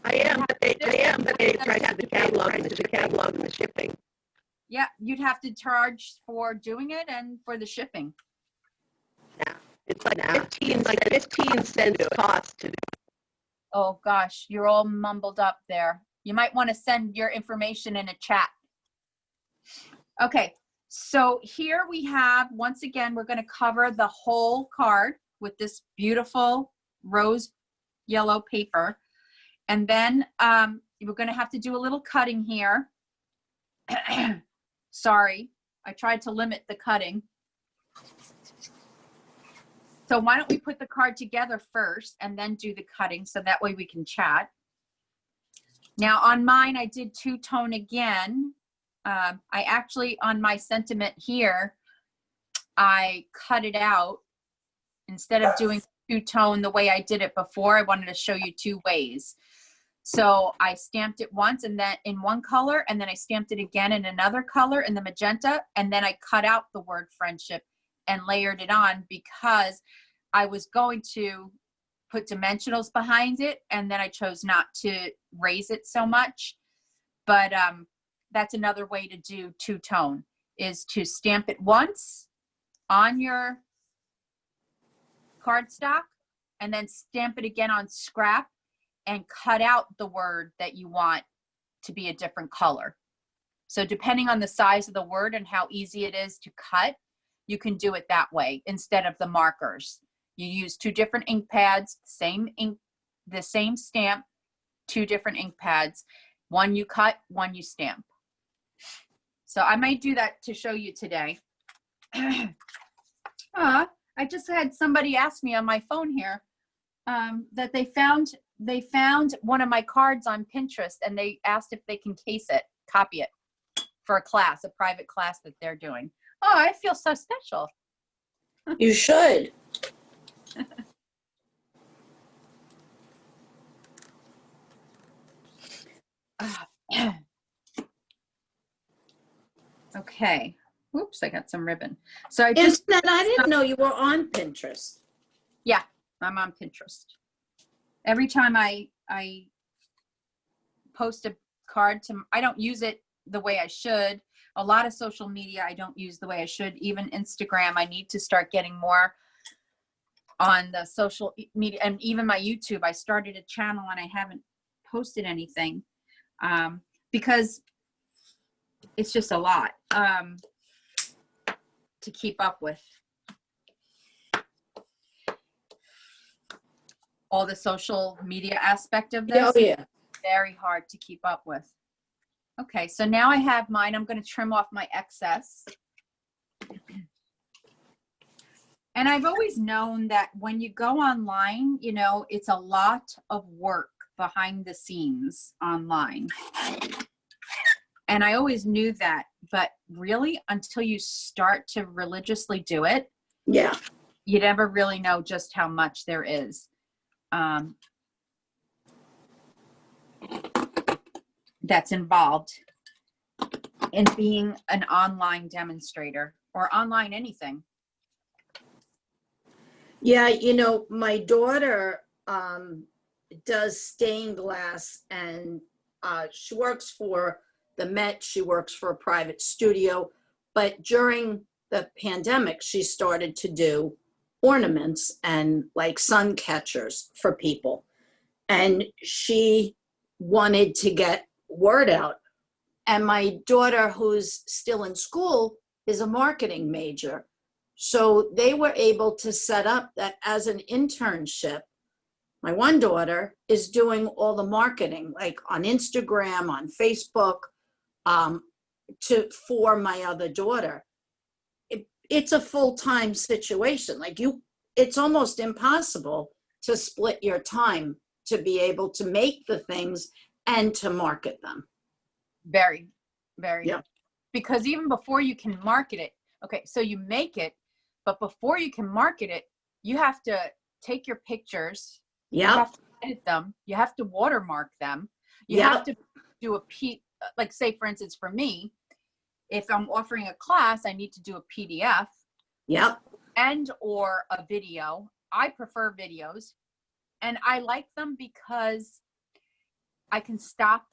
I am, but they try to have the catalog and the shipping. Yeah, you'd have to charge for doing it and for the shipping. Yeah, it's like 15 cents cost to do. Oh gosh, you're all mumbled up there. You might want to send your information in a chat. Okay, so here we have, once again, we're going to cover the whole card with this beautiful rose yellow paper. And then we're going to have to do a little cutting here. Sorry, I tried to limit the cutting. So why don't we put the card together first and then do the cutting so that way we can chat. Now on mine, I did 2-tone again. I actually, on my sentiment here, I cut it out. Instead of doing 2-tone the way I did it before, I wanted to show you 2 ways. So I stamped it once and then in one color, and then I stamped it again in another color in the magenta, and then I cut out the word friendship and layered it on because I was going to put dimensionals behind it, and then I chose not to raise it so much. But that's another way to do two-tone, is to stamp it once on your cardstock and then stamp it again on scrap and cut out the word that you want to be a different color. So depending on the size of the word and how easy it is to cut, you can do it that way instead of the markers. You use two different ink pads, same ink, the same stamp, two different ink pads. One you cut, one you stamp. So I might do that to show you today. I just had somebody ask me on my phone here that they found one of my cards on Pinterest, and they asked if they can copy it for a class, a private class that they're doing. Oh, I feel so special. You should. Okay. Oops, I got some ribbon. So I didn't know you were on Pinterest. Yeah, I'm on Pinterest. Every time I post a card I don't use it the way I should. A lot of social media I don't use the way I should. Even Instagram, I need to start getting more on the social media, and even my YouTube. I started a channel and I haven't posted anything because it's just a lot to keep up with. All the social media aspect of this. Oh, yeah. Very hard to keep up with. Okay, so now I have mine. I'm going to trim off my excess. And I've always known that when you go online, you know, it's a lot of work behind the scenes online. And I always knew that, but really until you start to religiously do it, Yeah. you never really know just how much there is. That's involved in being an online demonstrator or online anything. Yeah, you know, my daughter does stained glass, and she works for the Met. She works for a private studio, but during the pandemic, she started to do ornaments and like sun catchers for people. And she wanted to get word out. And my daughter, who's still in school, is a marketing major. So they were able to set up that as an internship. My one daughter is doing all the marketing, like on Instagram, on Facebook, for my other daughter. It's a full-time situation. Like it's almost impossible to split your time to be able to make the things and to market them. Very, very. Yeah. Because even before you can market it, okay, so you make it, but before you can market it, you have to take your pictures. Yeah. You have to edit them. You have to watermark them. You have to do like say, for instance, for me, if I'm offering a class, I need to do a PDF. Yep. And or a video. I prefer videos. And I like them because I can stop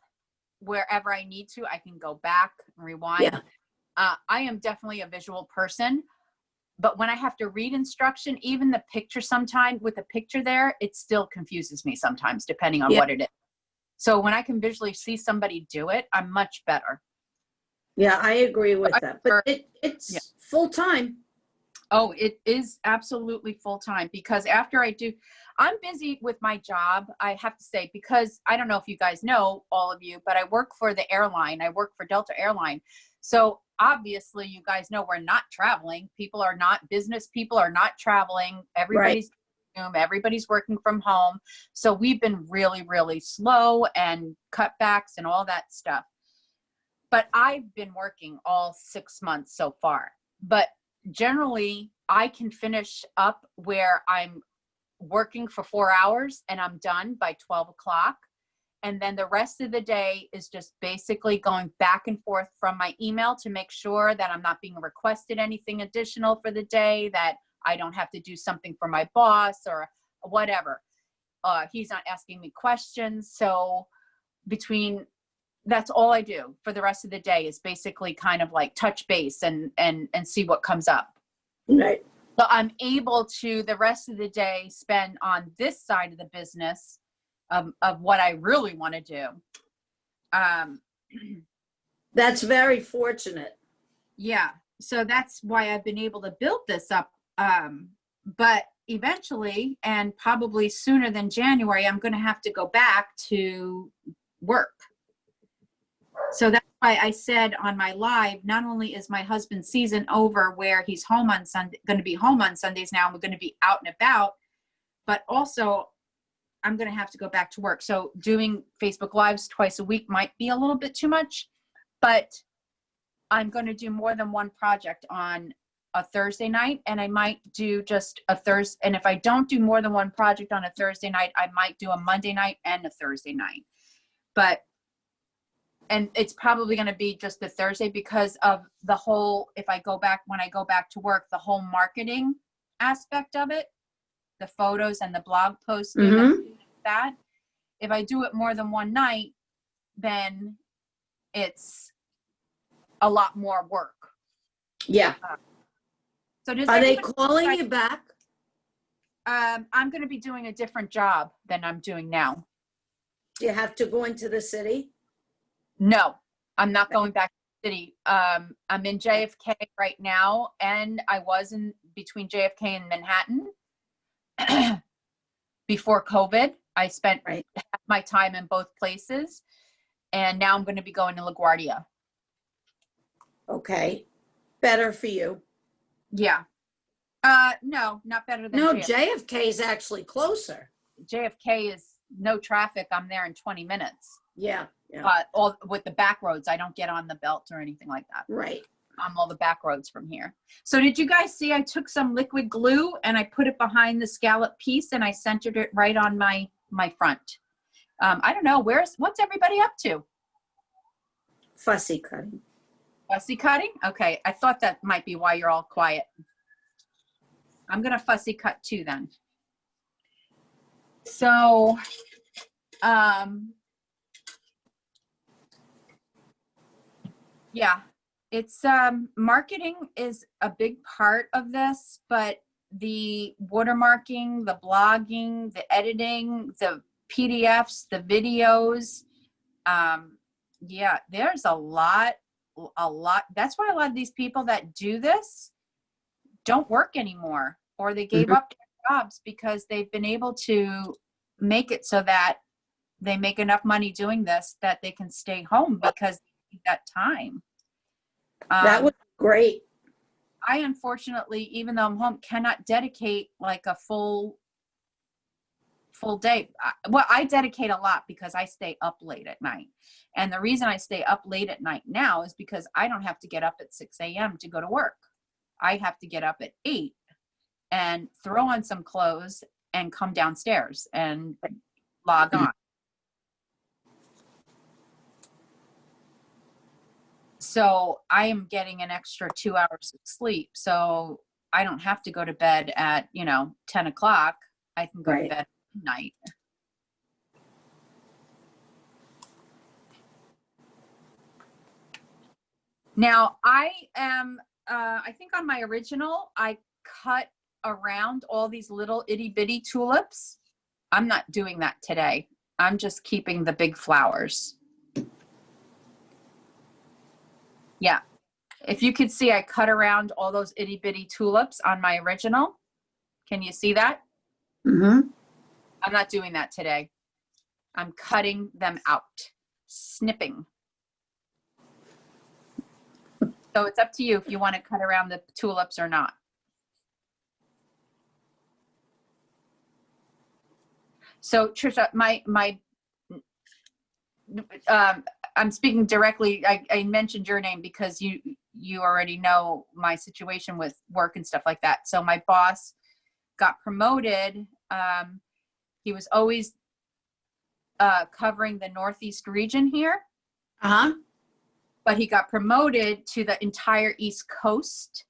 wherever I need to. I can go back and rewind. Yeah. I am definitely a visual person. But when I have to read instruction, even the picture sometimes, with the picture there, it still confuses me sometimes, depending on what it is. So when I can visually see somebody do it, I'm much better. Yeah, I agree with that. But it's full time. Oh, it is absolutely full time, because after I'm busy with my job, I have to say, because I don't know if you guys know, all of you, but I work for the airline. I work for Delta Airline. So obviously you guys know we're not traveling. Business people are not traveling. Everybody's home, everybody's working from home. So we've been really, really slow and cutbacks and all that stuff. But I've been working all 6 months so far. But generally I can finish up where I'm working for 4 hours and I'm done by 12 o'clock. And then the rest of the day is just basically going back and forth from my email to make sure that I'm not being requested anything additional for the day, that I don't have to do something for my boss or whatever. He's not asking me questions. So that's all I do for the rest of the day is basically kind of like touch base and see what comes up. Right. So I'm able to the rest of the day spend on this side of the business of what I really want to do. That's very fortunate. Yeah. So that's why I've been able to build this up. But eventually, and probably sooner than January, I'm going to have to go back to work. So that's why I said on my live, not only is my husband's season over where he's home on Sunday, going to be home on Sundays now, and we're going to be out and about, but also I'm going to have to go back to work. So doing Facebook Lives twice a week might be a little bit too much, but I'm going to do more than one project on a Thursday night, and I might do just a Thursday. And if I don't do more than one project on a Thursday night, I might do a Monday night and a Thursday night. And it's probably going to be just the Thursday because of the whole, when I go back to work, the whole marketing aspect of it, the photos and the blog posting and that. If I do it more than one night, then it's a lot more work. Yeah. So does Are they anybody- calling you back? I'm going to be doing a different job than I'm doing now. Do you have to go into the city? No, I'm not going back to the city. I'm in JFK right now, and I was in between JFK and Manhattan before COVID. I spent half my time in both places, and now I'm going to be going to LaGuardia. Okay. Better for you. Yeah. No, not better than No, JFK. JFK is actually closer. JFK is no traffic. I'm there in 20 minutes. Yeah. Yeah. All with the back roads. I don't get on the belt or anything like that. Right. I'm all the back roads from here. So did you guys see I took some liquid glue and I put it behind the scallop piece and I centered it right on my front. I don't know, what's everybody up to? Fussy cutting. Fussy cutting? Okay, I thought that might be why you're all quiet. I'm gonna fussy cut too then. So, yeah, it's marketing is a big part of this, but the watermarking, the blogging, the editing, the PDFs, the videos, yeah, there's a lot. That's why a lot of these people that do this don't work anymore, or they gave up their jobs because they've been able to make it so that they make enough money doing this that they can stay home because they need that time. That was great. I unfortunately, even though I'm home, cannot dedicate like a full day. Well, I dedicate a lot because I stay up late at night. And the reason I stay up late at night now is because I don't have to get up at 6 a.m. to go to work. I have to get up at 8 and throw on some clothes and come downstairs and log on. So I am getting an extra 2 hours of sleep. So I don't have to go to bed at, 10 o'clock. I can go to bed at midnight. Now I am, I think on my original, I cut around all these little itty bitty tulips. I'm not doing that today. I'm just keeping the big flowers. Yeah. If you could see, I cut around all those itty bitty tulips on my original. Can you see that? Mm-hmm. I'm not doing that today. I'm cutting them out, snipping. So it's up to you if you want to cut around the tulips or not. So Trisha, I'm speaking directly. I mentioned your name because you already know my situation with work and stuff like that. So my boss got promoted. He was always covering the Northeast region here. Uh-huh. But he got promoted to the entire East Coast.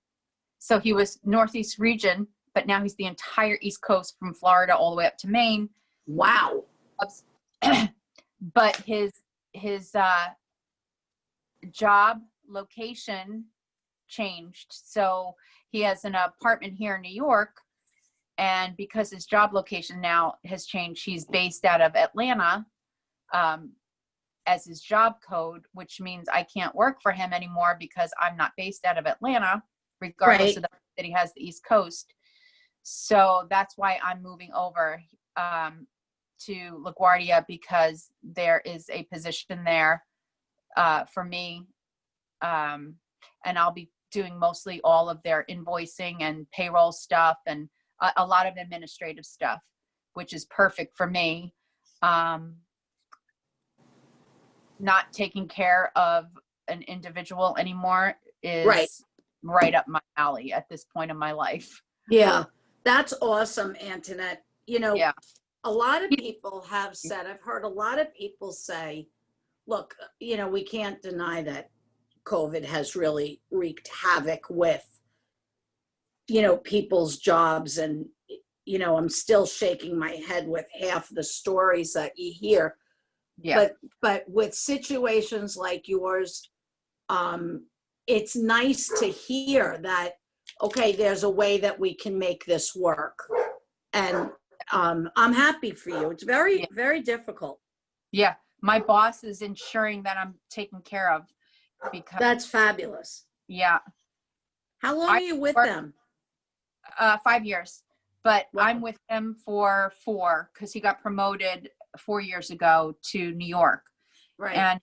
So he was Northeast region but now he's the entire East Coast from Florida all the way up to Maine. Wow. But his job location changed. So he has an apartment here in New York, and because his job location now has changed, he's based out of Atlanta as his job code, which means I can't work for him anymore because I'm not based out of Atlanta, regardless of the fact that he has the East Coast. So that's why I'm moving over to LaGuardia, because there is a position there for me, and I'll be doing mostly all of their invoicing and payroll stuff and a lot of administrative stuff, which is perfect for me. Not taking care of an individual anymore is right up my alley at this point in my life. Yeah, that's awesome, Antoinette. You know, Yeah. a lot of people have said, I've heard a lot of people say, look, you know, we can't deny that COVID has really wreaked havoc with, you know, people's jobs. And, you know, I'm still shaking my head with half the stories that you hear. Yeah. But with situations like yours, it's nice to hear that, okay, there's a way that we can make this work. And I'm happy for you. It's very, very difficult. Yeah. My boss is ensuring that I'm taken care of, because That's fabulous. yeah. How long are you with them? 5 years, but Wow. I'm with him for 4 because he got promoted 4 years ago to New York. Right. And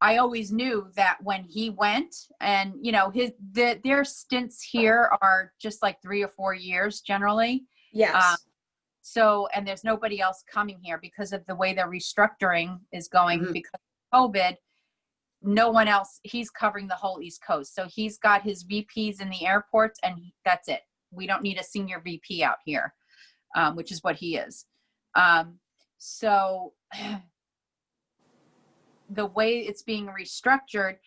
I always knew that when he went, and you know, their stints here are just like 3 or 4 years generally. Yes. So, and there's nobody else coming here because of the way their restructuring is going because of COVID. No one else, he's covering the whole East Coast. So he's got his VPs in the airports, and that's it. We don't need a senior VP out here, which is what he is. So the way it's being restructured,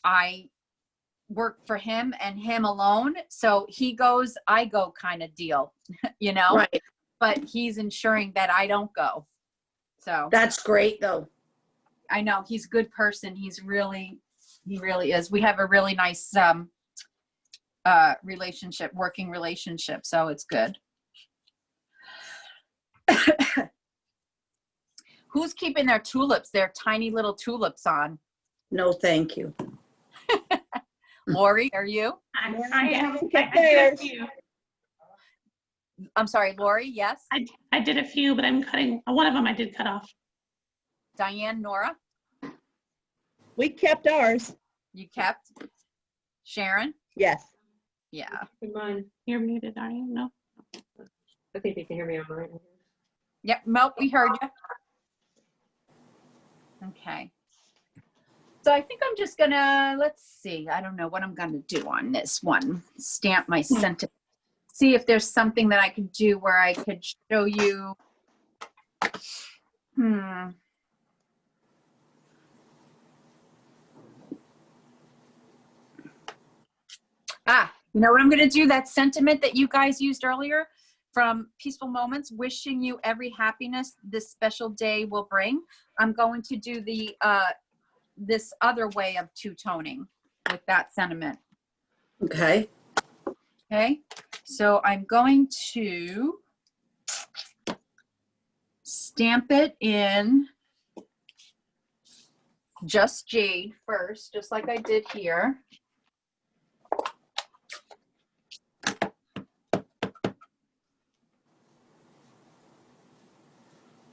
I work for him and him alone. So he goes, I go kind of deal, you know, Right. But he's ensuring that I don't go. So That's great though. I know he's a good person. He really is. We have a really nice working relationship. So it's good. Who's keeping their tulips, their tiny little tulips on? No, thank you. Lori, are you? I did a few. I'm sorry, Lori, yes? I did a few, but I'm cutting, one of them I did cut off. Diane, Nora? We kept ours. You kept? Sharon? Yes. Yeah. Mine. You're muted, are you? No. I think you can hear me on mine. Yep, Mel, we heard you. Okay. So I think I'm just gonna, let's see, I don't know what I'm gonna do on this one. Stamp my sentence. See if there's something that I could do where I could show you. You know what I'm gonna do? That sentiment that you guys used earlier from Peaceful Moments, wishing you every happiness this special day will bring. I'm going to do the this other way of two-toning with that sentiment. Okay. Okay, so I'm going to stamp it in just jade first, just like I did here.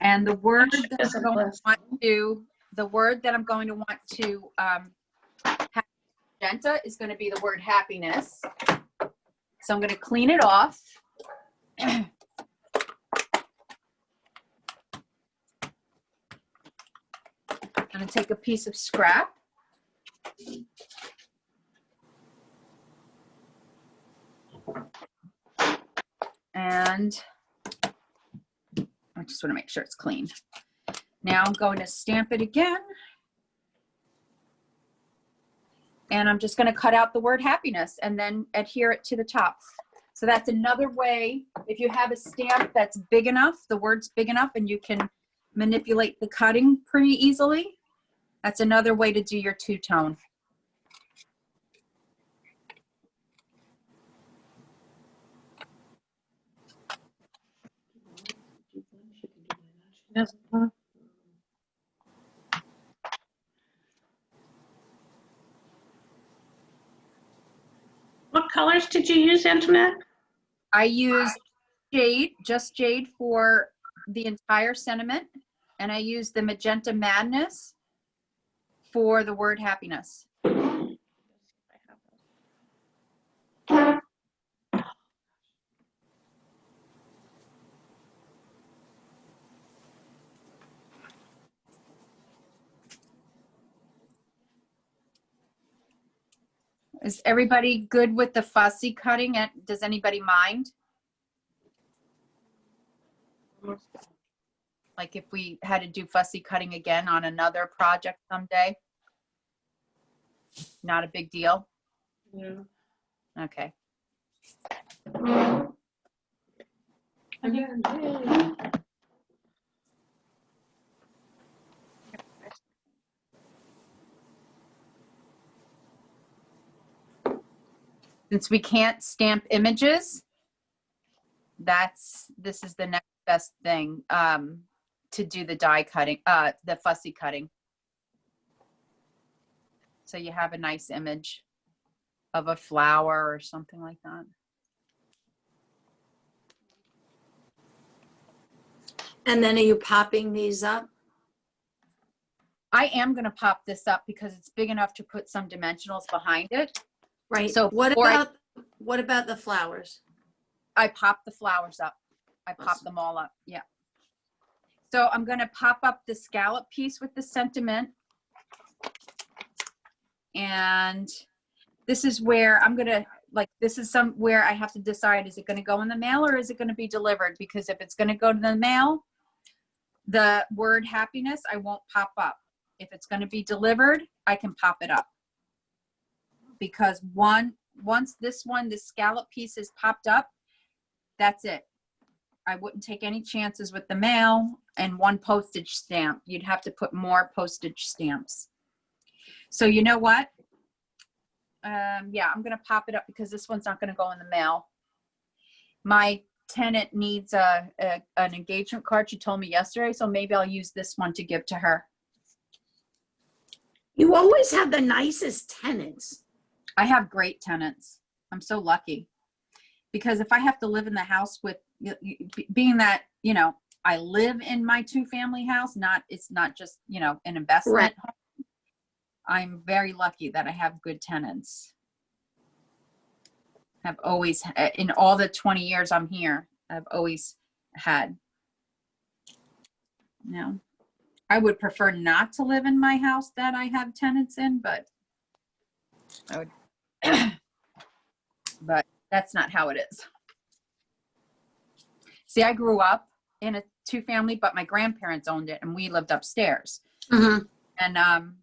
And the word that I'm going to want to have magenta is going to be the word happiness. So I'm going to clean it off. I'm going to take a piece of scrap. And I just want to make sure it's clean. Now I'm going to stamp it again. And I'm just gonna cut out the word happiness and then adhere it to the top. So that's another way, if you have a stamp that's big enough, the word's big enough and you can manipulate the cutting pretty easily, that's another way to do your two-tone. What colors did you use, Antoinette? I used jade, just jade for the entire sentiment. And I used the Magenta Madness for the word happiness. Is everybody good with the fussy cutting? Does anybody mind? Like if we had to do fussy cutting again on another project someday? Not a big deal? Yeah. Okay. Since we can't stamp images, this is the next best thing to do the die cutting, the fussy cutting. So you have a nice image of a flower or something like that. And then are you popping these up? I am going to pop this up because it's big enough to put some dimensionals behind it. Right. So what before about the flowers? I pop the flowers up. I pop them all up. Yeah. So I'm going to pop up the scallop piece with the sentiment. And this is where I'm going to, like, this is somewhere I have to decide, is it going to go in the mail or is it going to be delivered? Because if it's going to go to the mail, the word happiness, I won't pop up. If it's going to be delivered, I can pop it up. Because once this scallop piece is popped up, that's it. I wouldn't take any chances with the mail and one postage stamp. You'd have to put more postage stamps. So you know what? Yeah, I'm going to pop it up because this one's not going to go in the mail. My tenant needs an engagement card, she told me yesterday, so maybe I'll use this one to give to her. You always have the nicest tenants. I have great tenants. I'm so lucky. Because if I have to live in the house with, being that, you know, I live in my two-family house, it's not just, you know, an investment. Right. Home. I'm very lucky that I have good tenants. I've always, in all the 20 years I'm here, I've always had. You know, I would prefer not to live in my house that I have tenants in, but I would, but that's not how it is. See, I grew up in a two-family, but my grandparents owned it and we lived upstairs. Mm-hmm. And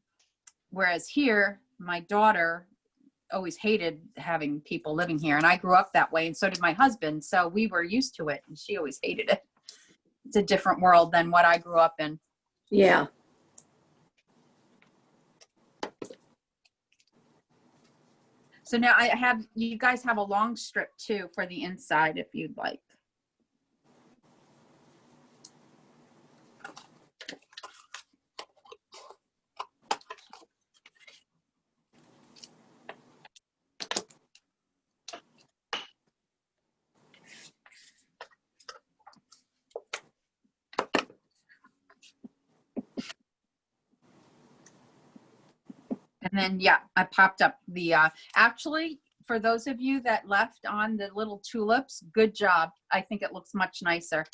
whereas here, my daughter always hated having people living here. And I grew up that way and so did my husband. So we were used to it and she always hated it. It's a different world than what I grew up in. Yeah. So now you guys have a long strip too for the inside if you'd like. And then, yeah, I popped up the, actually, for those of you that left on the little tulips, good job. I think it looks much nicer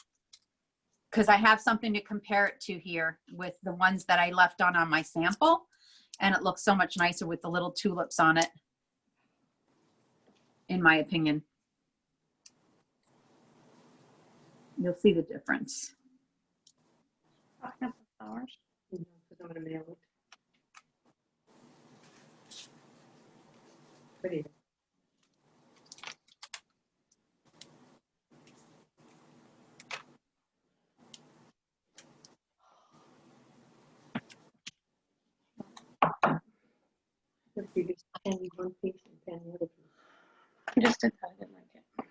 because I have something to compare it to here with the ones that I left on my sample. And it looks so much nicer with the little tulips on it, in my opinion. You'll see the difference. Because I'm gonna mail it. pretty. If you just pen one piece and pen the other piece. I just did that. I didn't like it.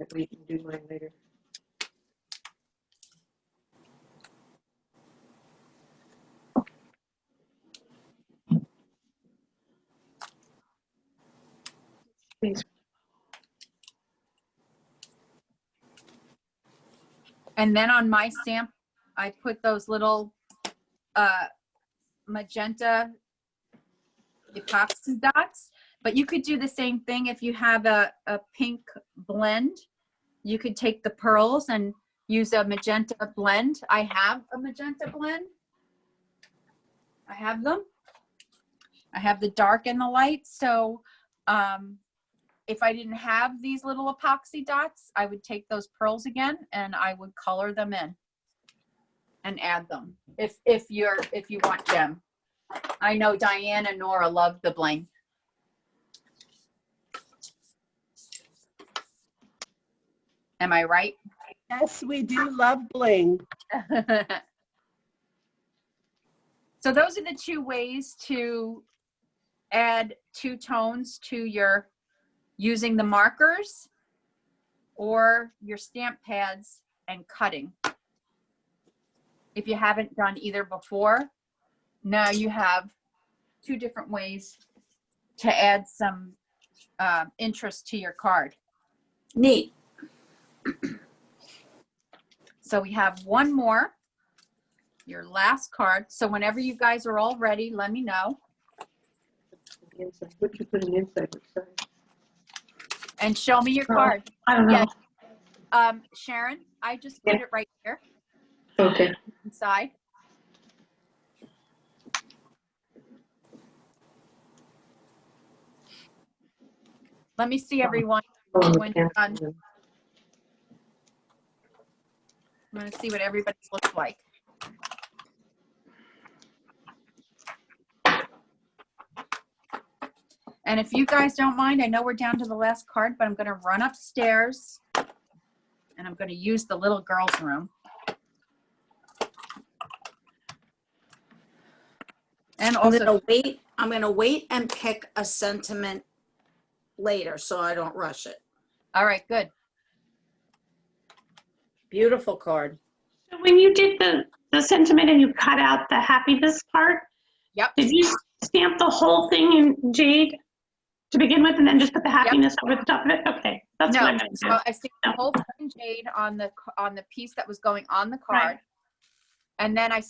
That we can do mine later. Please. And then on my stamp, I put those little magenta epoxy dots, but you could do the same thing if you have a pink blend. You could take the pearls and use a magenta blend. I have a magenta blend. I have them. I have the dark and the light. So if I didn't have these little epoxy dots, I would take those pearls again and I would color them in and add them if you want gem. I know Diane and Nora love the bling. Am I right? Yes, we do love bling. So those are the two ways to add two tones to your using the markers or your stamp pads and cutting. If you haven't done either before, now you have two different ways to add some interest to your card. Neat. So we have one more, your last card. So whenever you guys are all ready, let me know. The inside. What you put in the inside? Which side? And show me your card. I don't know. Yeah. Sharon, I just put it right here Okay. inside. Let me see everyone when you're done. I'm going to see what everybody's looks like. And if you guys don't mind, I know we're down to the last card, but I'm going to run upstairs and I'm going to use the little girl's room. And also, I'm gonna wait and pick a sentiment later so I don't rush it. all right, good. Beautiful card. So when you did the sentiment and you cut out the happiness part, Yep. did you stamp the whole thing in jade to begin with and then just put the happiness over the top of it? Okay, that's what No, I'm going to do. so I stamped the whole thing in jade on the piece that was going on the card. Right. And then I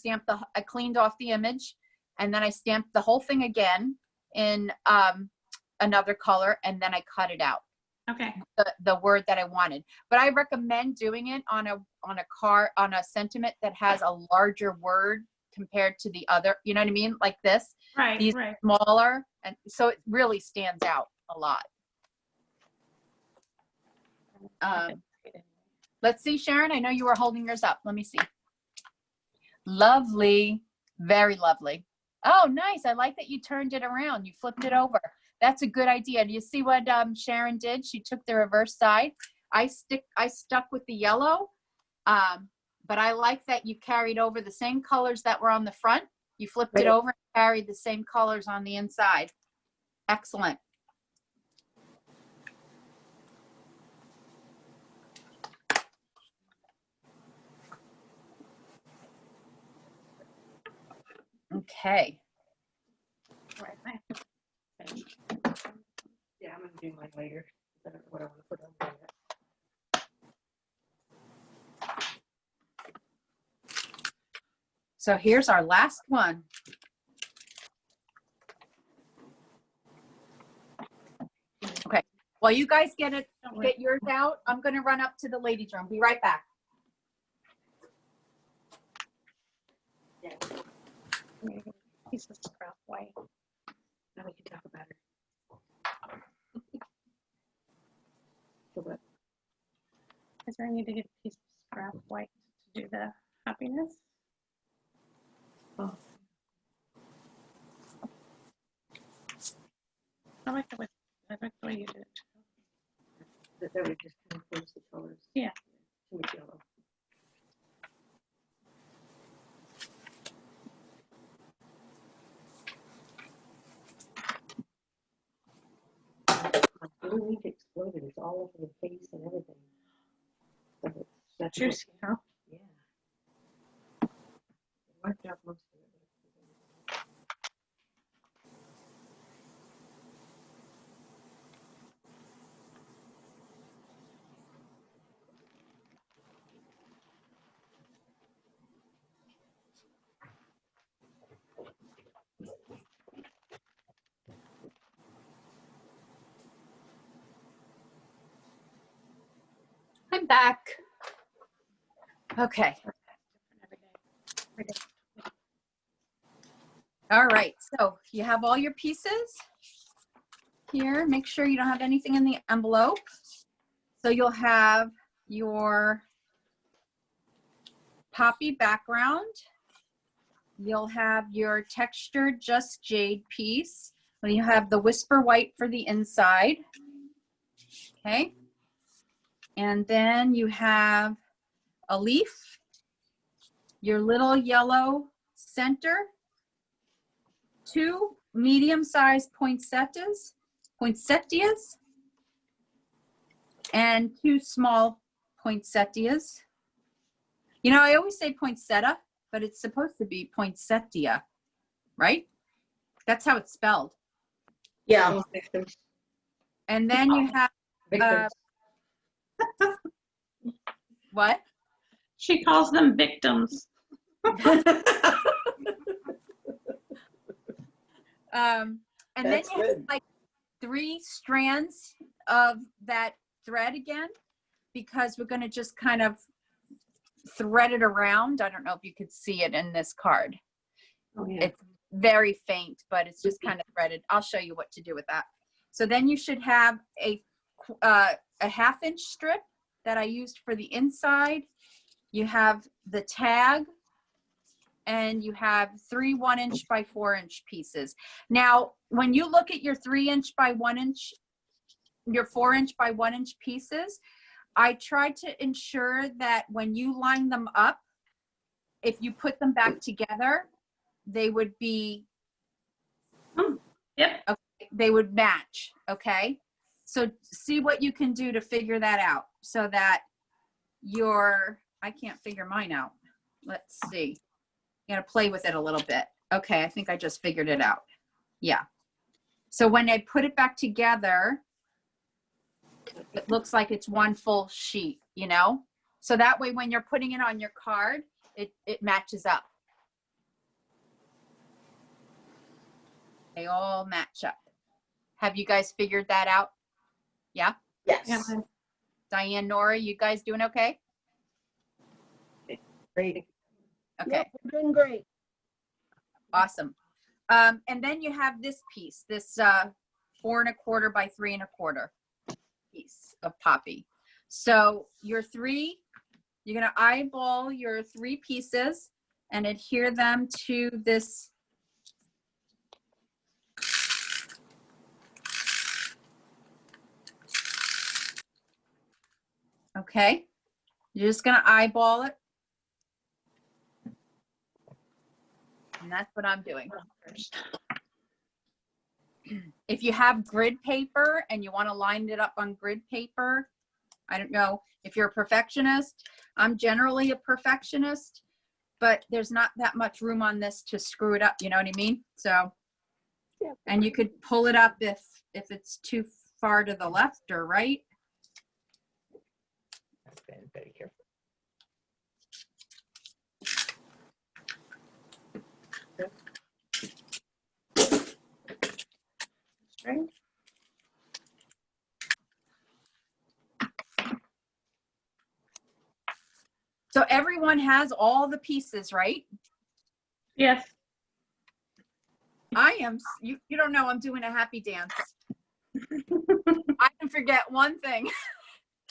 cleaned off the image and then I stamped the whole thing again in another color and then I cut it out. Okay. The word that I wanted. But I recommend doing it on a sentiment that has a larger word compared to the other, you know what I mean? Like this. Right, These right. smaller, and so it really stands out a lot. Let's see, Sharon, I know you were holding yours up. Let me see. Lovely, very lovely. Oh, nice. I like that you turned it around. You flipped it over. That's a good idea. Do you see what Sharon did? She took the reverse side. I stuck with the yellow, but I like that you carried over the same colors that were on the front. You flipped it over and carried the same colors on the inside. Excellent. Okay. Yeah, I'm gonna do mine later. I don't know what I want to put on there yet. So here's our last one. Okay. While you guys get yours out, I'm going to run up to the ladies' room. Be right back. Yeah. Piece of scrap white. Now we can talk about it. So what? Is there a need to get a piece of scrap white to do the happiness? Oh. I like the way you did it. That would just confuse the colors. Yeah. Too much yellow. My blue ink exploded. It's all over the face and everything. But that's Juicy, huh? yeah. It wiped out most of it. I'm back. Okay. All right. So you have all your pieces here. Make sure you don't have anything in the envelope. So you'll have your poppy background. You'll have your textured just jade piece. Then you have the whisper white for the inside. Okay. And then you have a leaf, your little yellow center, 2 medium-sized poinsettias, and 2 small poinsettias. You know, I always say poinsettia, but it's supposed to be poinsettia, right? That's how it's spelled. Yeah. Victims. And then you have, Victims. what? She calls them victims. And That's then you have good. like 3 strands of that thread again, because we're going to just kind of thread it around. I don't know if you could see it in this card. Oh, yeah. It's very faint, but it's just kind of threaded. I'll show you what to do with that. So then you should have a 1/2-inch strip that I used for the inside. You have the tag, and you have 3 1-inch by 4-inch pieces. Now, when you look at your 3-inch by 1-inch, your 4-inch by 1-inch pieces, I try to ensure that when you line them up, if you put them back together, they would be, Yep. okay, they would match, okay? So see what you can do to figure that out so that I can't figure mine out. Let's see. You gotta play with it a little bit. Okay, I think I just figured it out. Yeah. So when I put it back together, it looks like it's one full sheet, you know? So that way when you're putting it on your card, it matches up. They all match up. Have you guys figured that out? Yeah? Yes. Yeah. Diane, Nora, you guys doing okay? Great. Okay. Yep, we're doing great. Awesome. And then you have this piece, this 4 1/4 by 3 1/4 piece of poppy. So you're gonna eyeball your 3 pieces and adhere them to this. Okay. You're just gonna eyeball it. And that's what I'm doing. If you have grid paper and you want to line it up on grid paper, I don't know if you're a perfectionist. I'm generally a perfectionist, but there's not that much room on this to screw it up. You know what I mean? So, Yeah. and you could pull it up if it's too far to the left or right. Stand very careful. Right. So everyone has all the pieces, right? Yes. I am, you don't know, I'm doing a happy dance. I can forget one thing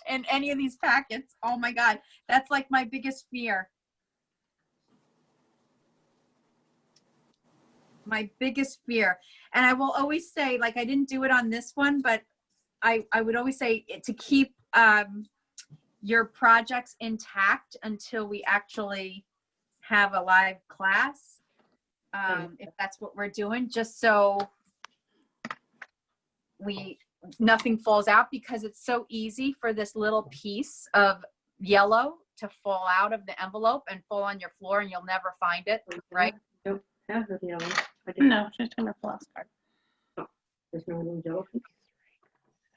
in any of these packets. Oh my God, that's like my biggest fear. my biggest fear. And I will always say, like, I didn't do it on this one, but I would always say to keep your projects intact until we actually have a live class, if that's what we're doing, just so nothing falls out, because it's so easy for this little piece of yellow to fall out of the envelope and fall on your floor and you'll never find it, right? Don't have the yellow. I didn't- No, she's talking about the last card. There's no one yellow.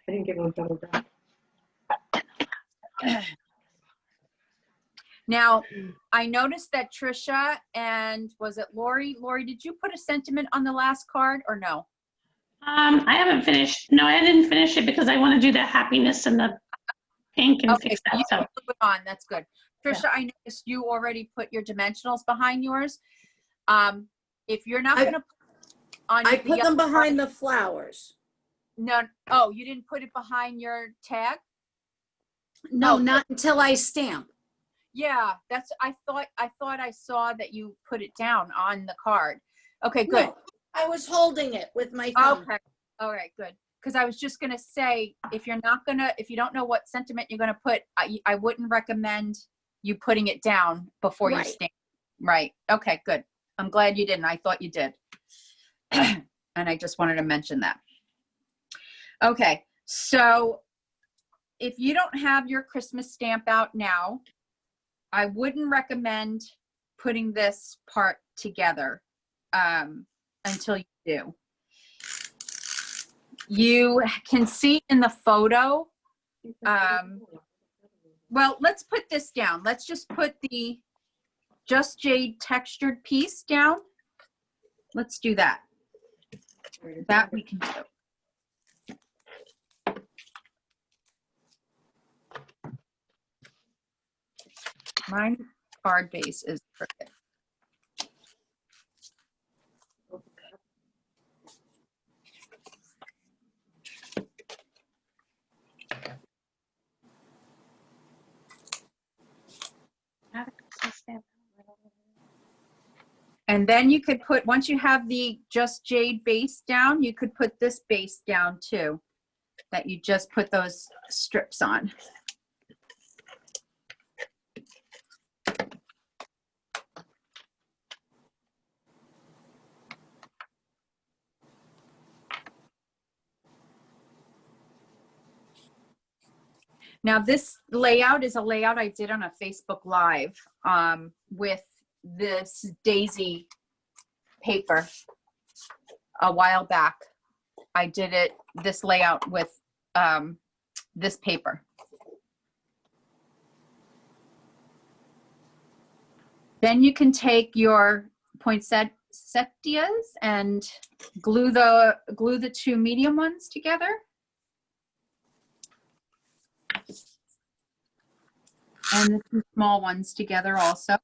I didn't get one double back. Now, I noticed that Trisha and was it Lori? Lori, did you put a sentiment on the last card or no? I haven't finished. No, I didn't finish it because I want to do the happiness and the pink and Okay, fix so you that. So can move it on. That's good. Trisha, I noticed you already put your dimensionals behind yours. If you're not I- going to put on I the put yellow them behind card- the flowers. No, oh, you didn't put it behind your tag? No, Oh, not until I stamp. Yeah, that's, I thought I saw that you put it down on the card. Okay, good. No, I was holding it with my thumb. Okay. All right, good. Because I was just going to say, if you don't know what sentiment you're going to put, I wouldn't recommend you putting it down before you Right. stamp. Right. Okay, good. I'm glad you didn't. I thought you did. And I just wanted to mention that. Okay, so if you don't have your Christmas stamp out now, I wouldn't recommend putting this part together until you do. You can see in the photo, well, let's put this down. Let's just put the Just Jade textured piece down. Let's do that. That we can do. My card base is perfect. And then you could put, once you have the Just Jade base down, you could put this base down too, that you just put those strips on. Now this layout is a layout I did on a Facebook Live with this daisy paper a while back. I did this layout with this paper. Then you can take your poinsettias and glue the two medium ones together. And the two small ones together also.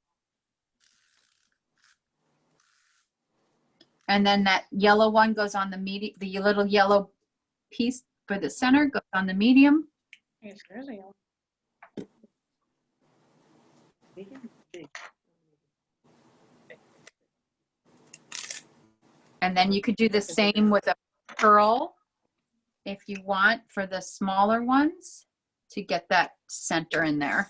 And then that yellow one goes on the medium, the little yellow piece for the center goes on the medium. And then you could do the same with a pearl if you want for the smaller ones to get that center in there.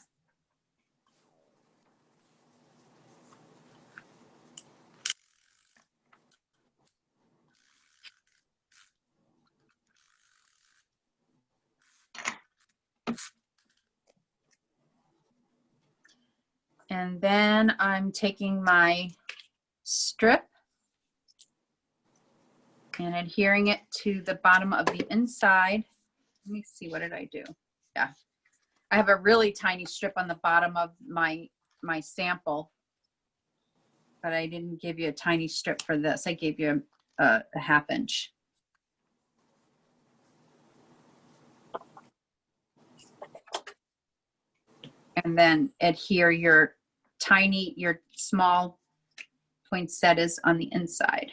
And then I'm taking my strip and adhering it to the bottom of the inside. Let me see, what did I do? Yeah, I have a really tiny strip on the bottom of my sample, but I didn't give you a tiny strip for this. I gave you a ½ inch. And then adhere your small poinsettias on the inside.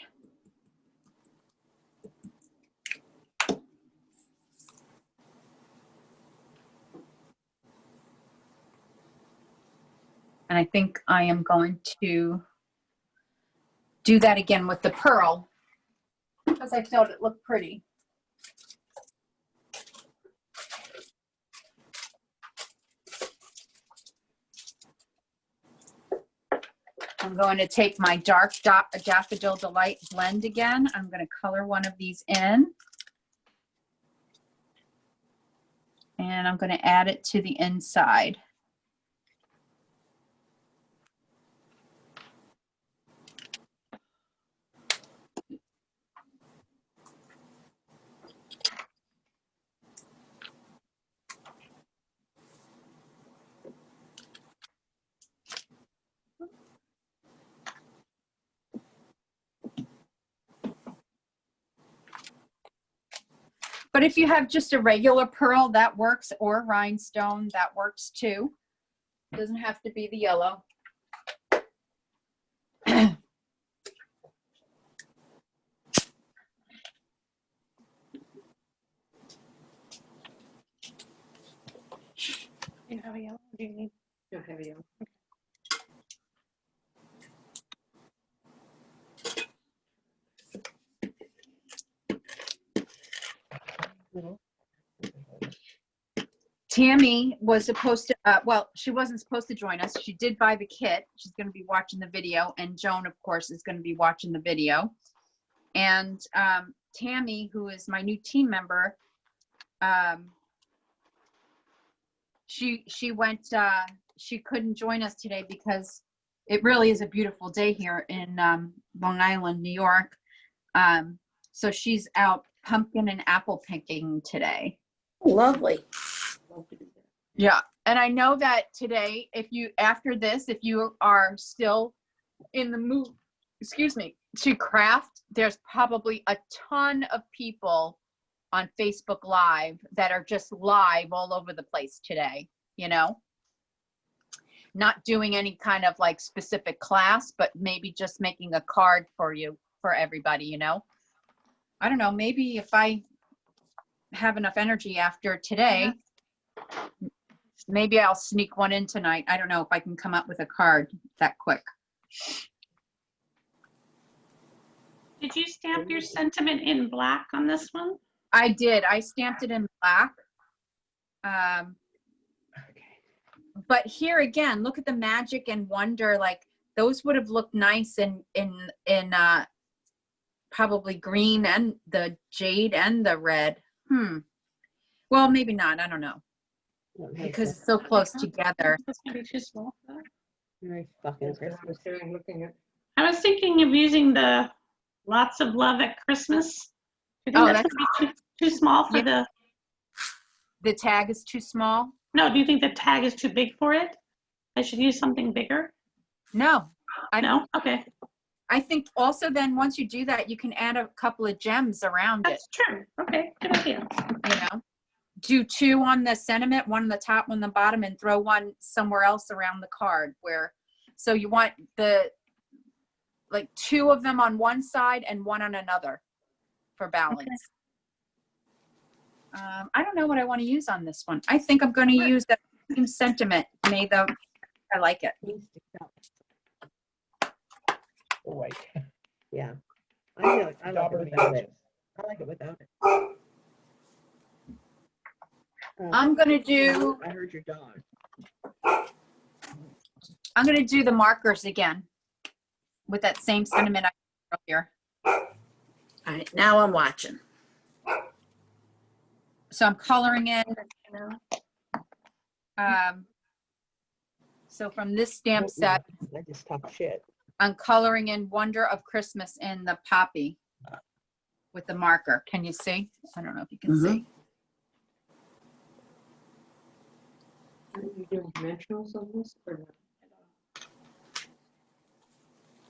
And I think I am going to do that again with the pearl because I felt it looked pretty. I'm going to take my dark Daffodil Delight blend again. I'm going to color one of these in. And I'm going to add it to the inside. But if you have just a regular pearl, that works, or rhinestone, that works too. It doesn't have to be the yellow. You have a yellow? Do you need? Don't have you. Tammy was supposed to, well, she wasn't supposed to join us. She did buy the kit. She's going to be watching the video. And Joan, of course, is going to be watching the video. And Tammy, who is my new team member, she went, she couldn't join us today because it really is a beautiful day here in Long Island, New York. So she's out pumpkin and apple picking today. Lovely. Yeah, and I know that today, if you, after this, if you are still in the mood, excuse me, to craft, there's probably a ton of people on Facebook Live that are just live all over the place today, you know? Not doing any kind of like specific class, but maybe just making a card for you, for everybody, you know? I don't know, maybe if I have enough energy after today, maybe I'll sneak one in tonight. I don't know if I can come up with a card that quick. Did you stamp your sentiment in black on this one? I did. I stamped it in black. But here again, look at the magic and wonder. Like those would have looked nice in probably green and the jade and the red. Well, maybe not. I don't know. Because it's so close together. This might be too small for that. Very fucking Christmas. I was thinking of using the lots of love at Christmas. Do you think Oh, that's gonna be too small for Yeah. The tag is too small? No, do you think the tag is too big for it? I should use something bigger? No. No? Okay. I think also then once you do that, you can add a couple of gems around it, That's true. Okay, good idea. you know? Do two on the sentiment, one on the top, one on the bottom, and throw one somewhere else around the card where, so you want the, like two of them on one side and one on another for balance. Okay. I don't know what I want to use on this one. I think I'm going to use the same sentiment. I like it. White. Yeah. I like it without it. I like it without it. I'm going to do. I heard your dog. I'm going to do the markers again with that same sentiment I did earlier. All right, now I'm watching. So I'm coloring in. So from this stamp set, I just talk shit. I'm coloring in Wonder of Christmas in the poppy with the marker. Can you see? I don't know if you can see. Are you doing dimensionals on this or not?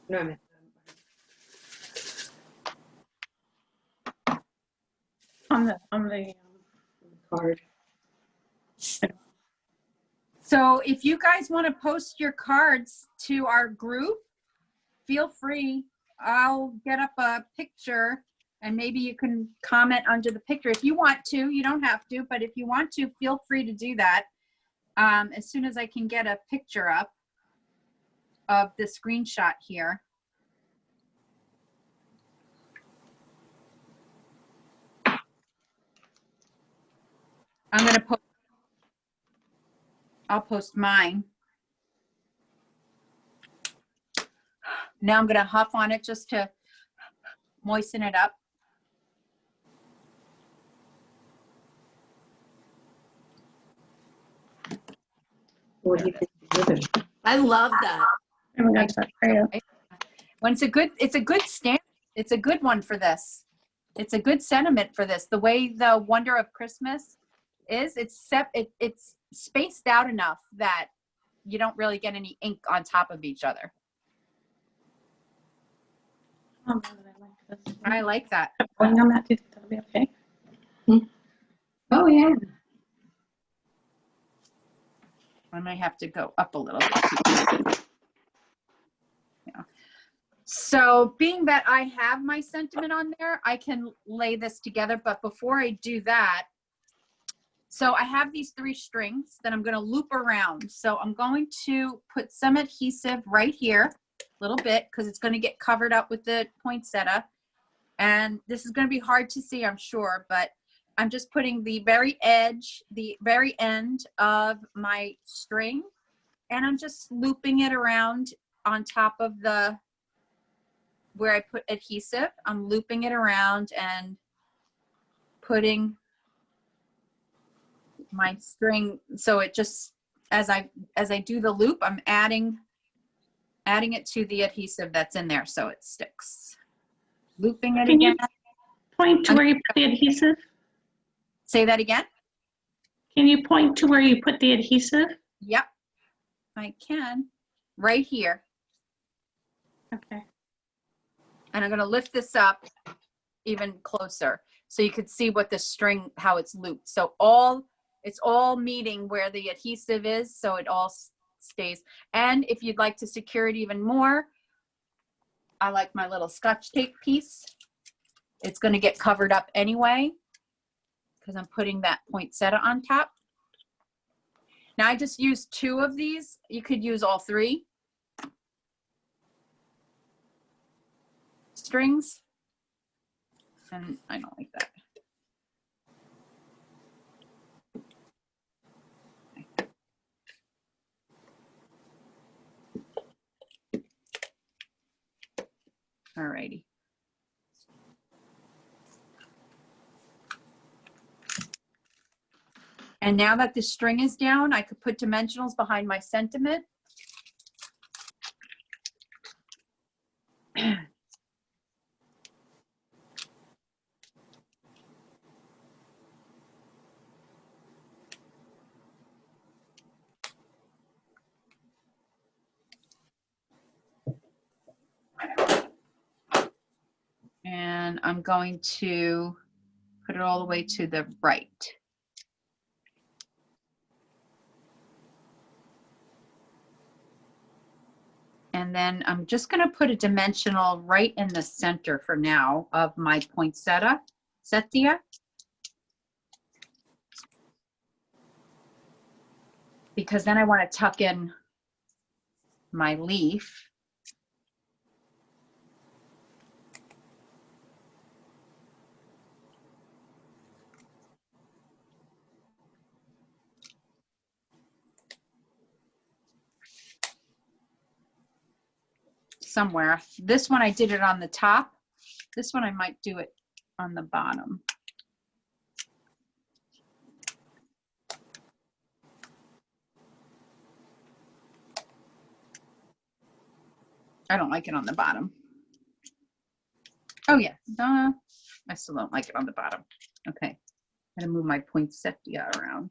No, I meant. On the Card. So if you guys want to post your cards to our group, feel free. I'll get up a picture and maybe you can comment under the picture if you want to. You don't have to, but if you want to, feel free to do that. As soon as I can get a picture up of the screenshot here. I'm gonna post, I'll post mine. Now I'm gonna huff on it just to moisten it up. What do you think you're living? I love that. Oh my gosh, that's great. When it's a good stand, it's a good one for this. It's a good sentiment for this. The way the Wonder of Christmas is, it's spaced out enough that you don't really get any ink on top of each other. Oh, now that I like this. I like that. Going on that, do you think that'll be okay? Oh, yeah. I might have to go up a little bit. Yeah. So being that I have my sentiment on there, I can lay this together. But before I do that, so I have these 3 strings that I'm going to loop around. So I'm going to put some adhesive right here, a little bit, because it's going to get covered up with the poinsettia. And this is going to be hard to see, I'm sure, but I'm just putting the very edge, the very end of my string, and I'm just looping it around on top of the, where I put adhesive. I'm looping it around and putting my string, so it just, as I do the loop, I'm adding it to the adhesive that's in there so it sticks. Looping it Can you again. point to where you put the adhesive? Say that again. Can you point to where you put the adhesive? Yep, I can. Right here. Okay. And I'm going to lift this up even closer so you could see what the string, how it's looped. So it's all meeting where the adhesive is, so it all stays. And if you'd like to secure it even more, I like my little Scotch tape piece. It's going to get covered up anyway because I'm putting that poinsettia on top. Now I just used 2 of these. You could use all 3 strings. And I don't like that. All righty. And now that the string is down, I could put dimensionals behind my sentiment. And I'm going to put it all the way to the right. And then I'm just going to put a dimensional right in the center for now of my poinsettia, because then I want to tuck in my leaf. Somewhere. This one I did it on the top. This one I might do it on the bottom. I don't like it on the bottom. Oh yeah, I still don't like it on the bottom. Okay, I'm gonna move my poinsettia around.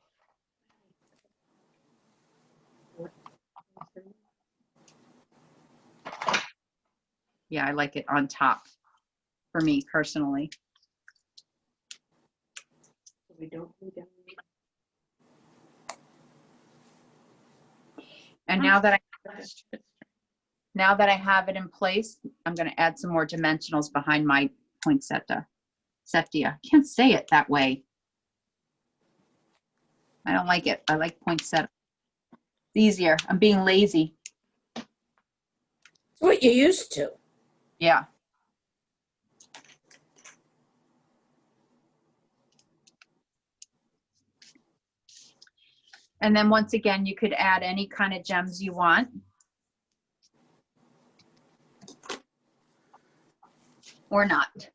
Yeah, I like it on top for me personally. We don't need them. And now that I have it in place, I'm going to add some more dimensionals behind my poinsettia. I can't say it that way. I don't like it. I like poinsettia. It's easier. I'm being lazy. It's what you used to. Yeah. And then once again, you could add any kind of gems you want. Or not.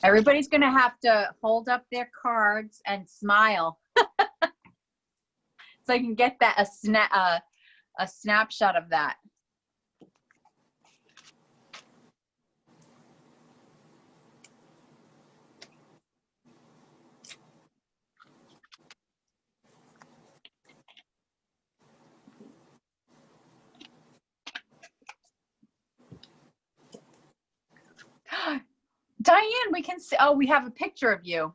Everybody's gonna have to hold up their cards and smile. So I can get that a snapshot of that. Diane, we can see, oh, we have a picture of you.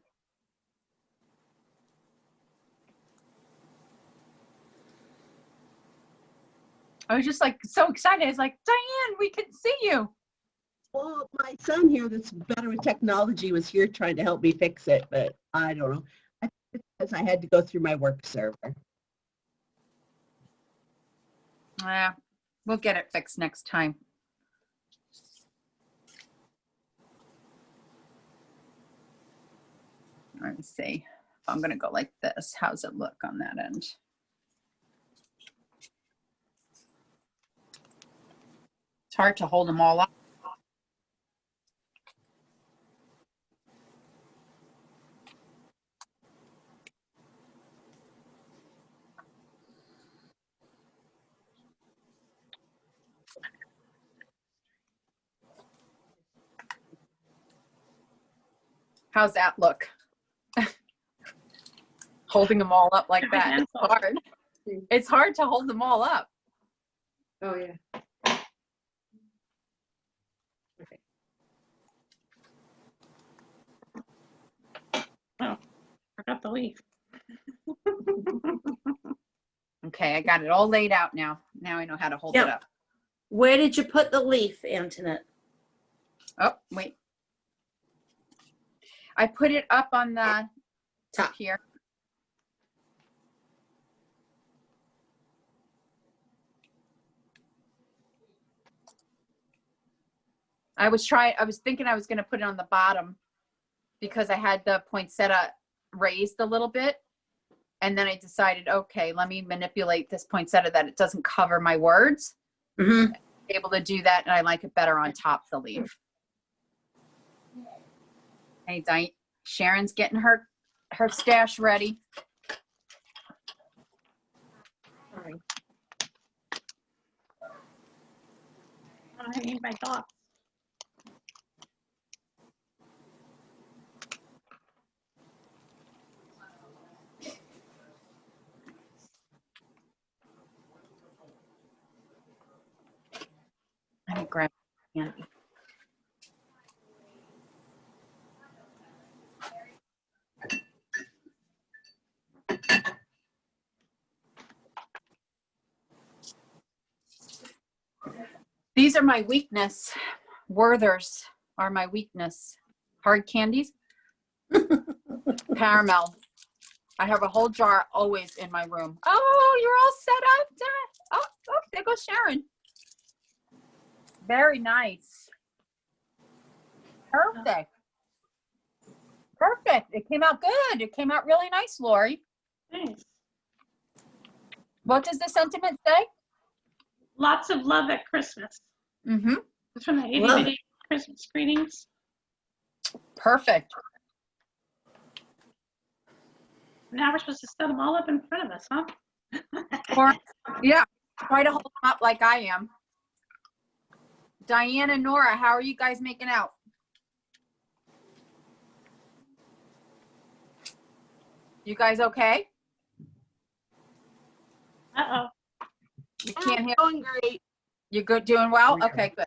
I was just like so excited. I was like, Diane, we can see you. Well, my son here that's better with technology was here trying to help me fix it, but I don't know. I think it's because I had to go through my work server. Yeah, we'll get it fixed next time. Let me see. If I'm gonna go like this, how's it look on that end? It's hard to hold them all up. How's that look? Holding them all up like that. It's hard. It's hard to hold them all up. Oh, yeah. Oh, forgot the leaf. Okay, I got it all laid out now. Now I know how to hold Yep. it up. Where did you put the leaf, Antoinette? Oh, wait. I put it up on the Top. here. I was thinking I was going to put it on the bottom because I had the poinsettia raised a little bit. And then I decided, okay, let me manipulate this poinsettia that it doesn't cover my words. Mm-hmm. Able to do that, and I like it better on top of the leaf. Hey, Diane, Sharon's getting her stash ready. Sorry. I need my thoughts. Let me grab candy. These are my weakness. Werthers are my weakness. Hard candies. Caramel. I have a whole jar always in my room. Oh, you're all set up, Dad. Oh, there goes Sharon. Very nice. Perfect. Perfect. It came out good. It came out really nice, Lori. Thanks. What does the sentiment say? Lots of love at Christmas. Mm-hmm. It's from the itty Love bitty Christmas greetings. Perfect. Now we're supposed to set them all up in front of us, huh? Or, yeah, try to hold them up like I am. Diane and Nora, how are you guys making out? You guys okay? Uh-oh. You can't hear. Going great. You good? Doing well? Okay, good.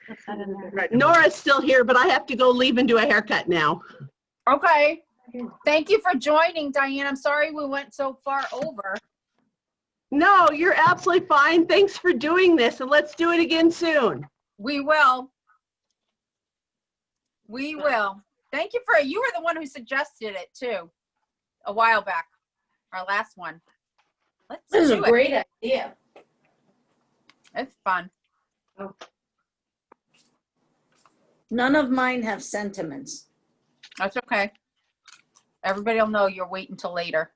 What's that in there? Nora's still here, but I have to go leave and do a haircut now. Okay. Thank you for joining, Diane. I'm sorry we went so far over. No, you're absolutely fine. Thanks for doing this, and let's do it again soon. We will. We will. Thank you you were the one who suggested it too, a while back, our last one. Let's This is do a it. great idea. It's fun. None of mine have sentiments. That's okay. Everybody will know you're waiting till later.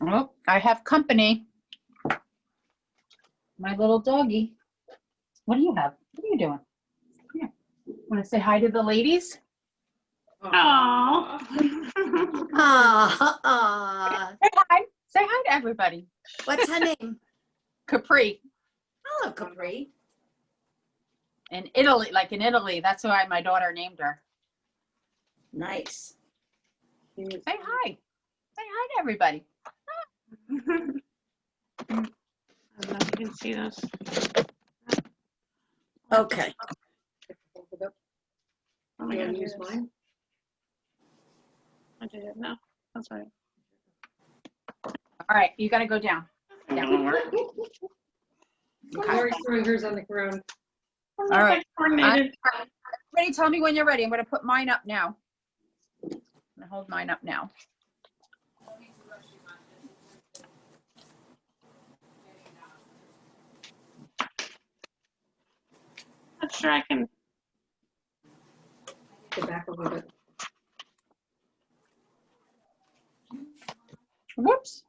Oh, I have company. My little doggy. What do you have? What are you doing? Come here. Want to say hi to the ladies? Oh. Say Hi. Say hi to everybody. What's her name? Capri. Hello, Capri. In Italy, like in Italy. That's why my daughter named her. Nice. Say hi. Say hi to everybody. I don't know if you can see those. Okay. Oh my God, use mine? I did it. No, that's right. All right, you got to go down. Down. Okay. Lori's throwing hers on the ground. All right. Coordinated. Ready? Tell me when you're ready. I'm going to put mine up now. I'm going to hold mine up now. Not sure I can. Go back a little bit. Whoops.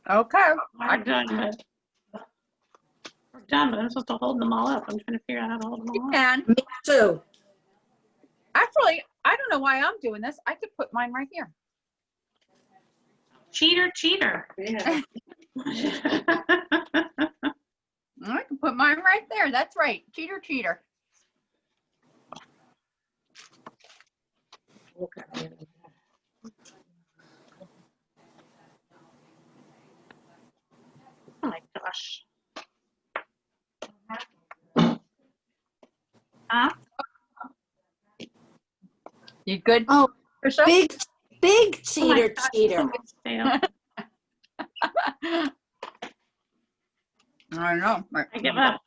Okay. I'm done, but we're done, but I'm supposed to hold them all up. I'm trying to figure out how to hold them all up. And Me too. actually, I don't know why I'm doing this. I could put mine right here. Cheater, cheater. Yeah. I can put mine right there. That's right. Cheater, cheater. Okay. Oh my gosh. Huh? You good? Oh, Trisha? big Oh my cheater, gosh, cheater. stay up. I don't know. I give up.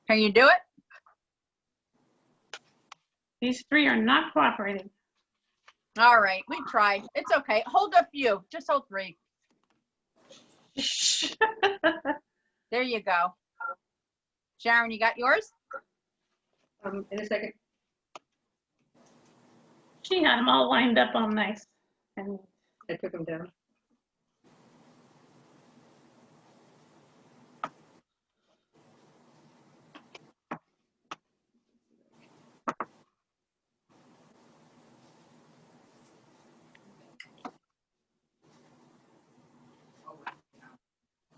Can you do it? These three are not cooperating. All right. We tried. It's okay. Hold a few. Just hold 3. There you go. Sharon, you got yours? In a second. She had them all lined up all nice. And I took them down.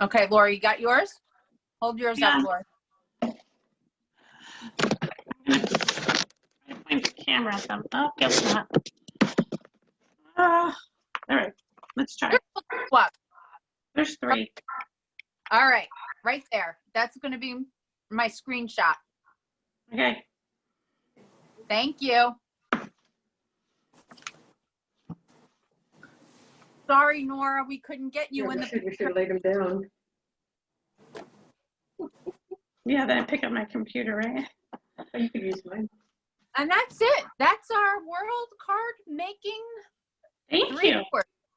Okay, Laura, you got yours? Hold yours Yeah. up, Laura. I'm gonna point the camera at them. Oh, guess not. All right, let's try. What? There's 3. All right, right there. That's going to be my screenshot. Okay. Thank you. Sorry, Nora, we couldn't get you in We the. should have laid them down. Yeah, then I pick up my computer, right? Oh, you could use mine. And that's it. That's our world card making. Thank you.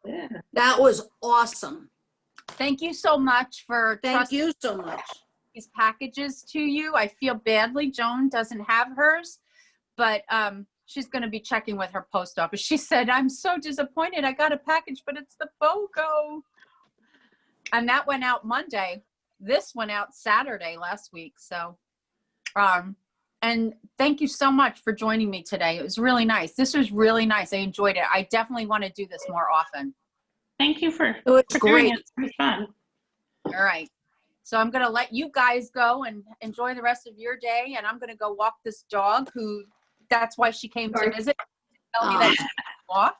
Yeah. That was awesome. Thank you so much for Thank trusting you so much. these packages to you. I feel badly. Joan doesn't have hers, but she's going to be checking with her post office. She said, I'm so disappointed. I got a package, but it's the BOGO. And that went out Monday. This went out Saturday last week. So, and thank you so much for joining me today. It was really nice. This was really nice. I enjoyed it. I definitely want to do this more often. Thank you for It was doing great. it. It was fun. All right. So I'm going to let you guys go and enjoy the rest of your day. And I'm going to go walk this dog who, that's why she came to Sorry. visit. Tell me that she's off.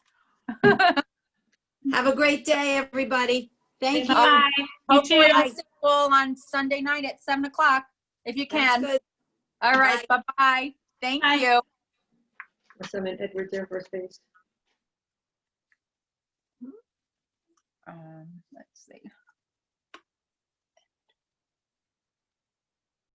Have a great day, everybody. Thank you. Bye. You Hopefully too. I'll see you all on Sunday night at 7 o'clock if you That's can. good. All right. Bye-bye. Thank Bye. you. Summon Edwards Air Force Base. Let's see.